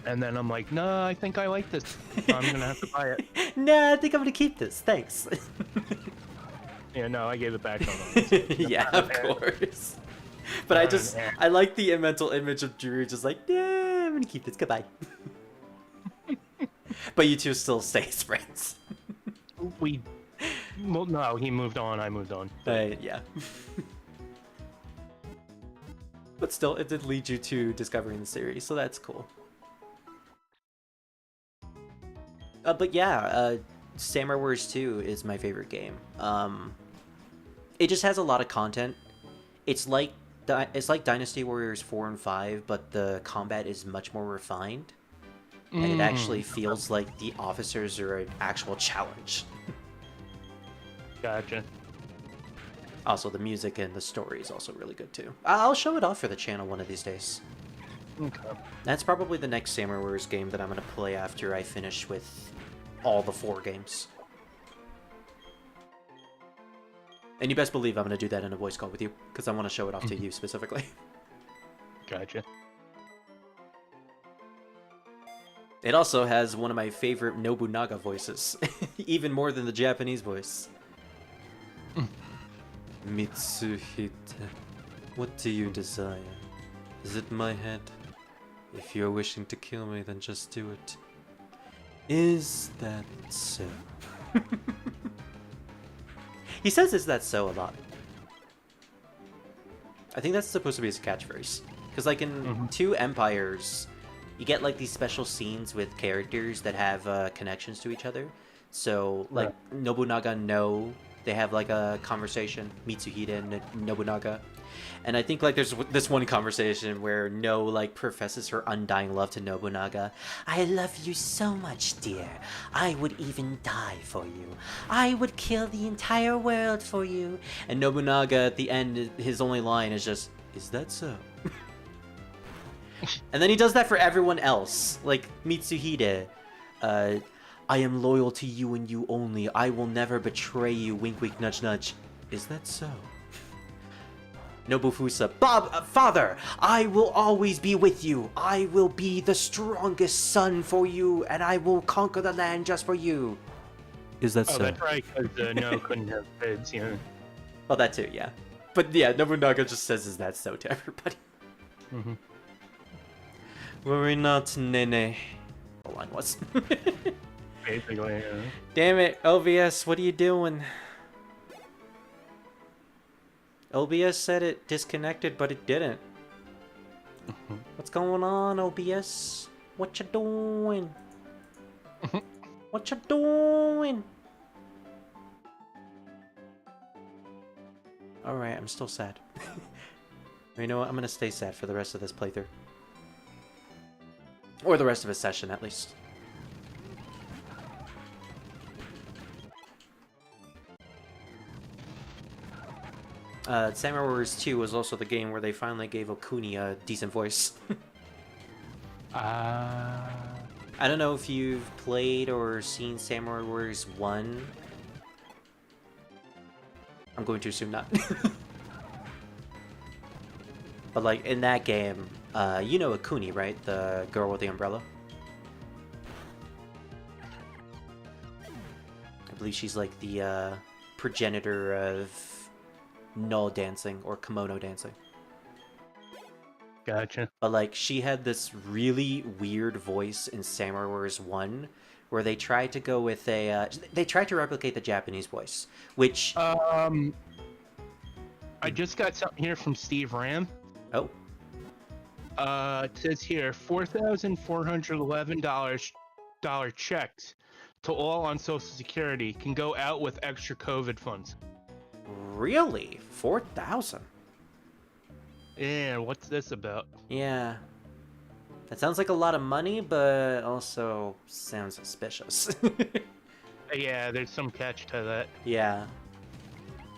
And then I'm like, no, I think I like this. I'm gonna have to buy it. Nah, I think I'm gonna keep this. Thanks. Yeah, no, I gave it back. On Yeah, of course. But I like the mental image of Drew just like, yeah, I'm gonna keep this. Goodbye. But you two still stay as friends. Well, no, he moved on. I moved on. Yeah. But still, it did lead you to discovering the series, so that's cool. But yeah, Samurai Warriors 2 is my favorite game. It just has a lot of content. It's like Dynasty Warriors 4 and 5, but the combat is much more refined. And it actually feels like the officers are an actual challenge. Gotcha. Also, the music and the story is also really good too. I'll show it off for the channel one of these days. Okay. That's probably the next Samurai Warriors game that I'm going to play after I finish with all the 4 games. And you best believe I'm going to do that in a voice call with you, because I want to show it off to you specifically. Gotcha. It also has one of my favorite Nobunaga voices, even more than the Japanese voice. Mitsuhide, what do you desire? Is it my head? If you're wishing to kill me, then just do it. Is that so? He says "is that so" a lot. I think that's supposed to be his catchphrase. Because like in 2 Empires, you get like these special scenes with characters that have connections to each other. So like Nobunaga and No, they have like a conversation, Mitsuhide and Nobunaga. And I think like there's this one conversation where No like professes her undying love to Nobunaga. I love you so much, dear. I would even die for you. I would kill the entire world for you. And Nobunaga at the end, his only line is just, is that so? And then he does that for everyone else. Like Mitsuhide, I am loyal to you and you only. I will never betray you. Wink, wink, nudge, nudge. Is that so? Nobufusa, father, I will always be with you. I will be the strongest son for you, and I will conquer the land just for you. Is that so? Oh, that's right, because No couldn't have kids, yeah. Well, that too, yeah. But yeah, Nobunaga just says, is that so to everybody. Worry not, Nene. The line was. Basically, yeah. Damn it, OBS, what are you doing? OBS said it disconnected, but it didn't. What's going on, OBS? What you doing? What you doing? Alright, I'm still sad. You know what? I'm gonna stay sad for the rest of this playthrough. Or the rest of his session, at least. Samurai Warriors 2 was also the game where they finally gave Okuni a decent voice. I don't know if you've played or seen Samurai Warriors 1. I'm going to assume not. But like, in that game, you know Okuni, right? The girl with the umbrella? I believe she's like the progenitor of no dancing or kimono dancing. Gotcha. But like she had this really weird voice in Samurai Warriors 1 where they tried to go with they tried to replicate the Japanese voice, which I just got something here from Steve Ram. oh, It says here $4,411 checks to all on Social Security can go out with extra COVID funds. really? 4,000? Yeah, what's this about? Yeah. That sounds like a lot of money, but also sounds suspicious. Yeah, there's some catch to that. Yeah.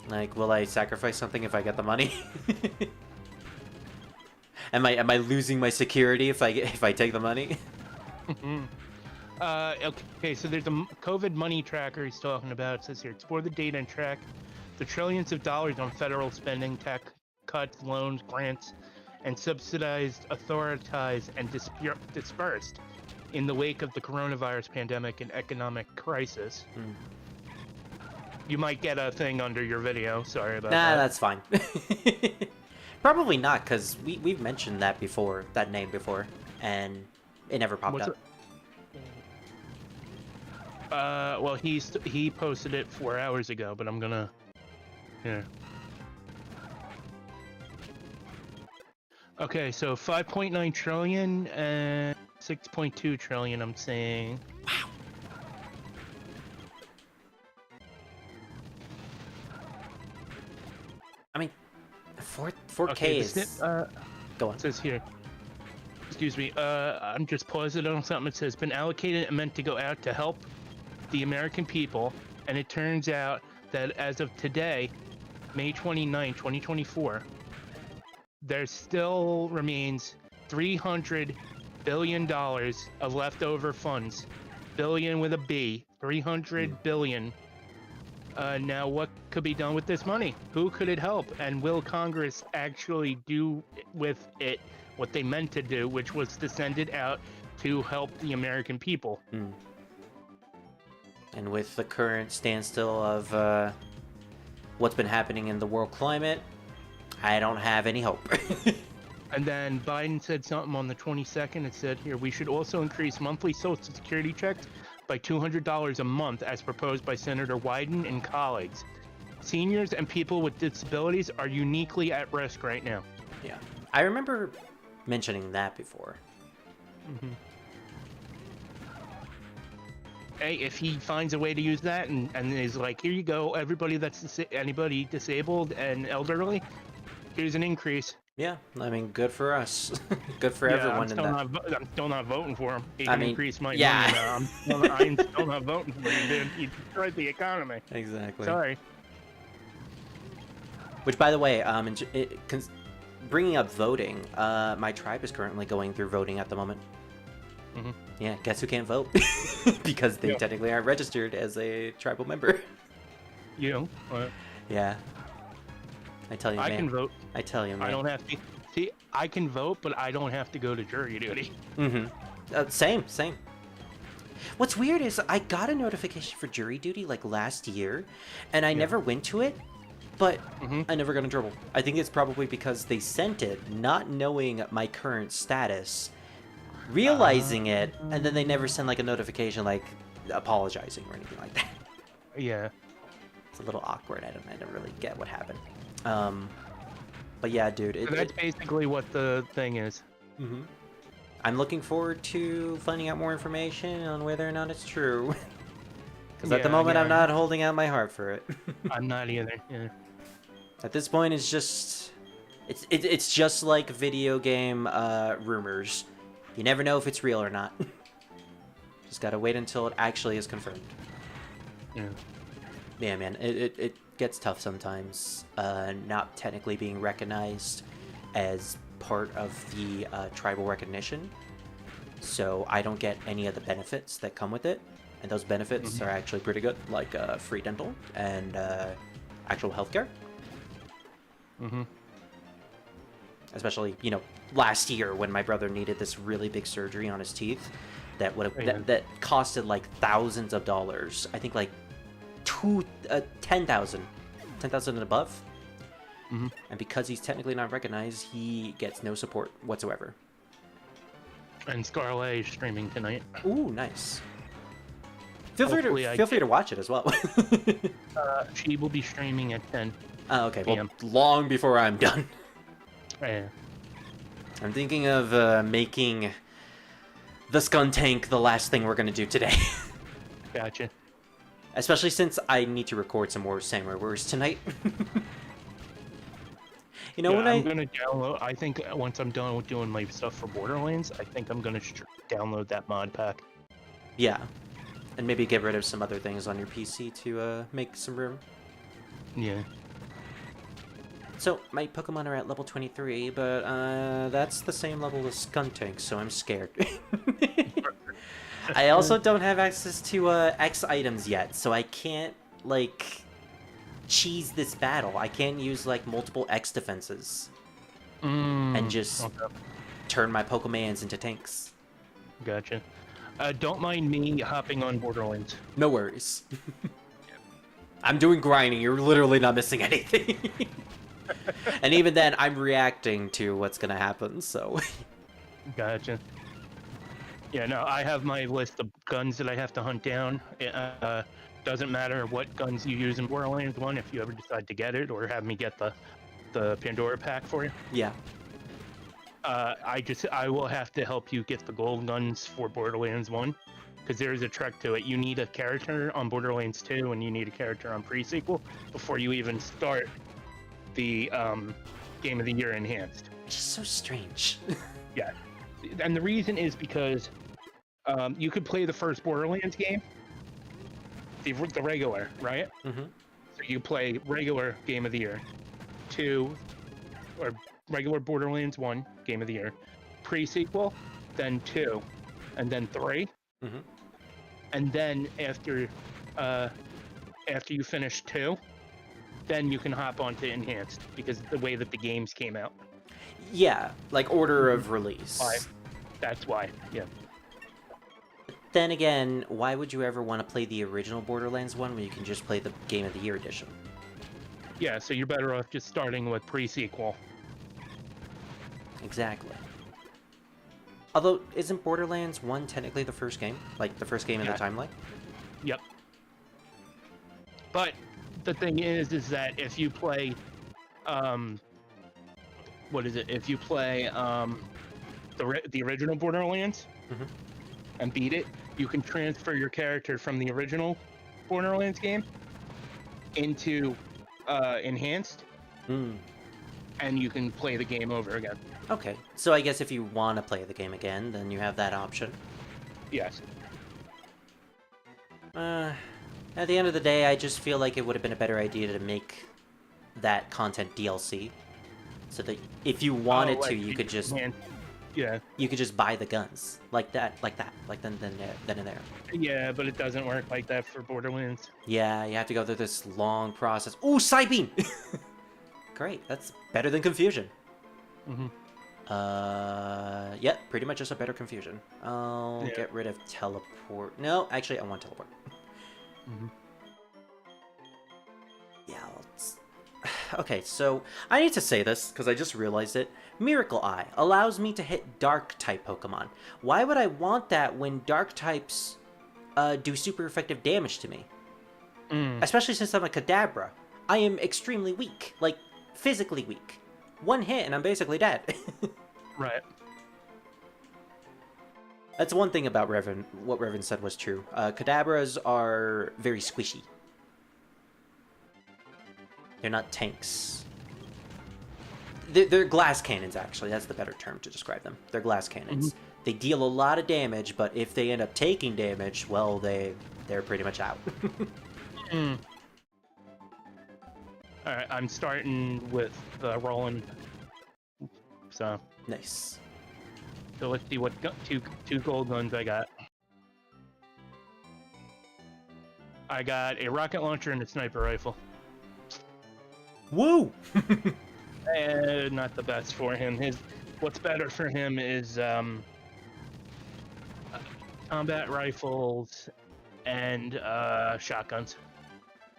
Like, will I sacrifice something if I get the money? Am I losing my security if I take the money? Okay, so there's a COVID money tracker he's talking about. It says here, explore the data and track the trillions of dollars on federal spending, tax cuts, loans, grants, and subsidized, authorized, and dispersed in the wake of the coronavirus pandemic and economic crisis. You might get a thing under your video. Sorry about Nah, that. that's fine. Probably not, because we've mentioned that before, that name before, and it never popped What's up. Well, he posted it 4 hours ago, but I'm gonna... Here. Okay, so 5.9 trillion and 6.2 trillion, I'm saying. Wow. I mean, 4K Okay, is... Go on. it says here. Excuse me, I'm just pausing on something. It says, been allocated and meant to go out to help the American people, and it turns out that as of today, May 29, 2024, there still remains $300 billion of leftover funds. Billion with a B. 300 billion. Now, what could be done with this money? Who could it help? And will Congress actually do with it what they meant to do, which was to send it out to help the American people? And with the current standstill of what's been happening in the world climate, I don't have any hope. And then Biden said something on the 22nd. It said here, we should also increase monthly Social Security checks by $200 a month as proposed by Senator Wyden and colleagues. Seniors and people with disabilities are uniquely at risk right now. Yeah. I remember mentioning that before. Hey, if he finds a way to use that and is like, here you go, everybody that's anybody disabled and elderly, here's an increase. Yeah, I mean, good for us. Good for Yeah, everyone I'm still not voting for him. He can increase my yeah. money now. I'm still not voting for you, dude. You destroyed the economy. Exactly. Sorry. Which, by the way, bringing up voting, my tribe is currently going through voting at the moment. Yeah, guess who can't vote? Because they technically aren't registered as a tribal member. You? Yeah. I tell you, man. I can vote. I tell you, man. I don't have to. See, I can vote, but I don't have to go to jury duty. Same. What's weird is I got a notification for jury duty like last year, and I never went to it, but I never got in trouble. I think it's probably because they sent it not knowing my current status, realizing it, and then they never send like a notification like apologizing or anything like that. Yeah. It's a little awkward. I don't really get what happened. But yeah, dude. So that's basically what the thing is. I'm looking forward to finding out more information on whether or not it's true. Because at the moment, I'm not holding out my heart for it. I'm not either. Yeah. At this point, it's just... It's just like video game rumors. You never know if it's real or not. Just gotta wait until it actually is confirmed. Yeah. Yeah, man. It gets tough sometimes, not technically being recognized as part of the tribal recognition. So I don't get any of the benefits that come with it. And those benefits are actually pretty good, like free dental and actual healthcare. Especially, last year when my brother needed this really big surgery on his teeth that would have that costed like thousands of dollars. I think like 10,000 and above. Mhm. And because he's technically not recognized, he gets no support whatsoever. And Scarlet is streaming tonight. Ooh, nice. Feel Hopefully I free get- to watch it as well. She will be streaming at 10. Oh, okay. Well, PM. long before I'm done. Yeah. I'm thinking of making the Skun Tank the last thing we're gonna do today. Gotcha. Especially since I need to record some more Samurai Warriors tonight. You know, Yeah, when I'm gonna download. I think once I'm done with doing my stuff for Borderlands, I think I'm gonna download that mod pack. Yeah. And maybe get rid of some other things on your PC to make some room. Yeah. So, my Pokemon are at level 23, but that's the same level as Skuntank, so I'm scared. I also don't have access to X items yet, so I can't, like, cheese this battle. I can't use, like, multiple X defenses and just Okay. turn my Pokemans into tanks. Gotcha. Don't mind me hopping on Borderlands. No worries. I'm doing grinding, you're literally not missing anything. And even then, I'm reacting to what's gonna happen, so... Gotcha. Yeah, no, I have my list of guns that I have to hunt down. Doesn't matter what guns you use in Borderlands 1 if you ever decide to get it or have me get the Pandora pack for you. Yeah. I will have to help you get the gold guns for Borderlands 1 because there is a trick to it. You need a character on Borderlands 2 and you need a character on pre-sequel before you even start the Game of the Year Enhanced. It's just so strange. Yeah, and the reason is because you could play the first Borderlands game, the regular, right? Mm-hmm. So you play regular Game of the Year, 2, or regular Borderlands 1 Game of the Year, pre-sequel, then 2, and then 3, Mm-hmm. and then after you finish 2, then you can hop onto Enhanced because of the way that the games came out. Yeah, like order of release. Why? That's why. Yeah. Then again, why would you ever want to play the original Borderlands one when you can just play the Game of the Year edition? Yeah, so you're better off just starting with pre-sequel. Exactly. Although, isn't Borderlands 1 technically the first game? Like, the first game in Yeah. the timeline? Yep. But the thing is that if you play, what is it? If you play the original Borderlands Mhm. and beat it, you can transfer your character from the original Borderlands game into Enhanced, Hmm. and you can play the game over again. Okay, so I guess if you want to play the game again, then you have that option. Yes. At the end of the day, I just feel like it would have been a better idea to make that content DLC, so that if you wanted to, you could just buy the guns like then and there. Yeah, but it doesn't work like that for Borderlands. Yeah, you have to go through this long process. Ooh, Psybeam! Great, that's better than Confusion. Mm-hmm. Yeah, pretty much just a better Confusion. I'll Yeah. get rid of Teleport. No, actually, I want Teleport. Mm-hmm. Yeah, okay, so I need to say this because I just realized it. Miracle Eye allows me to hit Dark-type Pokemon. Why would I want that when Dark types do super effective damage to me? Especially since I'm a Kadabra. I am extremely weak, like physically weak. One hit and I'm basically dead. Right. That's one thing about Revan. What Revan said was true. Kadabras are very squishy. They're not tanks. They're glass cannons, actually. That's the better term to describe them. They're glass cannons. They deal a lot of damage, but if they end up taking damage, well, they're pretty much out. Alright, I'm starting with Roland. So Nice. let's see what two gold guns I got. I got a rocket launcher and a sniper rifle. Woo! Not the best for him. What's better for him is combat rifles and shotguns.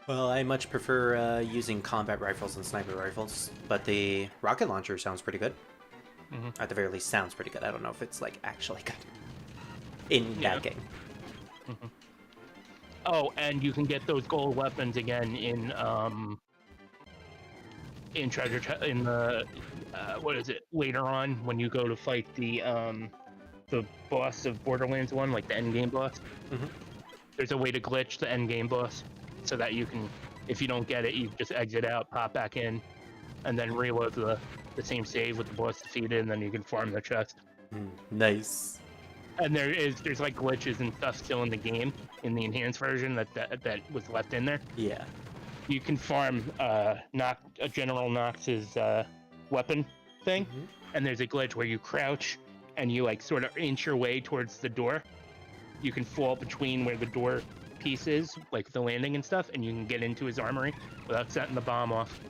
Well, I much prefer using combat rifles and sniper rifles, but the rocket launcher sounds pretty good. At the very least, sounds pretty good. I don't know if it's like actually good in that game. Oh, and you can get those gold weapons again in in the what is it, later on when you go to fight the boss of Borderlands 1, like the end game boss. There's a way to glitch the end game boss so that you can, if you don't get it, you just exit out, pop back in, and then reload the same save with the boss defeated, and then you can farm the chest. Nice. And there's like glitches and stuff still in the game in the enhanced version that was left in there. Yeah. You can farm General Knox's weapon thing, and there's a glitch where you crouch and you like sort of inch your way towards the door. You can fall between where the door piece is, like the landing and stuff, and you can get into his armory without setting the bomb off.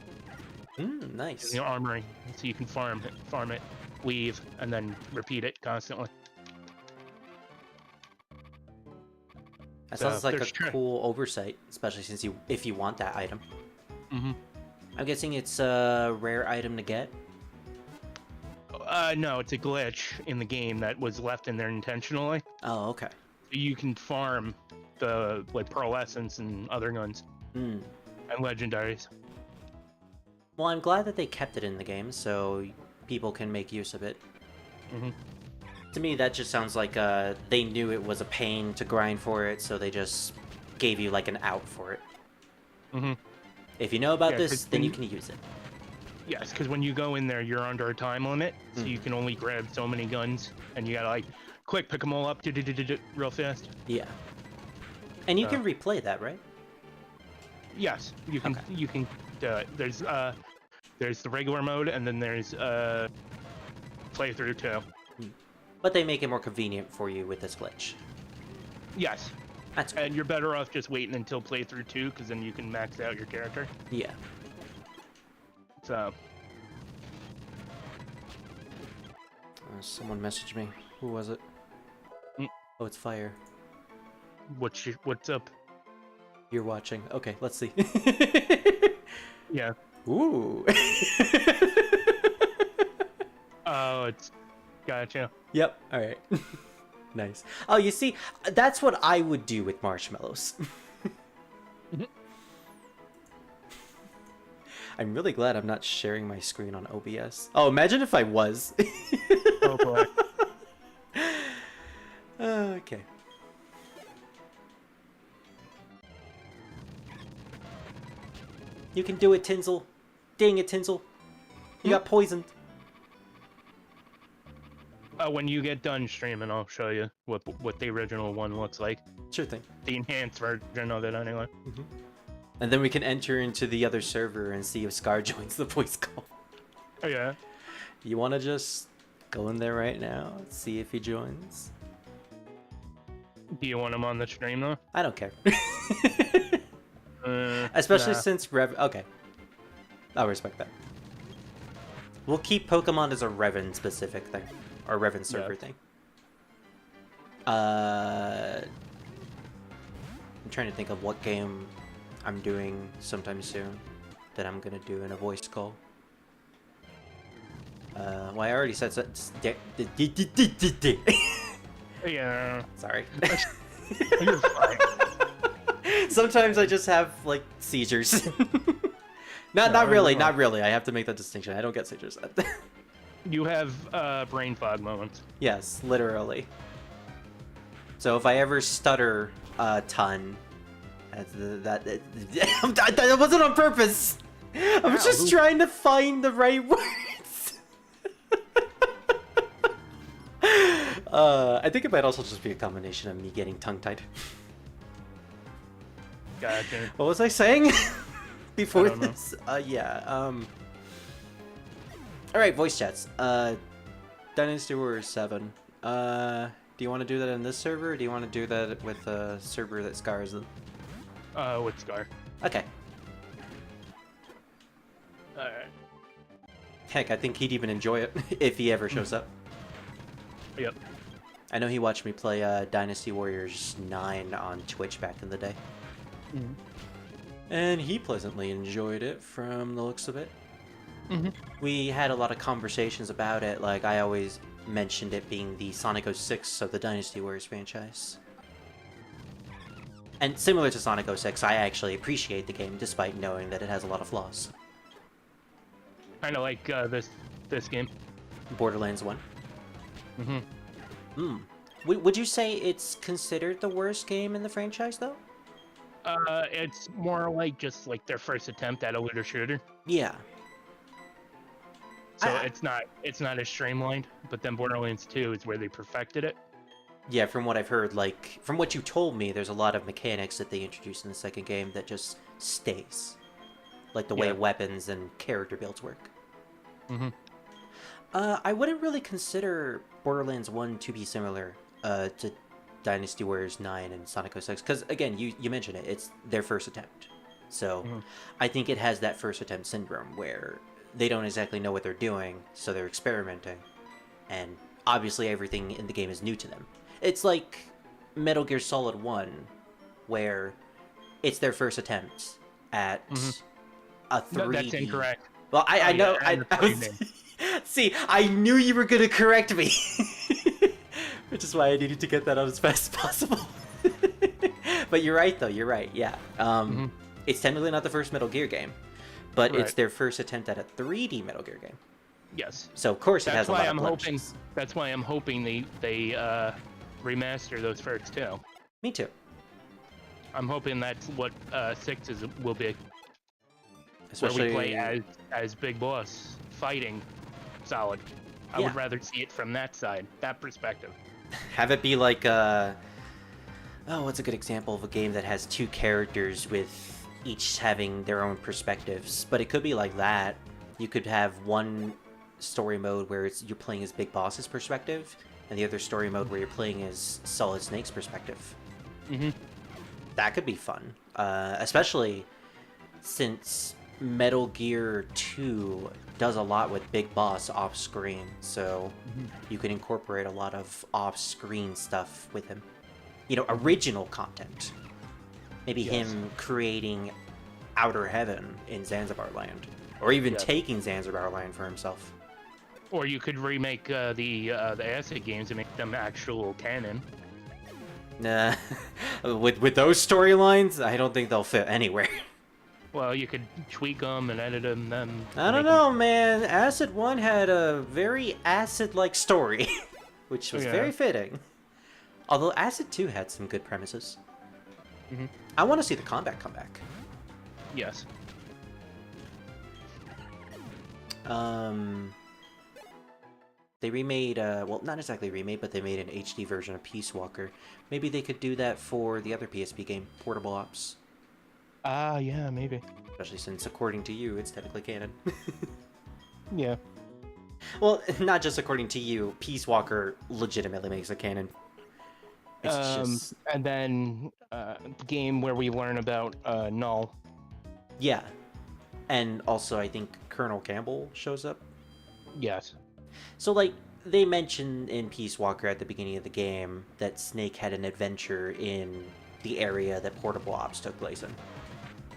Nice. In your armory, so you can farm it, leave, and then repeat it constantly. That So, sounds like a there's cool oversight, especially since if you want that item. Mm-hmm. I'm guessing it's a rare item to get. No, it's a glitch in the game that was left in there intentionally. Oh, okay. You can farm the like Pearl Essence and other guns and legendaries. Well, I'm glad that they kept it in the game so people can make use of it. To me, that just sounds like they knew it was a pain to grind for it, so they just gave you like an out for it. If you know about this, then you can use it. Yes, because when you go in there, you're under a time limit, so you can only grab so many guns, and you gotta like quick pick them all up real fast. Yeah. And you can replay that, right? Yes, you can. Okay. You can do it. There's the regular mode, and then there's playthrough too. But they make it more convenient for you with this glitch. Yes, That's cool. and you're better off just waiting until playthrough 2, because then you can max out your character. Yeah. So. Someone messaged me. Who was it? Oh, it's Fire. What's up? You're watching. Okay, let's see. Yeah. Ooh. Oh, it's gotcha. Yep. All right. Nice. Oh, you see, that's what I would do with marshmallows. I'm really glad I'm not sharing my screen on OBS. Oh, imagine if I was. Oh boy. Okay. You can do it, Tinsel. Dang it, Tinsel. You got poisoned. When you get done streaming, I'll show you what the original one looks like. Sure thing. The enhanced version of it, anyway. And then we can enter into the other server and see if Scar joins the voice call. Oh yeah. You want to just go in there right now, see if he joins? Do you want him on the stream though? I don't care. Especially nah. since Okay. I'll respect that. We'll keep Pokemon as a Revan specific thing. Or Revan server thing. I'm trying to think of what game I'm doing sometime soon that I'm gonna do in a voice call. Well, I already said Yeah. Sorry. You're fine. Sometimes I just have like seizures. Not really. I have to make that distinction. I don't get seizures. You have brain fog moments. Yes, literally. So if I ever stutter a ton, that wasn't on purpose. I was just trying to find the right words. I think it might also just be a combination of me getting tongue-tied. Gotcha. What was I saying before I don't know. this? All right, voice chats. Dynasty Warriors 7. Do you want to do that in this server, or do you want to do that with a server that Scar is in? With Scar. Okay. Alright. Heck, I think he'd even enjoy it if he ever shows up. Yep. I know he watched me play Dynasty Warriors 9 on Twitch back in the day. And he pleasantly enjoyed it from the looks of it. Mhm. We had a lot of conversations about it, like I always mentioned it being the Sonic 06 of the Dynasty Warriors franchise. And similar to Sonic 06, I actually appreciate the game despite knowing that it has a lot of flaws. Kind of like this game. Borderlands 1. Mm-hmm. Would you say it's considered the worst game in the franchise, though? It's more like just like their first attempt at a looter shooter. Yeah. So it's not as streamlined. But then Borderlands 2 is where they perfected it. Yeah, from what I've heard, like, from what you told me, there's a lot of mechanics that they introduced in the second game that just stays. Like the way weapons and character builds work. Mm-hmm. I wouldn't really consider Borderlands 1 to be similar to Dynasty Warriors 9 and Sonic 06, because, again, you mentioned it, it's their first attempt. So, I think it has that first attempt syndrome, where they don't exactly know what they're doing, so they're experimenting, and obviously everything in the game is new to them. It's like Metal Gear Solid 1, where it's their first attempt at a 3D... No, that's incorrect. Well, I know... I was... See, I knew you were going to correct me. Which is why I needed to get that out as fast as possible. But you're right, though. You're right, yeah. It's technically not the first Metal Gear game, but it's their first attempt at a 3D Metal Gear game. Yes. So, of course, it has a lot of blemishes. That's why I'm hoping they remaster those first two. Me too. I'm hoping that's what 6 will be. Especially... Where we play as Big Boss fighting Solid. I would rather see it from that side, that perspective. Have it be like oh, what's a good example of a game that has two characters with each having their own perspectives? But it could be like that. You could have one story mode where you're playing as Big Boss's perspective, and the other story mode where you're playing as Solid Snake's perspective. That could be fun, especially since Metal Gear 2 does a lot with Big Boss off-screen, so you can incorporate a lot of off-screen stuff with him. You know, original content. Maybe him creating Outer Heaven in Zanzibar Land, or even taking Zanzibar Land for himself. Or you could remake the Acid games and make them actual canon. Nah, with those storylines, I don't think they'll fit anywhere. Well, you could tweak them and edit them. Then I don't know, man. Acid 1 had a very Acid-like story, which was very fitting. Although Acid 2 had some good premises. I want to see the combat come back. Yes. They remade, well, not exactly remade, but they made an HD version of Peace Walker. Maybe they could do that for the other PSP game, Portable Ops. Yeah, maybe. Especially since, according to you, it's technically canon. Yeah. Well, not just according to you, Peace Walker legitimately makes a canon. It's just... And then, the game where we learn about, Null. Yeah. And also, I think Colonel Campbell shows up. Yes. So, like, they mentioned in Peace Walker at the beginning of the game that Snake had an adventure in the area that Portable Ops took place in.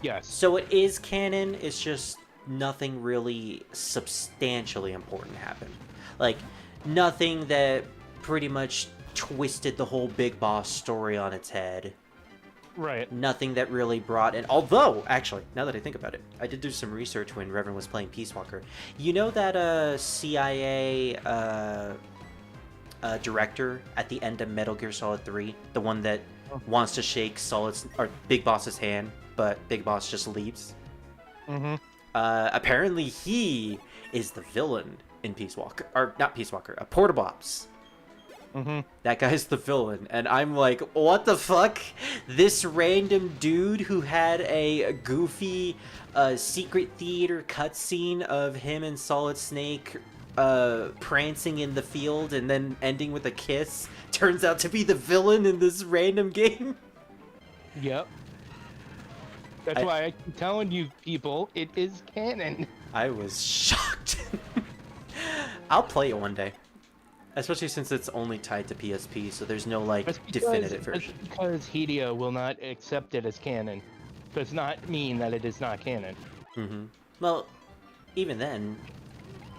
Yes. So it is canon, it's just nothing really substantially important happened. Like, nothing that pretty much twisted the whole Big Boss story on its head. Right. Nothing that really brought in... Although, actually, now that I think about it, I did do some research when Reverend was playing Peace Walker. You know that CIA director at the end of Metal Gear Solid 3? The one that wants to shake Big Boss's hand, but Big Boss just leaves? Apparently he is the villain in Peace Walker. Or, not Peace Walker, Portable Ops. That guy's the villain, and I'm like, what the fuck? This random dude who had a goofy secret theater cutscene of him and Solid Snake prancing in the field and then ending with a kiss turns out to be the villain in this random game? Yep. That's why I keep telling you people, it is canon. I was shocked. I'll play it one day. Especially since it's only tied to PSP, so there's no, like, definitive version. That's because Hideo will not accept it as canon. does not mean that it is not canon. Mm-hmm. Well, even then,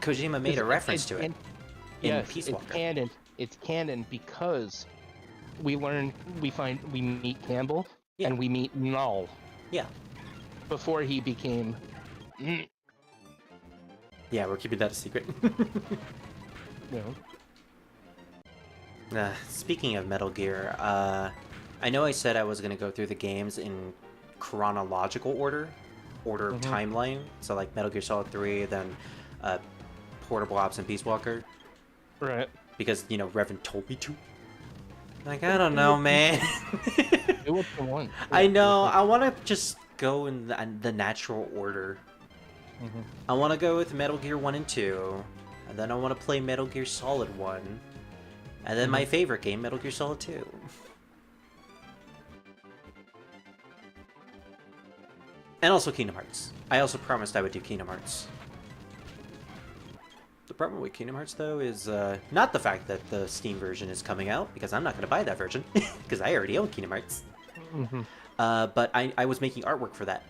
Kojima made a reference to it in Yes, Peace it's Walker. canon. It's canon because we meet Campbell Yeah. and we meet Null Yeah. before he became. Yeah, we're keeping that a secret. You know, Speaking of Metal Gear, I know I said I was going to go through the games in chronological order of timeline. So like Metal Gear Solid 3, then Portable Ops and Peace Walker. right? Because, you know, Revan told me to. Like, I don't know, man. It was the one. I know, I want to just go in the natural order. I want to go with Metal Gear 1 and 2, and then I want to play Metal Gear Solid 1, and then my favorite game, Metal Gear Solid 2. And also Kingdom Hearts. I also promised I would do Kingdom Hearts. The problem with Kingdom Hearts, though, is not the fact that the Steam version is coming out, because I'm not going to buy that version, because I already own Kingdom Hearts. But I was making artwork for that.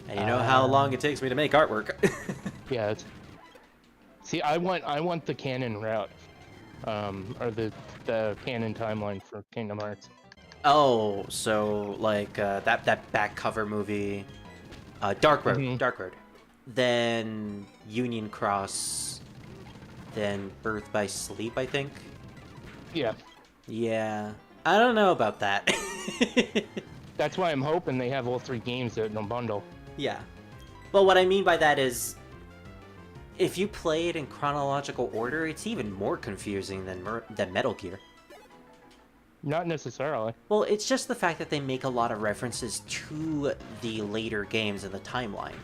And you know how long it takes me to make artwork. Yeah. See, I want the canon route, or the canon timeline for Kingdom Hearts. Oh, so like that back cover movie, Dark Road, Dark Road, then Union Cross, then Birth by Sleep, I think. Yeah. Yeah, I don't know about that. That's why I'm hoping they have all 3 games in a bundle. Yeah. Well, what I mean by that is, if you play it in chronological order, it's even more confusing than Metal Gear. Not necessarily. Well, it's just the fact that they make a lot of references to the later games in the timeline.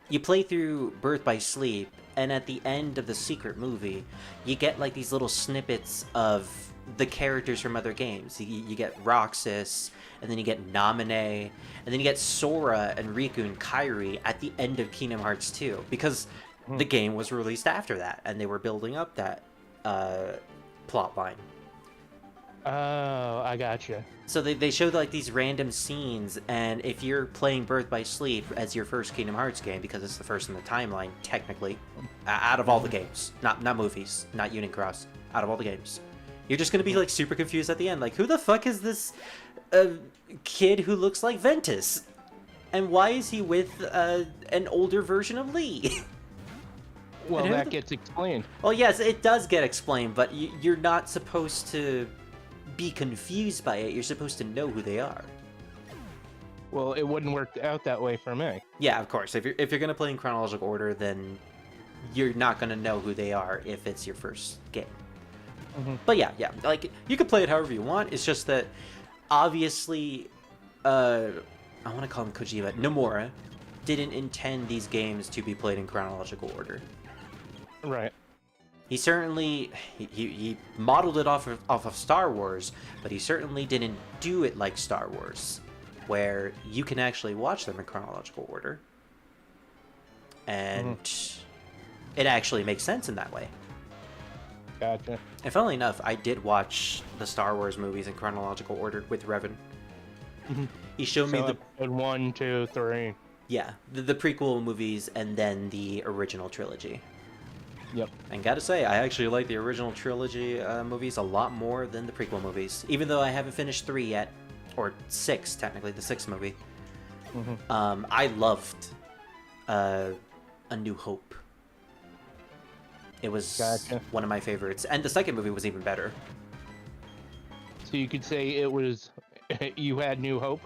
You play through Birth by Sleep, and at the end of the secret movie, you get like these little snippets of the characters from other games. You get Roxas, and then you get Namine, and then you get Sora and Riku and Kairi at the end of Kingdom Hearts 2, because the game was released after that, and they were building up that plot line. Oh, I gotcha. So they showed like these random scenes, and if you're playing Birth by Sleep as your first Kingdom Hearts game, because it's the first in the timeline, technically, out of all the games, not movies, not Union Cross, out of all the games, you're just gonna be like super confused at the end, like who the fuck is this kid who looks like Ventus, and why is he with an older version of Lee? Well, that gets explained. Well, yes, it does get explained, but you're not supposed to be confused by it. You're supposed to know who they are. Well, it wouldn't work out that way for me. Yeah, of course. If you're gonna play in chronological order, then you're not gonna know who they are if it's your first game. But yeah, like you can play it however you want. It's just that obviously, I want to call him Kojima, Nomura didn't intend these games to be played in chronological order. Right. He certainly he modeled it off of Star Wars, but he certainly didn't do it like Star Wars, where you can actually watch them in chronological order, and it actually makes sense in that way. Gotcha. And funnily enough, I did watch the Star Wars movies in chronological order with Revan. He showed me the episode 1, 2, 3. yeah the prequel movies and then the original trilogy. Yep. And gotta say, I actually like the original trilogy movies a lot more than the prequel movies, even though I haven't finished 3 yet, or 6 technically, the 6th movie. I loved A New Hope. It was one of my favorites, and the second movie was even better. So you could say it was you had New Hope.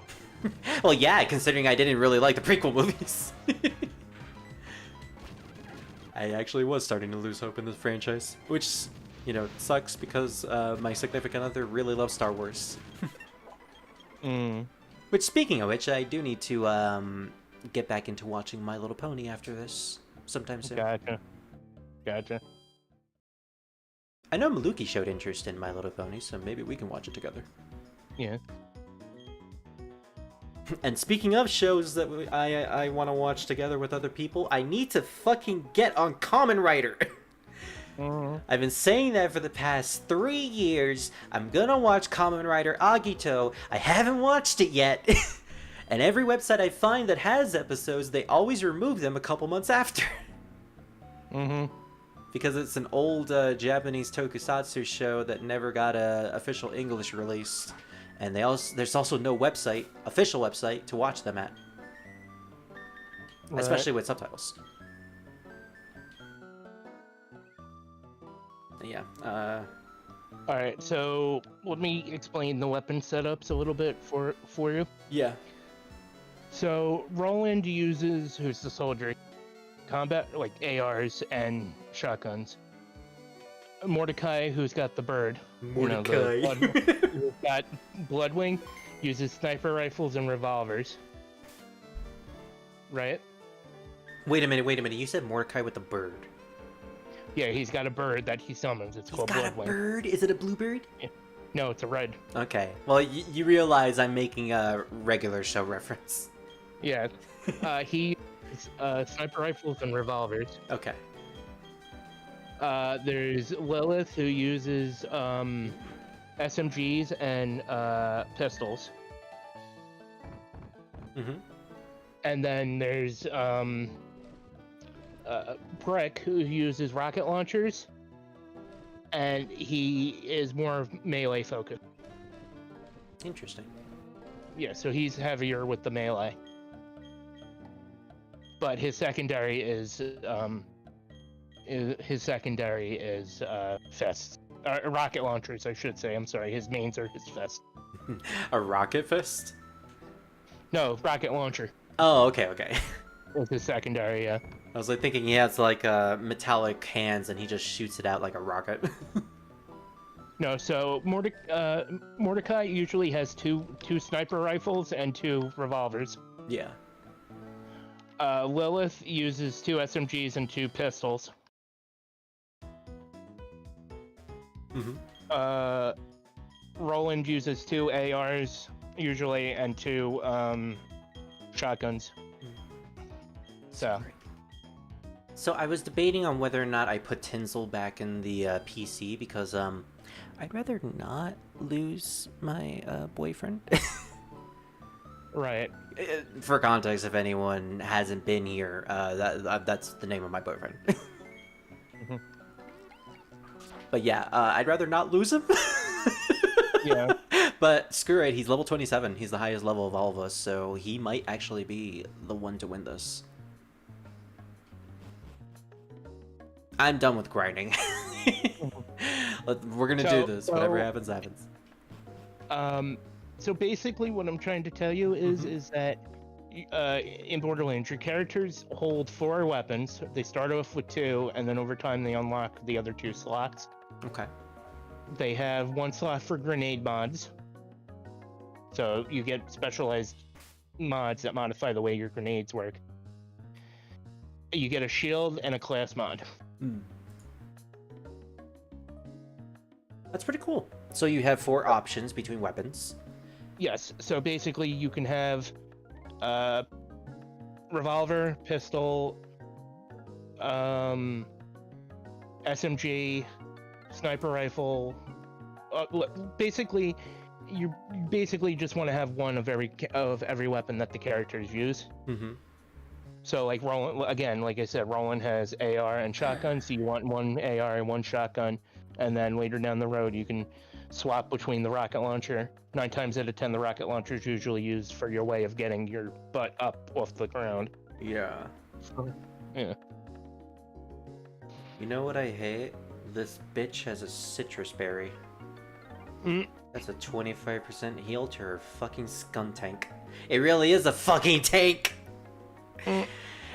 Well, yeah, considering I didn't really like the prequel movies. I actually was starting to lose hope in this franchise, which, you know, sucks because my significant other really loves Star Wars. Which, speaking of which, I do need to get back into watching My Little Pony after this sometime soon. Gotcha. I know Maluki showed interest in My Little Pony, so maybe we can watch it together. Yeah. And speaking of shows that I want to watch together with other people, I need to fucking get on Kamen Rider. I've been saying that for the past 3 years. I'm gonna watch Kamen Rider Agito. I haven't watched it yet. And every website I find that has episodes, they always remove them a couple months after. Mm-hmm. Because it's an old Japanese tokusatsu show that never got a official English release. And there's also no official website to watch them at. Right. Especially with subtitles. Yeah. All right, so let me explain the weapon setups a little bit for you. Yeah. So Roland uses, who's the soldier, combat like ARs and shotguns. Mordecai, who's got the bird, Mordecai. who's got Bloodwing, uses sniper rifles and revolvers. Right? Wait a minute. You said Mordecai with the bird. Yeah, he's got a bird that he summons. It's He's called got a Bloodwing. bird? Is it a bluebird? No, it's a red. Okay. Well, you realize I'm making a regular show reference. Yeah. He uses sniper rifles and revolvers. Okay. There's Lilith, who uses SMGs and pistols. Mm-hmm. And then there's Brick, who uses rocket launchers, and he is more melee focused. Interesting. Yeah, so he's heavier with the melee. But his secondary is fists. Rocket launchers, I should say. I'm sorry. His mains are his fists. A rocket fist? No, rocket launcher Oh, okay. is his secondary. Yeah. I was like thinking he has like metallic hands and he just shoots it out like a rocket. No, so Mordecai usually has two sniper rifles and 2 revolvers. Yeah. Lilith uses 2 SMGs and 2 pistols. Mm-hmm. Roland uses 2 ARs usually and 2 shotguns. So I was debating on whether or not I put Tinsel back in the PC because I'd rather not lose my boyfriend. Right. For context, if anyone hasn't been here, that's the name of my boyfriend. Mm-hmm. But yeah, I'd rather not lose him. Yeah. But screw it, he's level 27. He's the highest level of all of us, so he might actually be the one to win this. I'm done with grinding. We're gonna do this. Whatever happens, happens. So basically, what I'm trying to tell you is that in Borderlands, your characters hold 4 weapons. They start off with 2, and then over time they unlock the other 2 slots. Okay. They have 1 slot for grenade mods. So you get specialized mods that modify the way your grenades work. You get a shield and a class mod. That's pretty cool. So you have 4 options between weapons. Yes, so basically you can have revolver, pistol, SMG, sniper rifle. Basically, you just want to have one of every weapon that the characters use. Mm-hmm. So like Roland, again, like I said, Roland has AR and shotgun, so you want 1 AR and 1 shotgun, and then later down the road you can swap between the rocket launcher. 9 times out of 10, the rocket launcher is usually used for your way of getting your butt up off the ground. Yeah. Yeah. You know what I hate? This bitch has a citrus berry. That's a 25% heal to her fucking skun tank. It really is a fucking tank!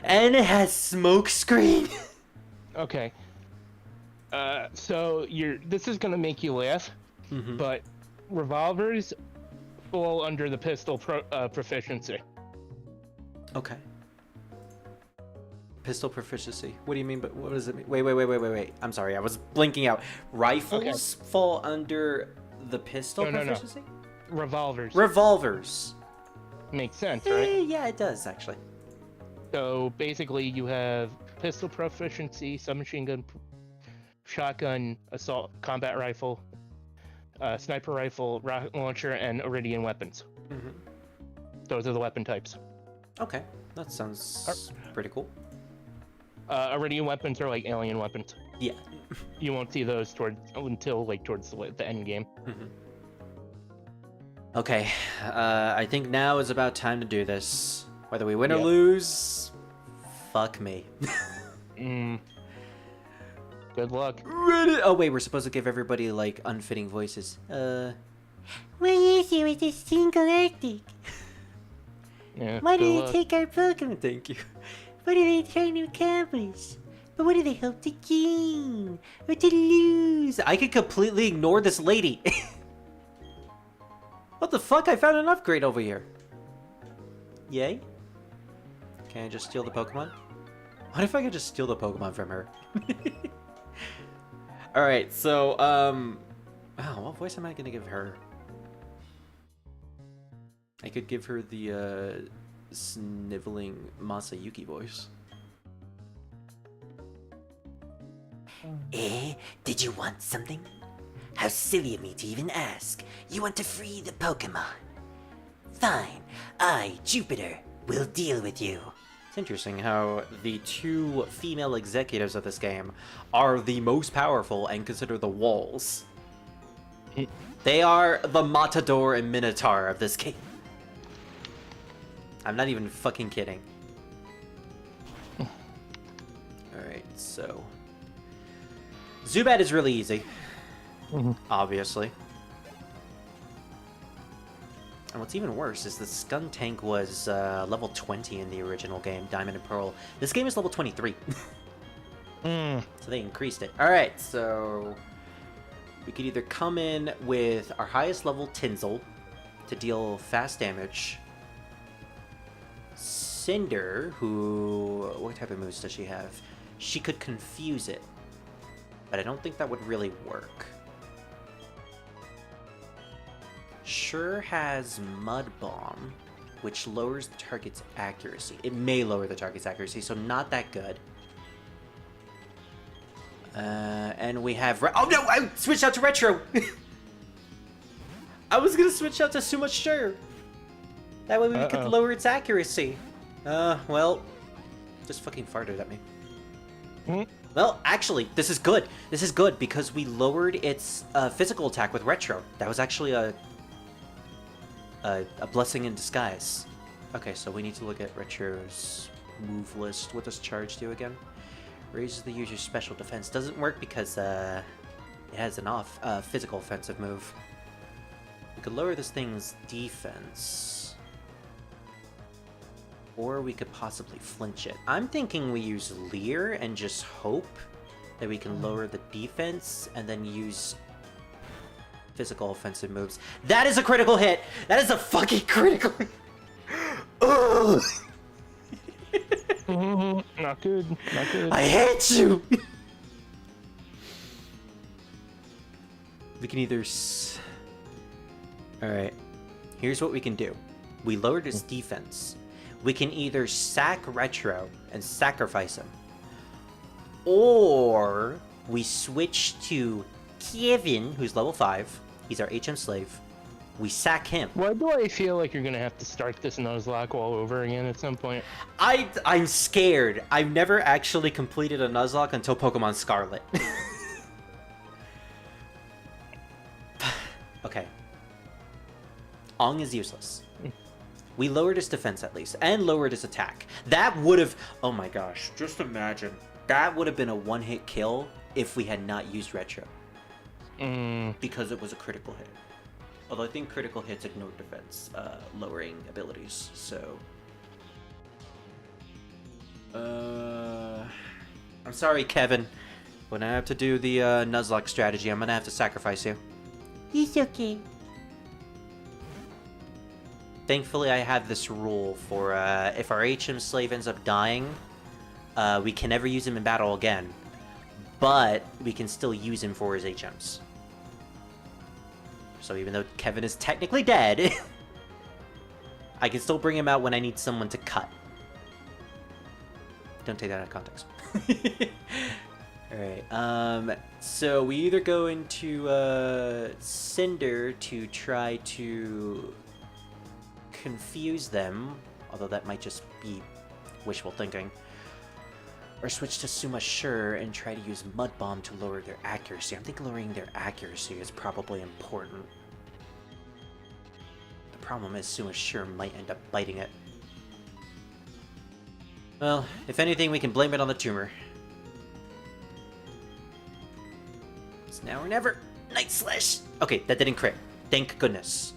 And it has smoke screen! Okay. So this is gonna make you laugh, but revolvers fall under the pistol proficiency. Okay. Pistol proficiency. What do you mean? But what does it mean? Wait. I'm sorry. I was blinking out. Rifles fall under the pistol proficiency? No. Revolvers. Revolvers. Makes sense, right? Yeah, it does actually. So basically, you have pistol proficiency, submachine gun, shotgun, assault, combat rifle, sniper rifle, rocket launcher, and Iridian weapons. those are the weapon types. Okay, that sounds pretty cool. Iridium weapons are like alien weapons. Yeah. You won't see those until like towards the end game. Mhm. Okay, I think now is about time to do this. Whether we win or Yep. lose, fuck me. Good luck. Ready? Oh wait, we're supposed to give everybody like unfitting voices. What is it with this Team Galactic? Yeah. Why good do they luck. take our Pokemon? Thank you. What are they trying to accomplish? But what do they hope to gain? Or to lose? I could completely ignore this lady. What the fuck? I found an upgrade over here. Yay. Can I just steal the Pokemon? What if I could just steal the Pokemon from her? Alright, so, oh, what voice am I gonna give her? I could give her the, sniveling Masayuki voice. Did you want something? How silly of me to even ask. You want to free the Pokemon. Fine, I, Jupiter, will deal with you. It's interesting how the two female executives of this game are the most powerful and consider the walls. They are the Matador and Minotaur of this game. I'm not even fucking kidding. Alright, so... Zubat is really easy. Obviously. And what's even worse is the Skuntank was level 20 in the original game, Diamond and Pearl. This game is level 23. So they increased it. Alright, so... we could either come in with our highest level Tinsel to deal fast damage. Cynder, who... what type of moves does she have? She could confuse it. But I don't think that would really work. Sure has Mud Bomb, which lowers the target's accuracy. It may lower the target's accuracy, so not that good. And we have... oh no! I switched out to Retro! I was gonna switch out to Suma Sure. That way we could lower its accuracy. Well... just fucking farted at me. Well, actually, this is good. This is good because we lowered its physical attack with Retro. That was actually a blessing in disguise. Okay, so we need to look at Retro's move list. What does Charge do again? Raises the user's special defense. Doesn't work because it has an physical offensive move. We could lower this thing's defense. Or we could possibly flinch it. I'm thinking we use Leer and just hope that we can lower the defense and then use physical offensive moves. That is a critical hit! That is a fucking critical hit! Ugh! Not good. Not good. I hate you! We can either... Alright. Here's what we can do. We lowered his defense. We can either sack Retro and sacrifice him. Or we switch to Kevin, who's level 5. He's our HM slave. We sack him. Why do I feel like you're gonna have to start this Nuzlocke all over again at some point? I'm scared. I've never actually completed a Nuzlocke until Pokemon Scarlet. Okay. Aang is useless. We lowered his defense at least, and lowered his attack. That would have... oh my gosh, just imagine. That would have been a one-hit kill if we had not used Retro. Because it was a critical hit. Although I think critical hits ignore defense, lowering abilities, so... I'm sorry, Kevin. When I have to do the Nuzlocke strategy, I'm gonna have to sacrifice you. It's okay. Thankfully, I have this rule for if our HM slave ends up dying, we can never use him in battle again, but we can still use him for his HMs. So even though Kevin is technically dead, I can still bring him out when I need someone to cut. Don't take that out of context. Alright, so we either go into Cynder to try to confuse them, although that might just be wishful thinking. Or switch to Suma Sure and try to use Mud Bomb to lower their accuracy. I'm thinking lowering their accuracy is probably important. The problem is Suma Sure might end up biting it. Well, if anything, we can blame it on the tumor. It's now or never. Night Slash! Okay, that didn't crit. Thank goodness.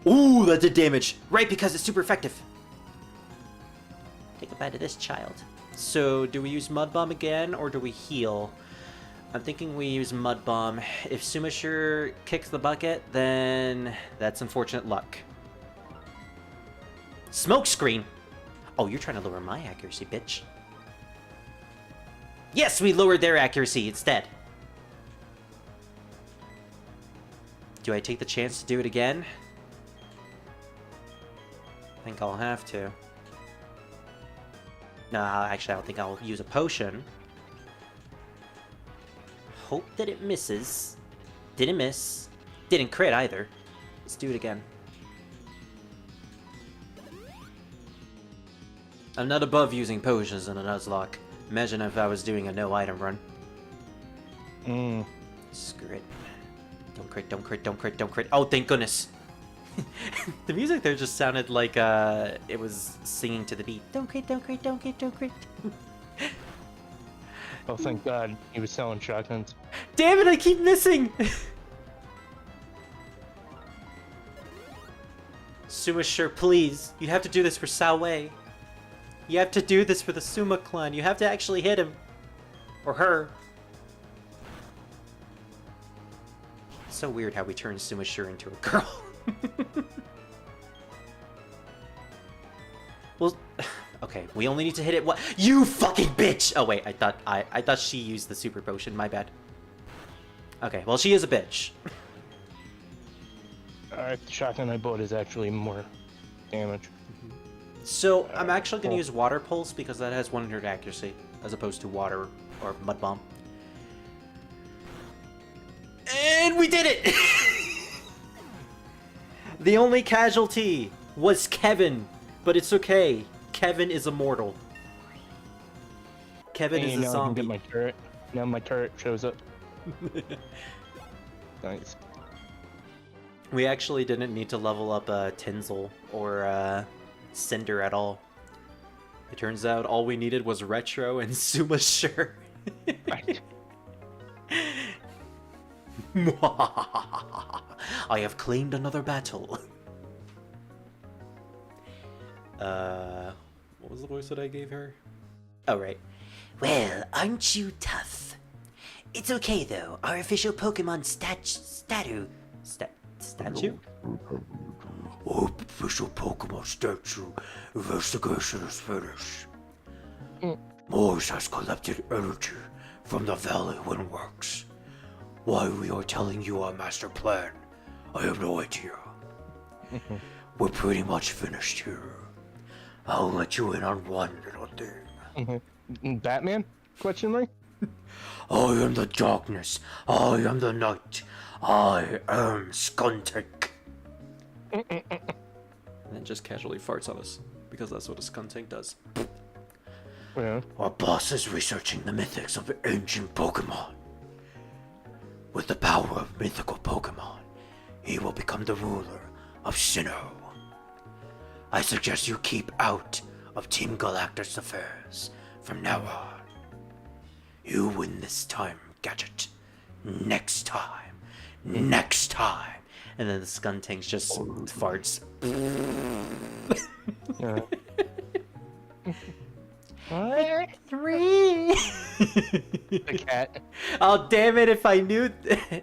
Ooh, that did damage! Right, because it's super effective. Take a bite of this, child. So, do we use Mud Bomb again, or do we heal? I'm thinking we use Mud Bomb. If Sumasure kicks the bucket, then that's unfortunate luck. Smoke Screen! Oh, you're trying to lower my accuracy, bitch. Yes, we lowered their accuracy instead. Do I take the chance to do it again? I think I'll have to. No, actually, I don't think I'll use a potion. Hope that it misses. Didn't miss. Didn't crit either. Let's do it again. I'm not above using potions in a Nuzlocke. Imagine if I was doing a no-item run. Screw it. Don't crit, don't crit, don't crit, don't crit. Oh, thank goodness! The music there just sounded like it was singing to the beat. Don't crit, don't crit, don't crit, don't crit. Oh, thank God. He was selling shotguns. Damn it, I keep missing! Suma Sure, please. You have to do this for Sao Wei. You have to do this for the Suma clan. You have to actually hit him. Or her. It's so weird how we turned Suma Sure into a girl. Well, okay, we only need to hit it what? You fucking bitch! Oh wait, I thought she used the super potion, my bad. Okay, well she is a bitch. Alright, the shotgun I bought is actually more damage. So, I'm actually going to use Water Pulse because that has 100 accuracy, as opposed to Water or Mud Bomb. And we did it! The only casualty was Kevin, but it's okay. Kevin is immortal. Kevin is a now I can get zombie. my turret. Now my turret shows up. Nice. We actually didn't need to level up Tinsel or Cynder at all. It turns out all we needed was Retro and Suma Sure. Right. I have claimed another battle. What was the voice that I gave her? Oh, right. Well, aren't you tough? It's okay though. Our official Pokemon statue. Statue? Our official Pokemon statue investigation is finished. Morse has collected energy from the Valley Windworks. Why we are telling you our master plan, I have no idea. We're pretty much finished here. I'll let you in on one little thing. Batman? Question mark? I am the darkness. I am the night. I am Skuntank. And then just casually farts on us, because that's what a Skuntank does. Yeah. Our boss is researching the mythics of ancient Pokemon. With the power of mythical Pokemon, he will become the ruler of Sinnoh. I suggest you keep out of Team Galactus affairs from now on. You win this time, Gadget. Next time. Next time. And then the Skuntank just farts. Yeah. Three. The cat. Oh damn it! If I knew,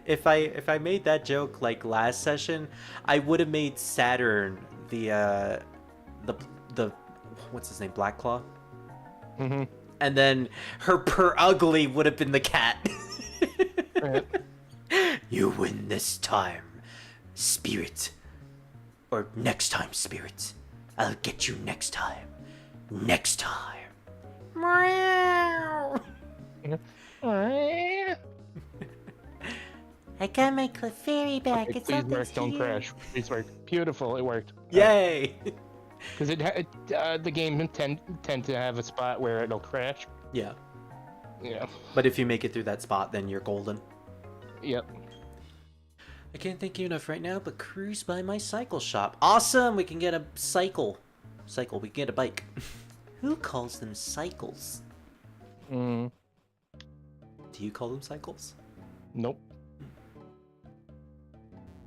if I made that joke like last session, I would have made Saturn the what's his name, Black Claw. Mm-hmm. And then her per ugly would have been the cat. You win this time, Spirit. Or next time, Spirit. I'll get you next time. Next time. I got my Clefairy back. Okay, It's please all work, thanks to don't you. crash. Please work. Beautiful, it worked. Yay! Because the game tend to have a spot where it'll crash. Yeah. Yeah. But if you make it through that spot, then you're golden. Yep. I can't thank you enough right now, but cruise by my cycle shop. Awesome! We can get a cycle. We can get a bike. Who calls them cycles? Mm. Do you call them cycles? Nope.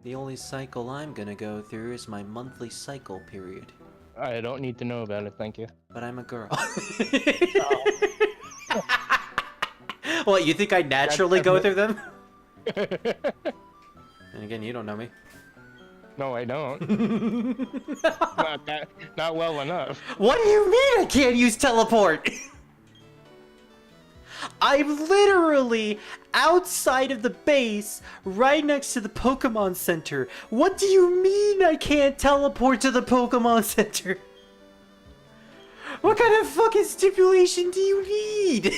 The only cycle I'm gonna go through is my monthly cycle period. I don't need to know about it, thank you. But I'm a girl. What, you think I naturally go through them? And again, you don't know me. No, I don't. Not well enough. What do you mean I can't use teleport? I'm literally outside of the base, right next to the Pokemon Center. What do you mean I can't teleport to the Pokemon Center? What kind of fucking stipulation do you need?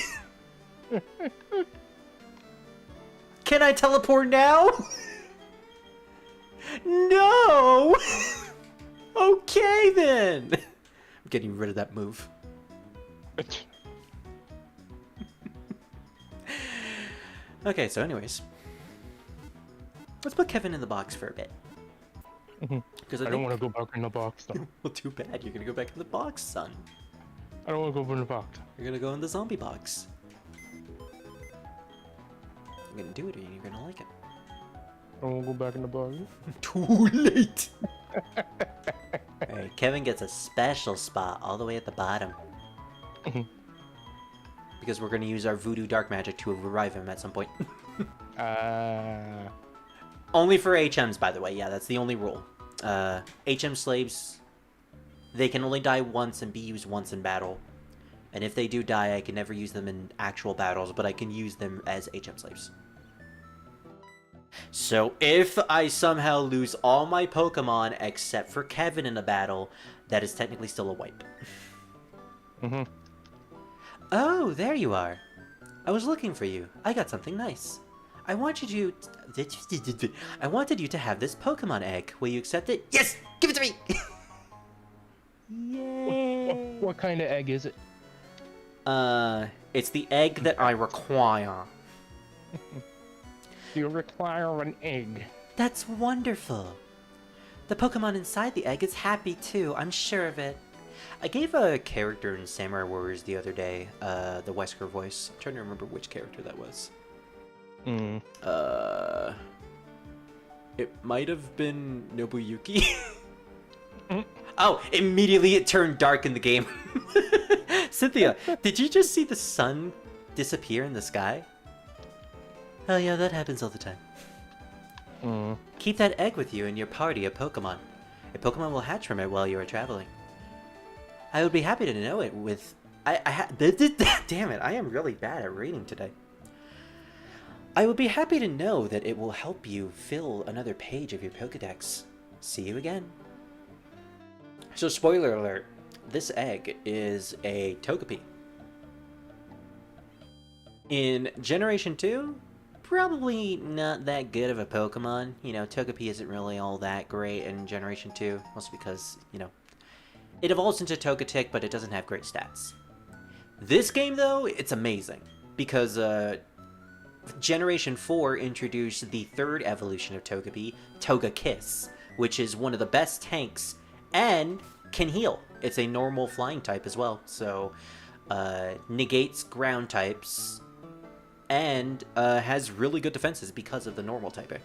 Can I teleport now? No! Okay then! I'm getting rid of that move. Okay, so anyways. Let's put Kevin in the box for a bit. Because I don't want to go back in the box, though. Well, too bad. You're gonna go back in the box, son. I don't want to go in the box. You're gonna go in the zombie box. You're gonna do it, and you're gonna like it. I don't want to go back in the box. Too late. Alright, Kevin gets a special spot all the way at the bottom. Because we're gonna use our voodoo dark magic to revive him at some point. Only for HMs, by the way. Yeah, that's the only rule. HM slaves, they can only die once and be used once in battle. And if they do die, I can never use them in actual battles, but I can use them as HM slaves. So if I somehow lose all my Pokemon except for Kevin in a battle, that is technically still a wipe. Oh, there you are. I was looking for you. I got something nice. I wanted you to have this Pokemon egg. Will you accept it? Yes! Give it to me! Yay! What kind of egg is it? It's the egg that I require. You require an egg. That's wonderful. The Pokemon inside the egg is happy too, I'm sure of it. I gave a character in Samurai Warriors the other day, the Wesker voice. I'm trying to remember which character that was. It might have been Nobuyuki. Oh, immediately it turned dark in the game. Cynthia, did you just see the sun disappear in the sky? Oh yeah, that happens all the time. Keep that egg with you in your party of Pokemon. A Pokemon will hatch from it while you are traveling. I would be happy to know it with... Damn it, I am really bad at reading today. I would be happy to know that it will help you fill another page of your Pokedex. See you again. So, spoiler alert, this egg is a Togepi. In Generation 2, probably not that good of a Pokemon. You know, Togepi isn't really all that great in Generation 2, mostly because, you know, it evolves into Togetic, but it doesn't have great stats. This game, though, it's amazing, because Generation 4 introduced the third evolution of Togepi, Togekiss, which is one of the best tanks, and can heal. It's a normal flying type as well, so negates ground types, and has really good defenses because of the normal typing.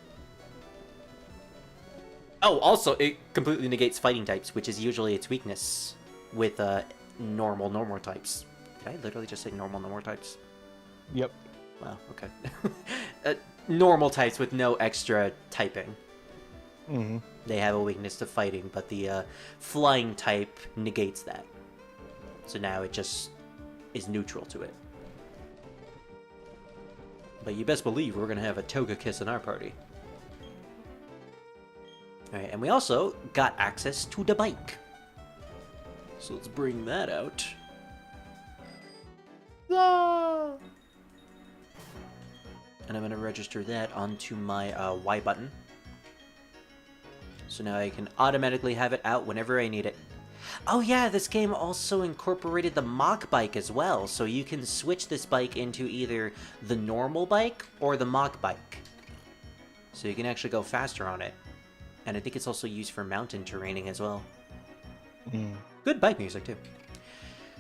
Oh, also, it completely negates fighting types, which is usually its weakness with normal types. Did I literally just say normal types? Yep. Wow, okay. Normal types with no extra typing. They have a weakness to fighting, but the flying type negates that. So now it just is neutral to it. But you best believe we're going to have a Togekiss in our party. Alright, and we also got access to the bike. So let's bring that out. Ah! And I'm going to register that onto my Y button. So now I can automatically have it out whenever I need it. Oh yeah, this game also incorporated the Mach bike as well, so you can switch this bike into either the normal bike or the Mach bike. So you can actually go faster on it. And I think it's also used for mountain terraining as well. Good bike music too.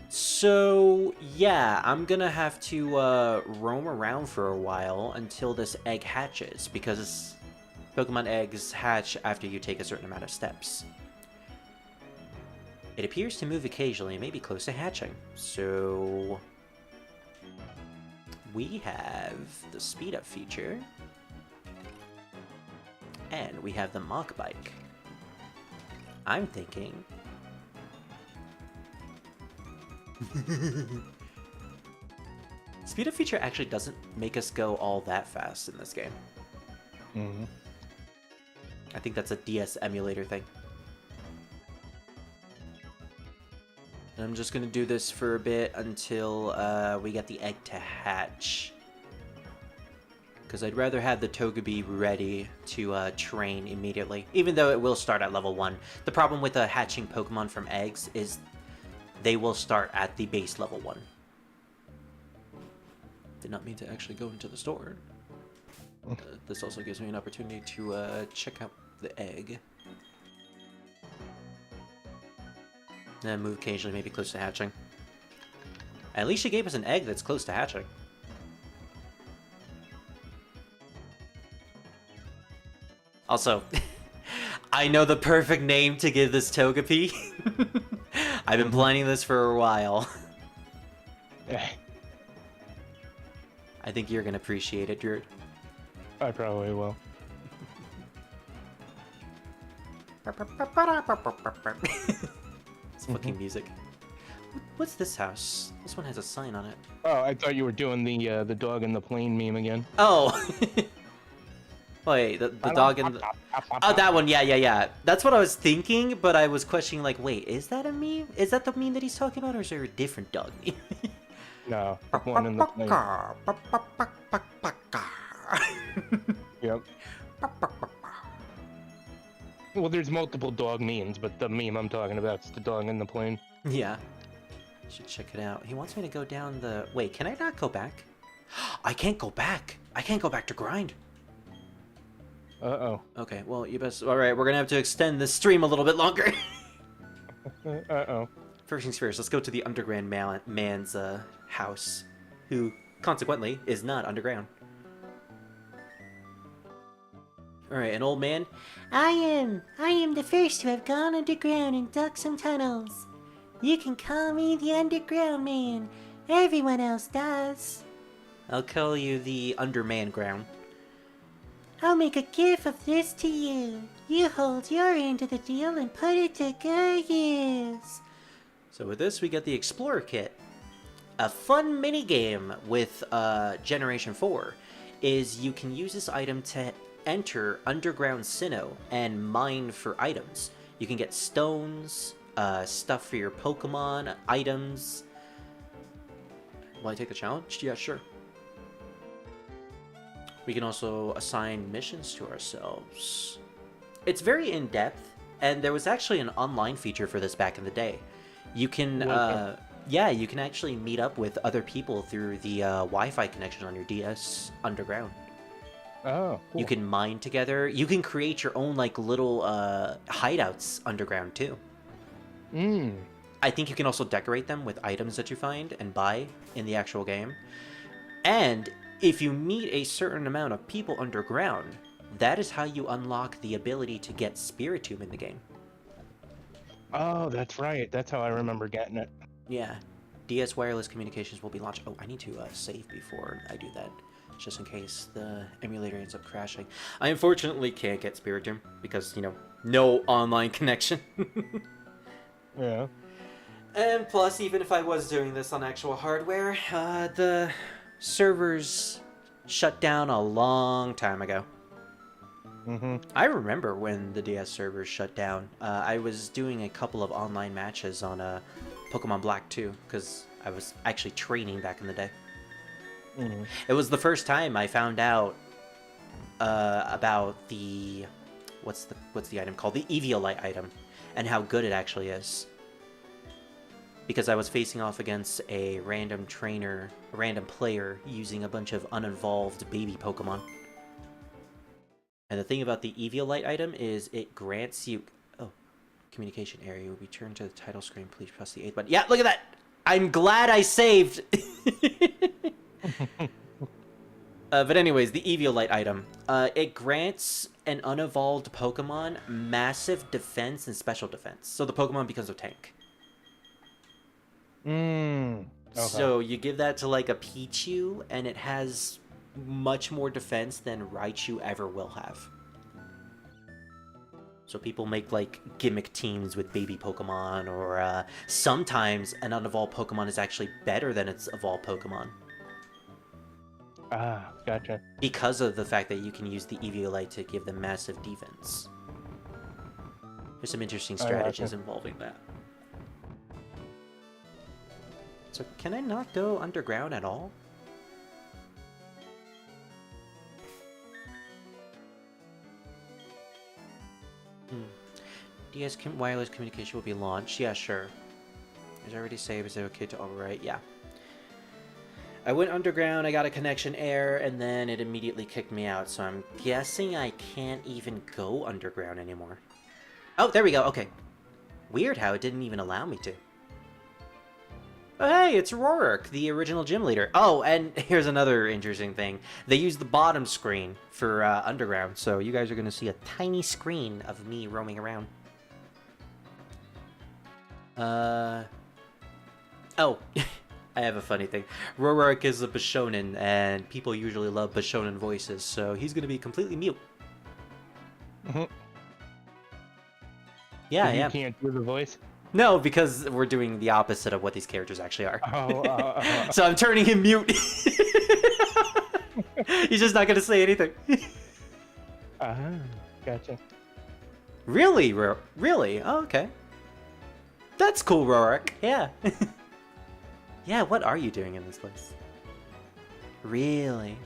So yeah, I'm gonna have to roam around for a while until this egg hatches, because Pokemon eggs hatch after you take a certain amount of steps. It appears to move occasionally and may be close to hatching. So we have the speed up feature. And we have the Mach bike. I'm thinking... Speed up feature actually doesn't make us go all that fast in this game. I think that's a DS emulator thing. And I'm just gonna do this for a bit until we get the egg to hatch. Because I'd rather have the Togepi ready to train immediately. Even though it will start at level 1. The problem with hatching Pokemon from eggs is they will start at the base level 1. Did not mean to actually go into the store. This also gives me an opportunity to check out the egg. And move occasionally, maybe close to hatching. At least she gave us an egg that's close to hatching. Also, I know the perfect name to give this Togepi. I've been planning this for a while. I think you're gonna appreciate it, Drew. I probably will. It's fucking music. What's this house? This one has a sign on it. Oh, I thought you were doing the dog in the plane meme again. Oh! Wait, the dog in the... Oh, that one, yeah. That's what I was thinking, but I was questioning, like, wait, is that a meme? Is that the meme that he's talking about, or is there a different dog meme? No, the one in the plane. Yep. Well, there's multiple dog memes, but the meme I'm talking about is the dog in the plane. Yeah. Should check it out. He wants me to go down the... Wait, can I not go back? I can't go back! I can't go back to grind! Uh-oh. Okay, well, you best... Alright, we're gonna have to extend this stream a little bit longer. Uh-oh. First things first, let's go to the underground man's house, who, consequently, is not underground. Alright, an old man. I am the first to have gone underground and dug some tunnels. You can call me the Underground Man. Everyone else does. I'll call you the Underman Ground. I'll make a gift of this to you. You hold your end of the deal and put it to good use. So with this, we get the Explorer Kit. A fun mini-game with Generation 4 is you can use this item to enter Underground Sinnoh and mine for items. You can get stones, stuff for your Pokemon, items. Will I take the challenge? Yeah, sure. We can also assign missions to ourselves. It's very in-depth, and there was actually an online feature for this back in the day. You can, yeah, you can actually meet up with other people through the Wi-Fi connection on your DS underground. Oh, cool. You can mine together. You can create your own, like, little hideouts underground, too. I think you can also decorate them with items that you find and buy in the actual game. And if you meet a certain amount of people underground, that is how you unlock the ability to get Spiritomb in the game. Oh, that's right. That's how I remember getting it. Yeah. DS wireless communications will be launched. Oh, I need to save before I do that, just in case the emulator ends up crashing. I unfortunately can't get Spiritomb because, you know, no online connection. Yeah. And plus, even if I was doing this on actual hardware, the servers shut down a long time ago. I remember when the DS servers shut down. I was doing a couple of online matches on Pokemon Black 2, because I was actually training back in the day. It was the first time I found out about the what's the item called, the Eviolite item, and how good it actually is. Because I was facing off against a random player using a bunch of unevolved baby Pokemon. And the thing about the Eviolite item is it grants you... Oh, communication area will be turned to the title screen. Please press the 8th button. Yeah, look at that! I'm glad I saved! But anyways, the Eviolite item. It grants an unevolved Pokemon massive defense and special defense. So the Pokemon becomes a tank. Okay. So you give that to like a Pichu, and it has much more defense than Raichu ever will have. So people make like gimmick teams with baby Pokemon, or sometimes an unevolved Pokemon is actually better than its evolved Pokemon. Ah, gotcha. Because of the fact that you can use the Eviolite to give them massive defense. There's some interesting strategies involving that. So can I not go underground at all? DS wireless communication will be launched. Yeah, sure. Is already saved. Is it okay to overwrite? Yeah. I went underground, I got a connection error, and then it immediately kicked me out. So I'm guessing I can't even go underground anymore. Oh, there we go. Okay. Weird how it didn't even allow me to. Oh, hey, it's Rorik, the original gym leader. Oh, and here's another interesting thing. They use the bottom screen for Underground, so you guys are going to see a tiny screen of me roaming around. Oh, I have a funny thing. Rorik is a Bishonen, and people usually love Bishonen voices, so he's going to be completely mute. Yeah, I am. You can't do the voice? No, because we're doing the opposite of what these characters actually are. Oh, So I'm turning him mute. He's just not going to say anything. Gotcha. Really? Really? Oh, okay. That's cool, Rorik. Yeah. Yeah, what are you doing in this place? Really?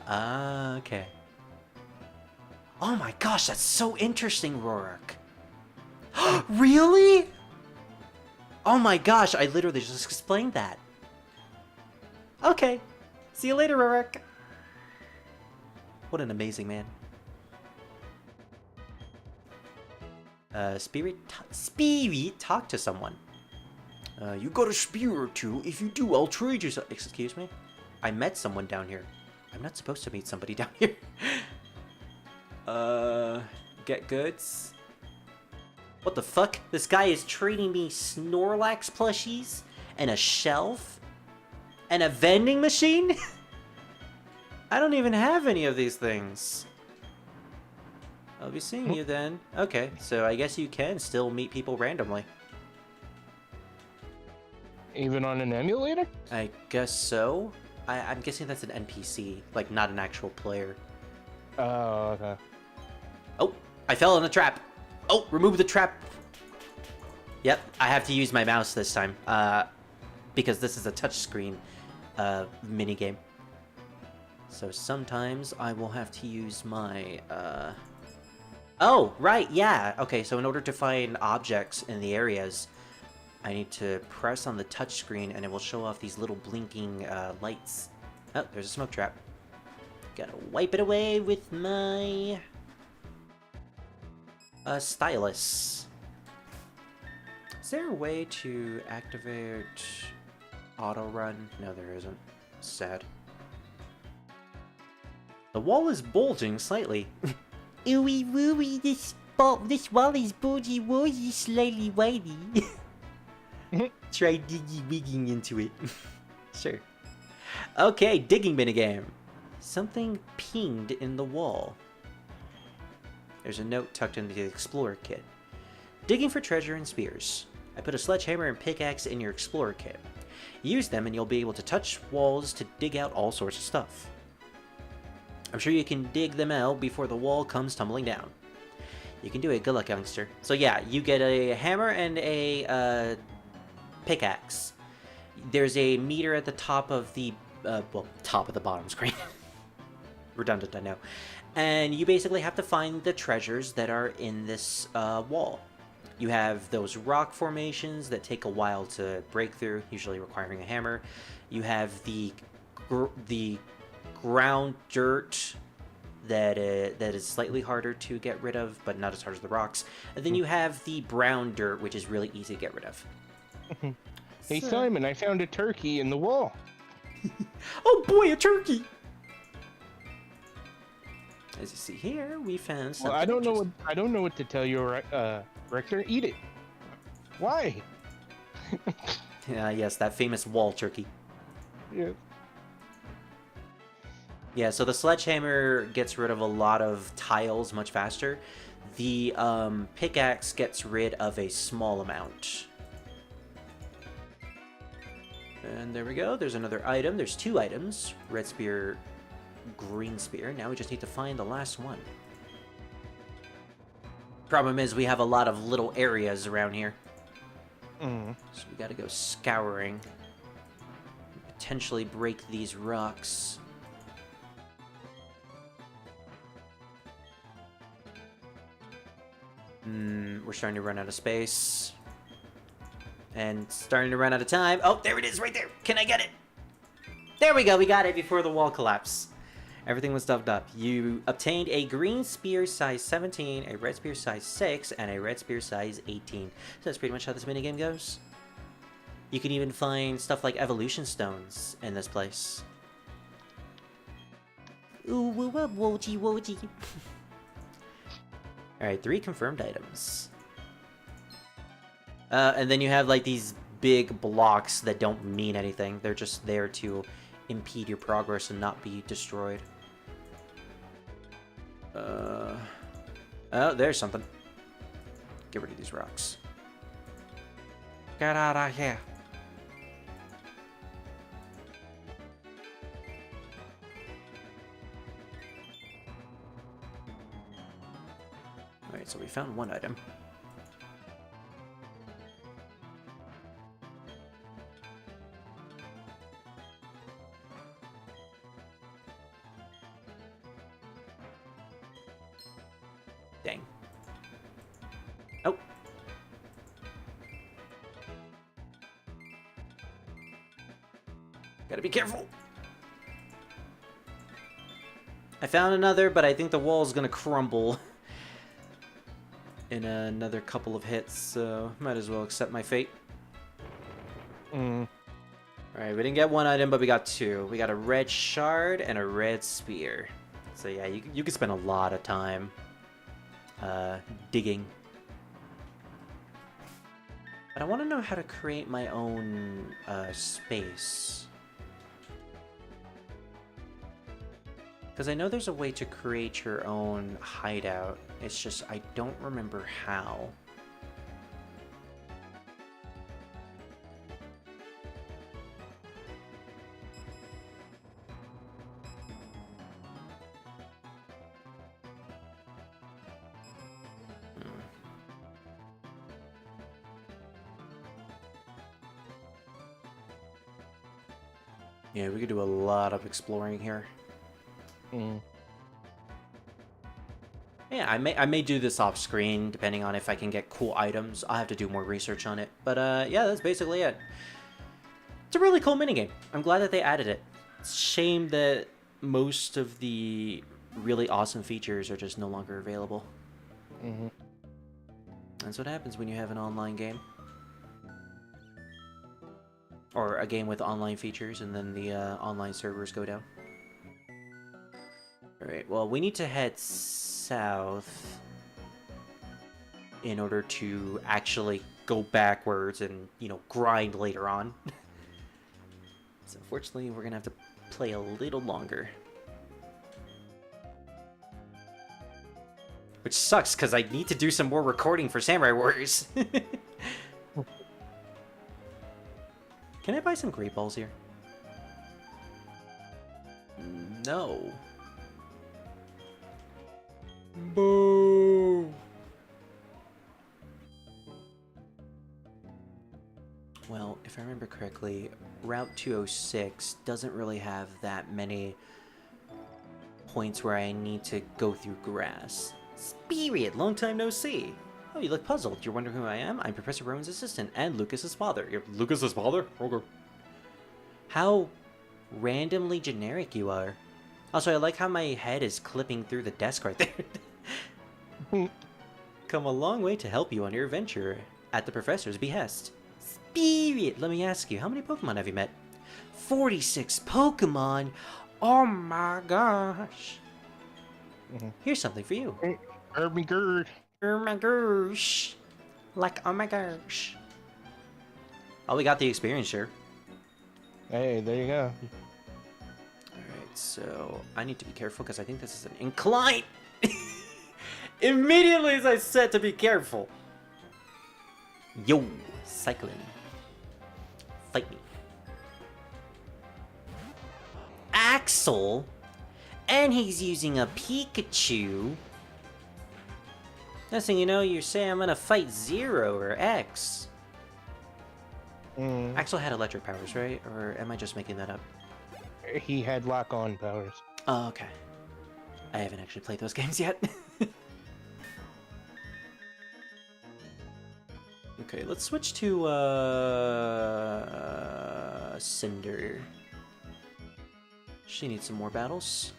Okay. Oh my gosh, that's so interesting, Rorik. Really? Oh my gosh, I literally just explained that. Okay. See you later, Rorik. What an amazing man. Spirit, talk to someone. You got a spear or two? If you do, I'll trade you. Excuse me? I met someone down here. I'm not supposed to meet somebody down here. Get goods. What the fuck? This guy is trading me Snorlax plushies and a shelf and a vending machine? I don't even have any of these things. I'll be seeing you then. Okay, so I guess you can still meet people randomly. Even on an emulator? I guess so. I'm guessing that's an NPC, like not an actual player. Oh, okay. Oh, I fell in the trap. Oh, remove the trap. Yep, I have to use my mouse this time, because this is a touchscreen minigame. So sometimes I will have to use my, Oh, right, yeah. Okay, so in order to find objects in the areas, I need to press on the touchscreen and it will show off these little blinking lights. Oh, there's a smoke trap. Gotta wipe it away with my stylus. Is there a way to activate auto run? No, there isn't. Sad. The wall is bulging slightly. Ooey wooey, this wall is boogie woogie, slightly whitey. Try diggy-wigging into it. Sure. Okay, digging minigame. Something pinged in the wall. There's a note tucked into the Explorer kit. Digging for treasure and spears. I put a sledgehammer and pickaxe in your Explorer kit. Use them and you'll be able to touch walls to dig out all sorts of stuff. I'm sure you can dig them out before the wall comes tumbling down. You can do it. Good luck, youngster. So yeah, you get a hammer and a pickaxe. there's a meter at the top of the, top of the bottom screen. Redundant, I know. And you basically have to find the treasures that are in this wall. You have those rock formations that take a while to break through, usually requiring a hammer. You have the ground dirt that is slightly harder to get rid of, but not as hard as the rocks. And then you have the brown dirt, which is really easy to get rid of. Hey, Simon, I found a turkey in the wall. Oh boy, a turkey! As you see here, we found something. Well, I don't know what to tell you, Rector. Eat it. Why? Yes, that famous wall turkey. Yeah. Yeah, so the sledgehammer gets rid of a lot of tiles much faster. The pickaxe gets rid of a small amount. And there we go. There's another item. There's 2 items. Red spear, green spear. Now we just need to find the last one. Problem is we have a lot of little areas around here. So we gotta go scouring. Potentially break these rocks. We're starting to run out of space. And starting to run out of time. Oh, there it is, right there. Can I get it? There we go. We got it before the wall collapsed. Everything was dubbed up. You obtained a green spear size 17, a red spear size 6, and a red spear size 18. So that's pretty much how this minigame goes. You can even find stuff like evolution stones in this place. Ooh, woo, woo, woji, woji. Alright, 3 confirmed items. And then you have like these big blocks that don't mean anything. They're just there to impede your progress and not be destroyed. Oh, there's something. Get rid of these rocks. Get out of here. Alright, so we found 1 item. Dang. Oh. Gotta be careful. I found another, but I think the wall's gonna crumble in another couple of hits, so might as well accept my fate. Alright, we didn't get 1 item, but we got 2. We got a red shard and a red spear. So yeah, you could spend a lot of time digging. But I want to know how to create my own space. Because I know there's a way to create your own hideout. It's just I don't remember how. Yeah, we could do a lot of exploring here. Yeah, I may do this off screen, depending on if I can get cool items. I'll have to do more research on it. But yeah, that's basically it. It's a really cool minigame. I'm glad that they added it. It's a shame that most of the really awesome features are just no longer available. That's what happens when you have an online game. Or a game with online features, and then the online servers go down. Alright, well, we need to head south in order to actually go backwards and, you know, grind later on. So unfortunately, we're gonna have to play a little longer. Which sucks, because I need to do some more recording for Samurai Warriors. Can I buy some great balls here? No. Boo! Well, if I remember correctly, Route 206 doesn't really have that many points where I need to go through grass. Spirit, long time no see. Oh, you look puzzled. You're wondering who I am? I'm Professor Rowan's assistant and Lucas's father. You're Lucas's father? Okay. How randomly generic you are. Also, I like how my head is clipping through the desk right there. Come a long way to help you on your adventure at the professor's behest. Spirit, let me ask you, how many Pokemon have you met? 46 Pokemon? Oh my gosh. Here's something for you. Herbie Gerd. Oh my gosh. Like, oh my gosh. Oh, we got the experience, sure. Hey, there you go. Alright, so I need to be careful because I think this is an incline. Immediately as I said to be careful. Yo, cycling. Fight me. Axel? And he's using a Pikachu. Next thing you know, you say I'm gonna fight Zero or X. Axel had electric powers, right? Or am I just making that up? He had lock-on powers. Oh, okay. I haven't actually played those games yet. Okay, let's switch to Cynder. She needs some more battles.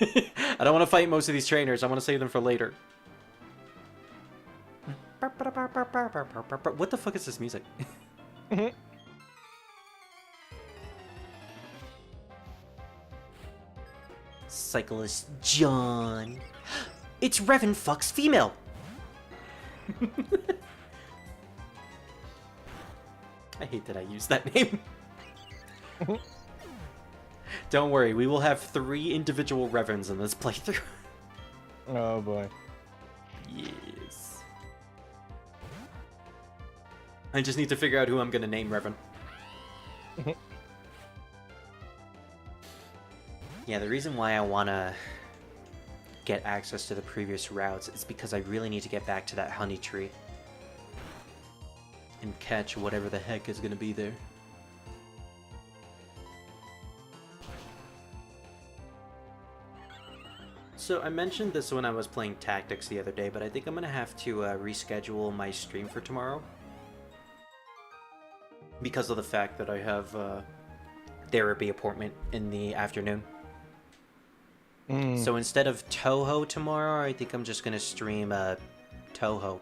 I don't want to fight most of these trainers. I want to save them for later. What the fuck is this music? Cyclist John. It's Revan Fuck's female. I hate that I used that name. Don't worry, we will have 3 individual Revans in this playthrough. Oh boy. Yes. I just need to figure out who I'm gonna name Revan. Yeah, the reason why I wanna get access to the previous routes is because I really need to get back to that honey tree and catch whatever the heck is gonna be there. So I mentioned this when I was playing Tactics the other day, but I think I'm gonna have to reschedule my stream for tomorrow because of the fact that I have a therapy appointment in the afternoon. So instead of Toho tomorrow, I think I'm just gonna stream Toho.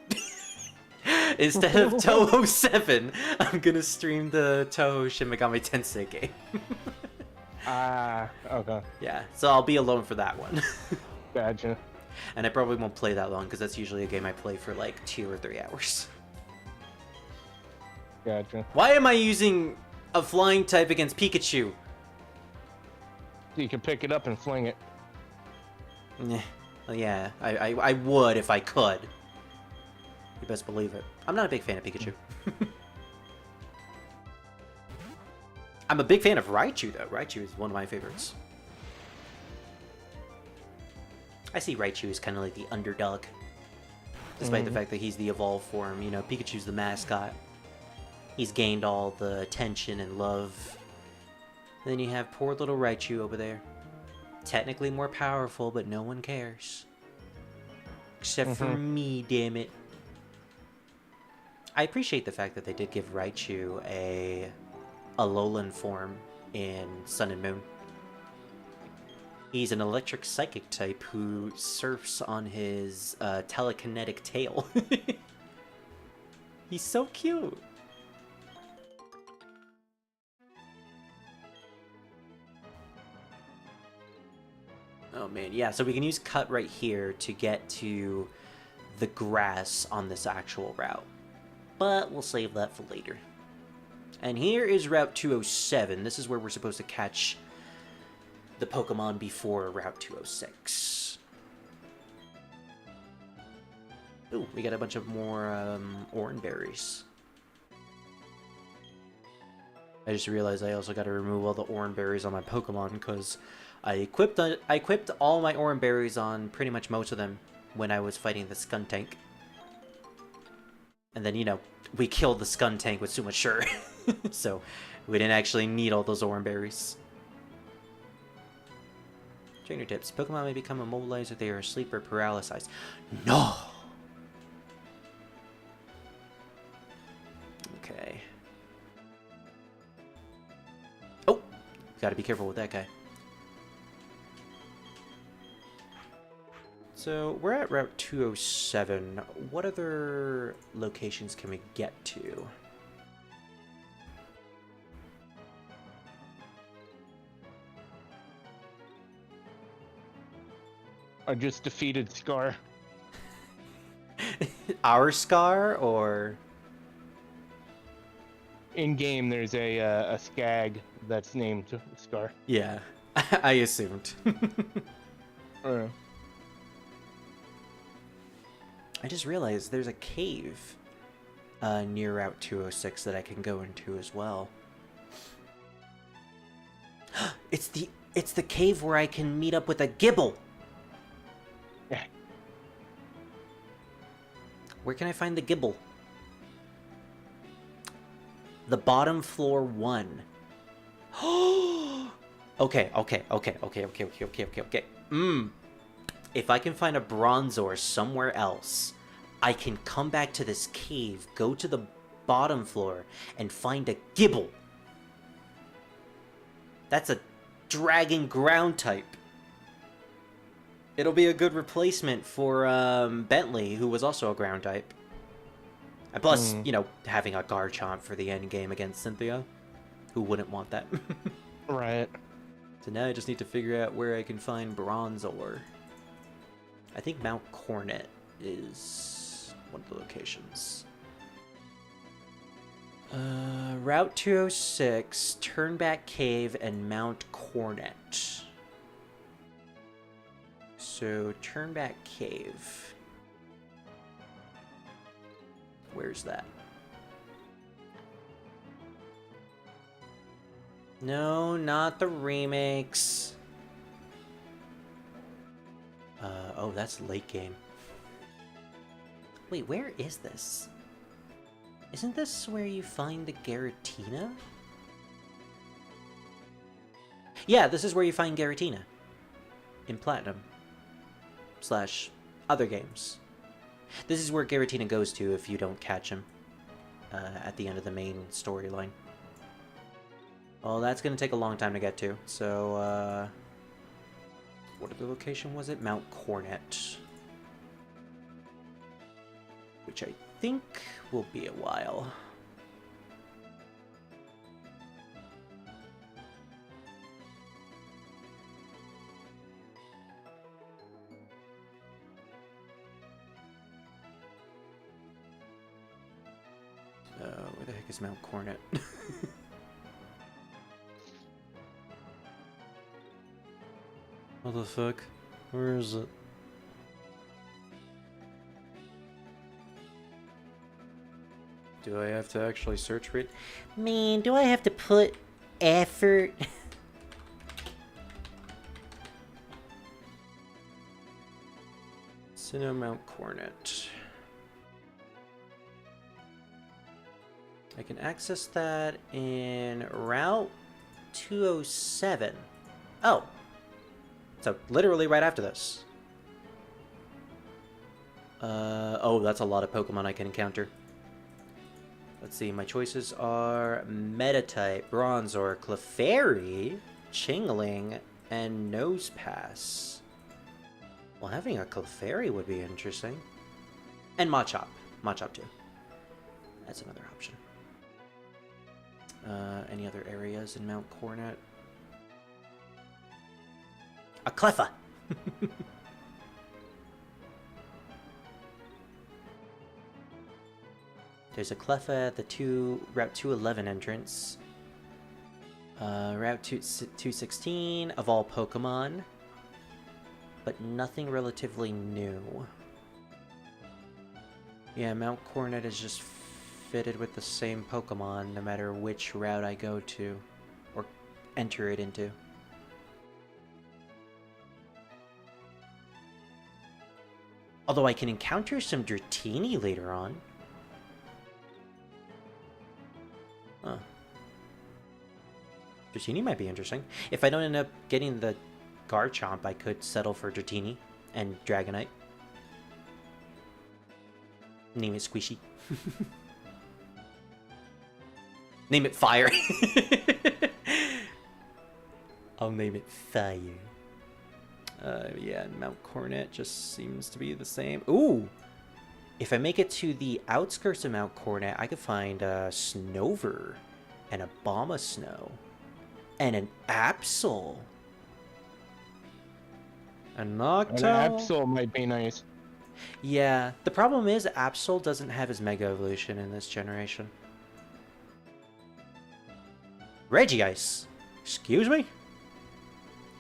Instead of Toho 7, I'm gonna stream the Toho Shin Megami Tensei game. Okay. Yeah, so I'll be alone for that one. Gotcha. And I probably won't play that long because that's usually a game I play for like 2 or 3 hours. Gotcha. Why am I using a flying type against Pikachu? You can pick it up and fling it. Well, yeah, I would if I could. You best believe it. I'm not a big fan of Pikachu. I'm a big fan of Raichu, though. Raichu is one of my favorites. I see Raichu as kind of like the underdog. Despite the fact that he's the evolved form. You know, Pikachu's the mascot. He's gained all the attention and love. And then you have poor little Raichu over there. Technically more powerful, but no one cares. Except for me, damn it. I appreciate the fact that they did give Raichu a Alolan form in Sun and Moon. He's an electric psychic type who surfs on his telekinetic tail. He's so cute. Oh man, yeah, so we can use cut right here to get to the grass on this actual route. But we'll save that for later. And here is Route 207. This is where we're supposed to catch the Pokemon before Route 206. Ooh, we got a bunch of more orange berries. I just realized I also got to remove all the orange berries on my Pokemon because I equipped all my orange berries on pretty much most of them when I was fighting the Skuntank. And then, you know, we killed the Scun tank with Suma Sure. So, we didn't actually need all those orange berries. Trainer tips. Pokemon may become immobilized if they are asleep or paralyzed. No! Okay. Oh! Gotta be careful with that guy. So, we're at Route 207. What other locations can we get to? I just defeated Scar. Our Scar, or... In game, there's a Skag that's named Scar. Yeah, I assumed. I just realized there's a cave near Route 206 that I can go into as well. It's the cave where I can meet up with a Gibble. Yeah. Where can I find the Gibble? The bottom floor 1. Okay. If I can find a Bronzor somewhere else, I can come back to this cave, go to the bottom floor, and find a Gibble. That's a dragon ground type. It'll be a good replacement for Bentley, who was also a ground type. And plus, you know, having a Garchomp for the end game against Cynthia. Who wouldn't want that? Right. So now I just need to figure out where I can find Bronzor. I think Mount Cornet is one of the locations. Route 206, Turnback Cave, and Mount Cornet. So, Turnback Cave. Where's that? No, not the remakes. Oh, that's late game. Wait, where is this? Isn't this where you find the Giratina? Yeah, this is where you find Giratina. In Platinum. / other games. This is where Giratina goes to if you don't catch him. At the end of the main storyline. Well, that's gonna take a long time to get to, so, what other location was it? Mount Cornet. Which I think will be a while. Where the heck is Mount Cornet? What the fuck? Where is it? Do I have to actually search for it? Man, do I have to put effort? Sinnoh Mount Cornet. I can access that in Route 207. Oh. So, literally right after this. Oh, that's a lot of Pokemon I can encounter. Let's see, my choices are Meta-type, Bronzor, Clefairy, Chingling, and Nosepass. Well, having a Clefairy would be interesting. And Machop. Machop, too. That's another option. Any other areas in Mount Cornet? A Cleffa! There's a Cleffa at the Route 211 entrance. Route 216 of all Pokemon. But nothing relatively new. Yeah, Mount Cornet is just fitted with the same Pokemon no matter which route I go to or enter it into. Although I can encounter some Dratini later on. Dratini might be interesting. If I don't end up getting the Garchomp, I could settle for Dratini and Dragonite. Name it Squishy. Name it Fire. I'll name it Fire. Yeah, Mount Coronet just seems to be the same. Ooh! If I make it to the outskirts of Mount Coronet, I could find a Snover and a Bombasnow and an Absol. A Noctowl. An Absol might be nice. Yeah, the problem is Absol doesn't have his Mega Evolution in this generation. Regice? Excuse me?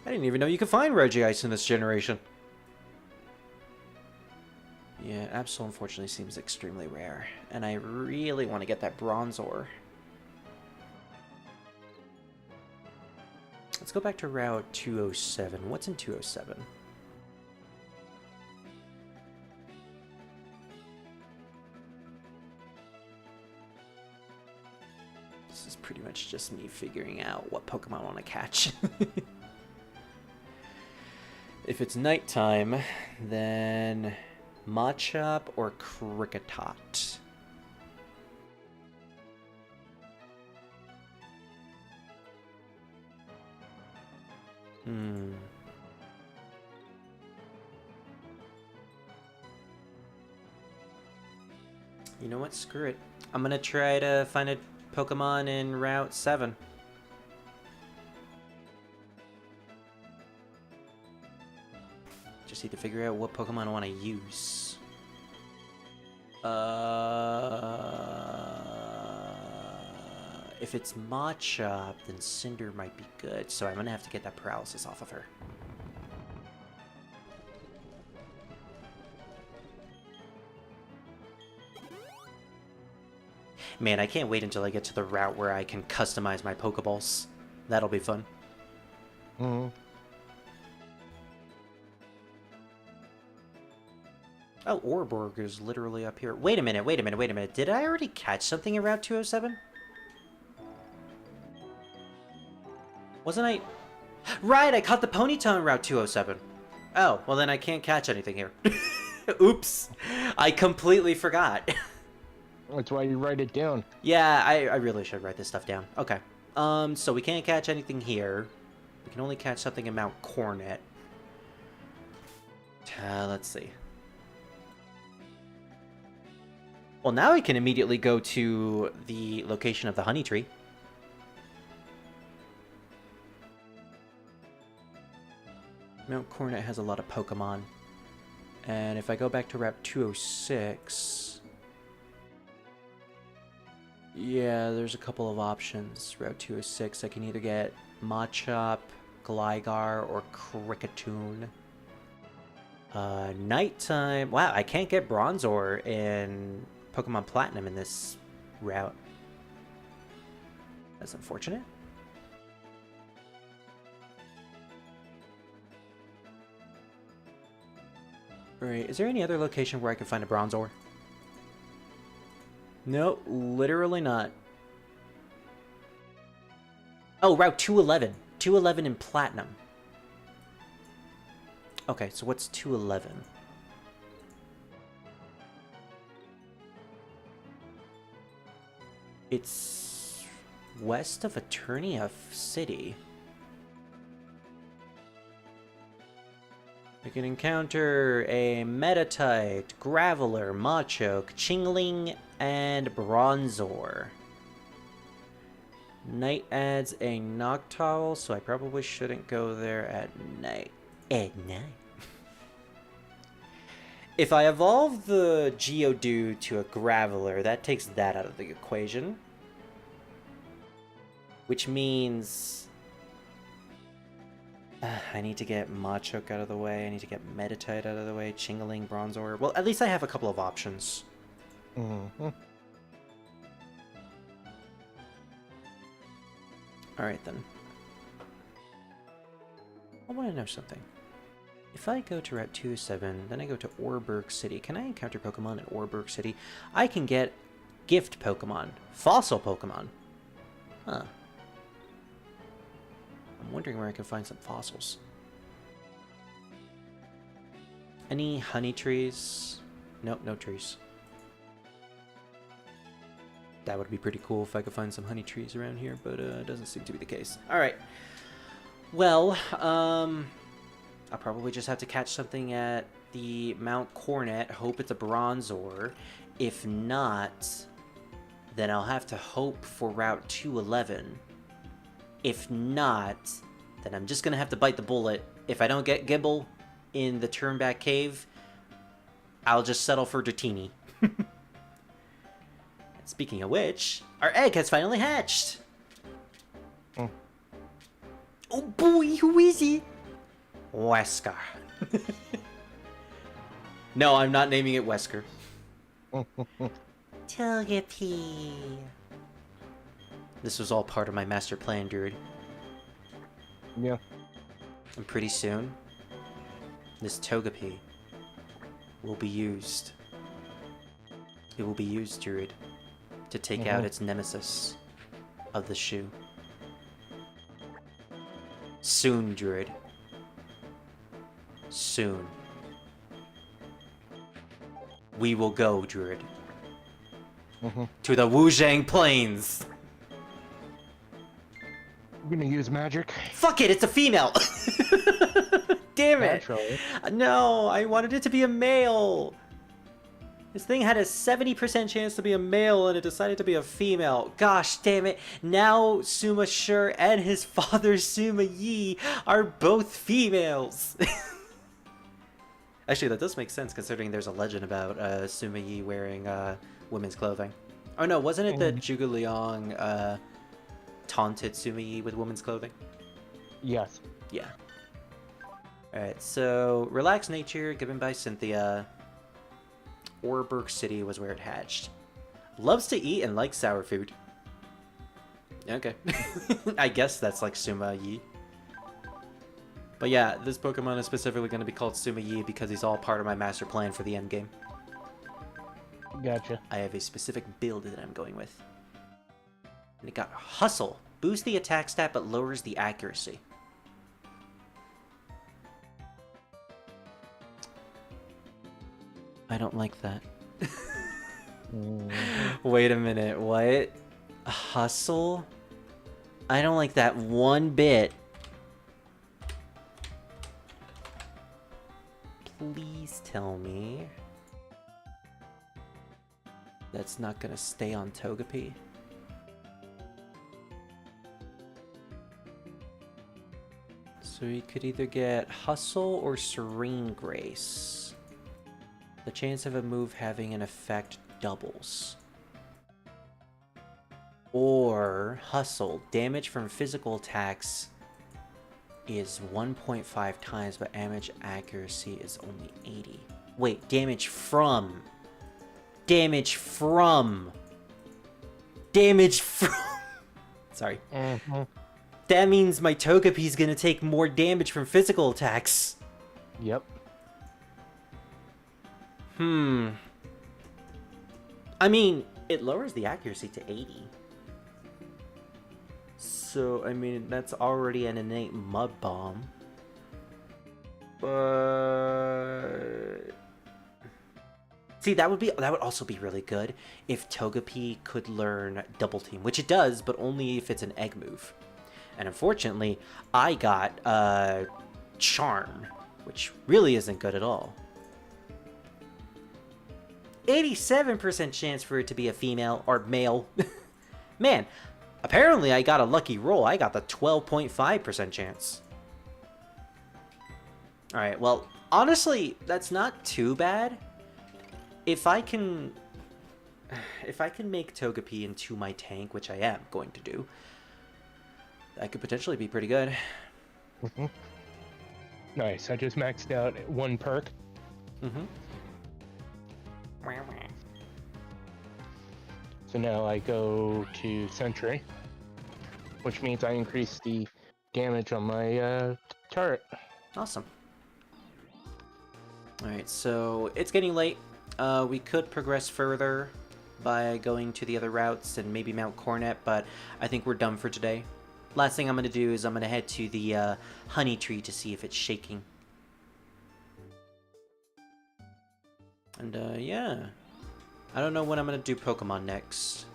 I didn't even know you could find Regice in this generation. Yeah, Absol unfortunately seems extremely rare, and I really want to get that Bronzor. Let's go back to Route 207. What's in 207? This is pretty much just me figuring out what Pokemon I want to catch. If it's nighttime, then Machop or Kricketot. You know what? Screw it. I'm gonna try to find a Pokemon in Route 7. Just need to figure out what Pokemon I want to use. If it's Machop, then Cynder might be good, so I'm gonna have to get that paralysis off of her. Man, I can't wait until I get to the route where I can customize my Pokeballs. That'll be fun. Mm-hmm. Oh, Oreburgh is literally up here. Wait a minute, wait a minute, wait a minute. Did I already catch something in Route 207? Wasn't I... Right, I caught the Ponyta in Route 207. Oh, well then I can't catch anything here. Oops. I completely forgot. That's why you write it down. Yeah, I really should write this stuff down. Okay. So we can't catch anything here. We can only catch something in Mount Coronet. Let's see. Well, now I can immediately go to the location of the honey tree. Mount Coronet has a lot of Pokemon. And if I go back to Route 206... Yeah, there's a couple of options. Route 206, I can either get Machop, Gligar, or Kricketune. Nighttime... Wow, I can't get Bronzor in Pokemon Platinum in this route. That's unfortunate. Alright, is there any other location where I can find a Bronzor? No, literally not. Oh, Route 211. 211 in Platinum. Okay, so what's 211? It's west of Eternia City. You can encounter a Meditite, Graveler, Machoke, Chingling, and Bronzor. Night adds a Noctowl, so I probably shouldn't go there at night. At night? If I evolve the Geodude to a Graveler, that takes that out of the equation. Which means... I need to get Machoke out of the way, I need to get Meditite out of the way, Chingling, Bronzor. Well, at least I have a couple of options. Mm-hmm. Alright then. I want to know something. If I go to Route 207, then I go to Oreburgh City, can I encounter Pokemon in Oreburgh City? I can get gift Pokemon, fossil Pokemon. Huh. I'm wondering where I can find some fossils. Any honey trees? Nope, no trees. That would be pretty cool if I could find some honey trees around here, but it doesn't seem to be the case. Alright. Well, I'll probably just have to catch something at the Mount Cornet, hope it's a bronzor. If not, then I'll have to hope for Route 211. If not, then I'm just gonna have to bite the bullet. If I don't get Gibble in the Turnback Cave, I'll just settle for Dratini. Speaking of which, our egg has finally hatched! Oh boy, who is he? Wesker. No, I'm not naming it Wesker. Togepi. This was all part of my master plan, dude. Yeah. And pretty soon, this Togepi will be used. It will be used, Druid, to take out its nemesis of the shoe. Soon, Druid. Soon. We will go, Druid. To the Wuzhang Plains! I'm gonna use magic. Fuck it, it's a female! Damn it! Naturally. No, I wanted it to be a male! This thing had a 70% chance to be a male and it decided to be a female. Gosh damn it. Now Suma Sure and his father Suma Yi are both females. Actually, that does make sense considering there's a legend about Suma Yi wearing women's clothing. Oh no, wasn't it that Zhuge Liang taunted Suma Yi with women's clothing? Yes. Yeah. Alright, so Relaxed Nature given by Cynthia. Orberg City was where it hatched. Loves to eat and likes sour food. Okay. I guess that's like Suma Yi. But yeah, this Pokemon is specifically going to be called Suma Yi because he's all part of my master plan for the endgame. Gotcha. I have a specific build that I'm going with. And it got Hustle. Boosts the attack stat but lowers the accuracy. I don't like that. Wait a minute, what? Hustle? I don't like that one bit. Please tell me that's not gonna stay on Togepi. So you could either get Hustle or Serene Grace. The chance of a move having an effect doubles. Or Hustle. Damage from physical attacks is 1.5 times, but damage accuracy is only 80. Wait, damage from. Damage from. Damage from. Sorry. That means my Togepi's gonna take more damage from physical attacks. Yep. I mean, it lowers the accuracy to 80. So, I mean, that's already an innate Mud Bomb. But... See, that would also be really good if Togepi could learn Double Team, which it does, but only if it's an egg move. And unfortunately, I got Charm, which really isn't good at all. 87% chance for it to be a female or male. Man, apparently I got a lucky roll. I got the 12.5% chance. Alright, well, honestly, that's not too bad. If I can make Togepi into my tank, which I am going to do, that could potentially be pretty good. Nice. I just maxed out one perk. So now I go to Sentry, which means I increase the damage on my turret. Awesome. Alright, so it's getting late. We could progress further by going to the other routes and maybe Mount Cornet, but I think we're done for today. last thing I'm gonna do is I'm gonna head to the honey tree to see if it's shaking. And yeah, I don't know when I'm gonna do Pokemon next.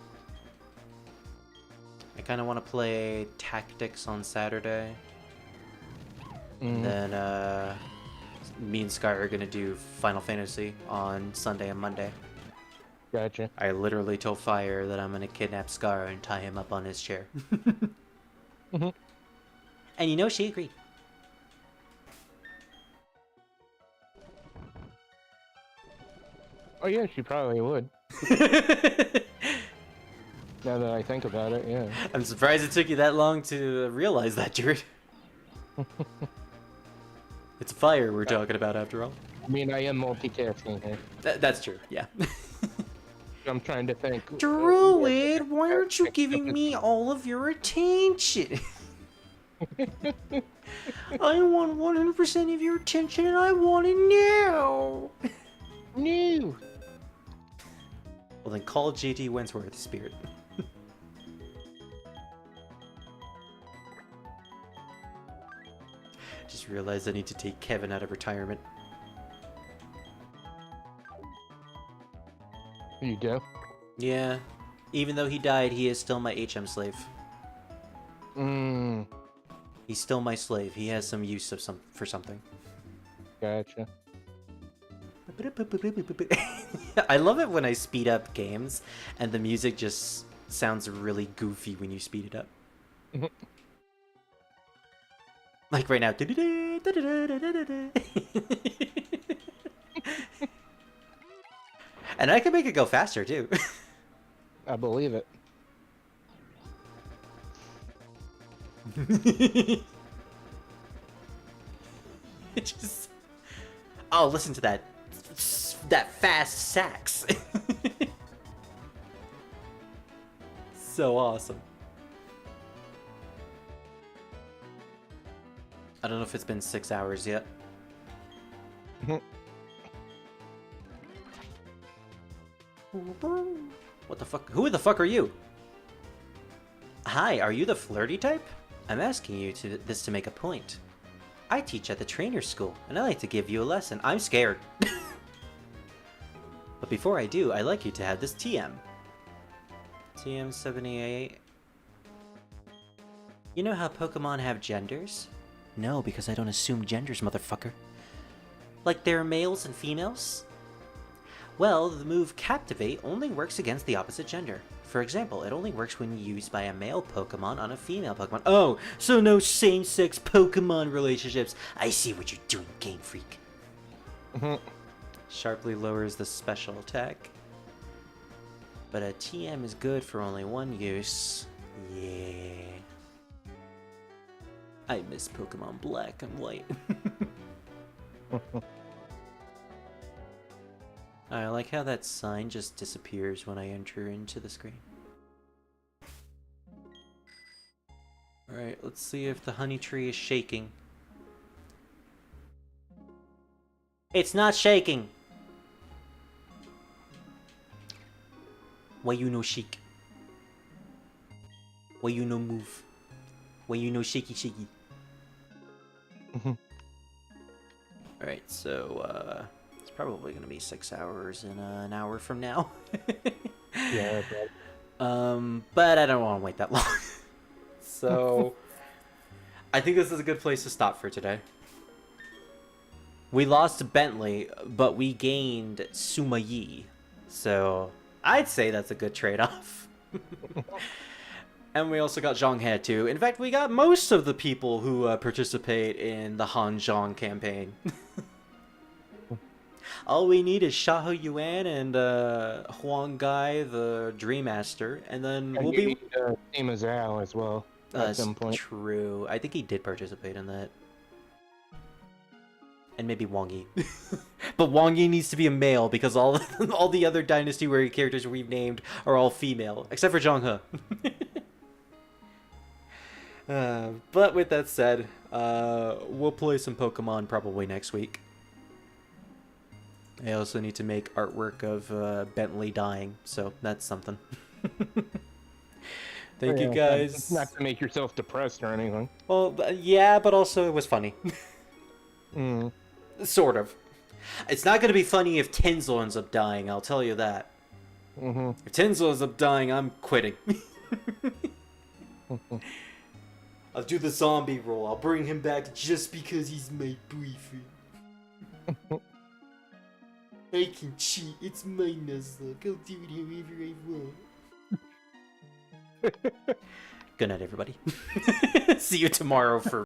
I kind of want to play Tactics on Saturday. And then me and Sky are gonna do Final Fantasy on Sunday and Monday. Gotcha. I literally told Fire that I'm gonna kidnap Scar and tie him up on his chair. And you know, she agreed. Oh yeah, she probably would. Now that I think about it, yeah. I'm surprised it took you that long to realize that, Jared. It's Fire we're talking about, after all. I mean, I am multitasking here. That's true, yeah. I'm trying to think. Druid, why aren't you giving me all of your attention? I want 100% of your attention and I want it now. No. Well, then call JT Wentworth, Spirit. Just realized I need to take Kevin out of retirement. You do? Yeah. Even though he died, he is still my HM slave. He's still my slave. He has some use of for something. Gotcha. I love it when I speed up games and the music just sounds really goofy when you speed it up. Like right now. And I can make it go faster too. I believe it. It just... Oh, listen to that fast sax. So awesome. I don't know if it's been 6 hours yet. What the fuck? Who the fuck are you? Hi, are you the flirty type? I'm asking you this to make a point. I teach at the trainer school, and I like to give you a lesson. I'm scared. But before I do, I'd like you to have this TM. TM78. You know how Pokemon have genders? No, because I don't assume genders, motherfucker. Like they're males and females? Well, the move Captivate only works against the opposite gender. For example, it only works when used by a male Pokemon on a female Pokemon. Oh, so no same-sex Pokemon relationships. I see what you're doing, Game Freak. Sharply lowers the special attack. But a TM is good for only one use. Yeah. I miss Pokemon Black and White. I like how that sign just disappears when I enter into the screen. Alright, let's see if the honey tree is shaking. It's not shaking! Why you no shake? Why you no move? Why you no shaky shaky? Alright, so it's probably gonna be 6 hours in an hour from now. Yeah, but I don't want to wait that long. So I think this is a good place to stop for today. We lost Bentley, but we gained Sumayi. So I'd say that's a good trade-off. And we also got Zhonghe too. In fact, we got most of the people who participate in the Han Zhong campaign. All we need is Shaho Yuan and Huang Gai, the Dream Master, and then we'll be... Team Zhao as well at some point. True. I think he did participate in that. And maybe Wang Yi. But Wang Yi needs to be a male because all the other Dynasty Warrior characters we've named are all female, except for Zhonghe. But with that said, we'll play some Pokemon probably next week. I also need to make artwork of Bentley dying, so that's something. Thank you, Yeah, guys. Not to make yourself depressed or anything. Well, yeah, but also it was funny. Mm. Sort of. It's not going to be funny if Tinsel ends up dying, I'll tell you that. Mm-hmm. If Tinsel ends up dying, I'm quitting. I'll do the zombie role. I'll bring him back just because he's my boyfriend. I can cheat. It's my Nuzlocke. I'll do it however I want. Good night, everybody. See you tomorrow for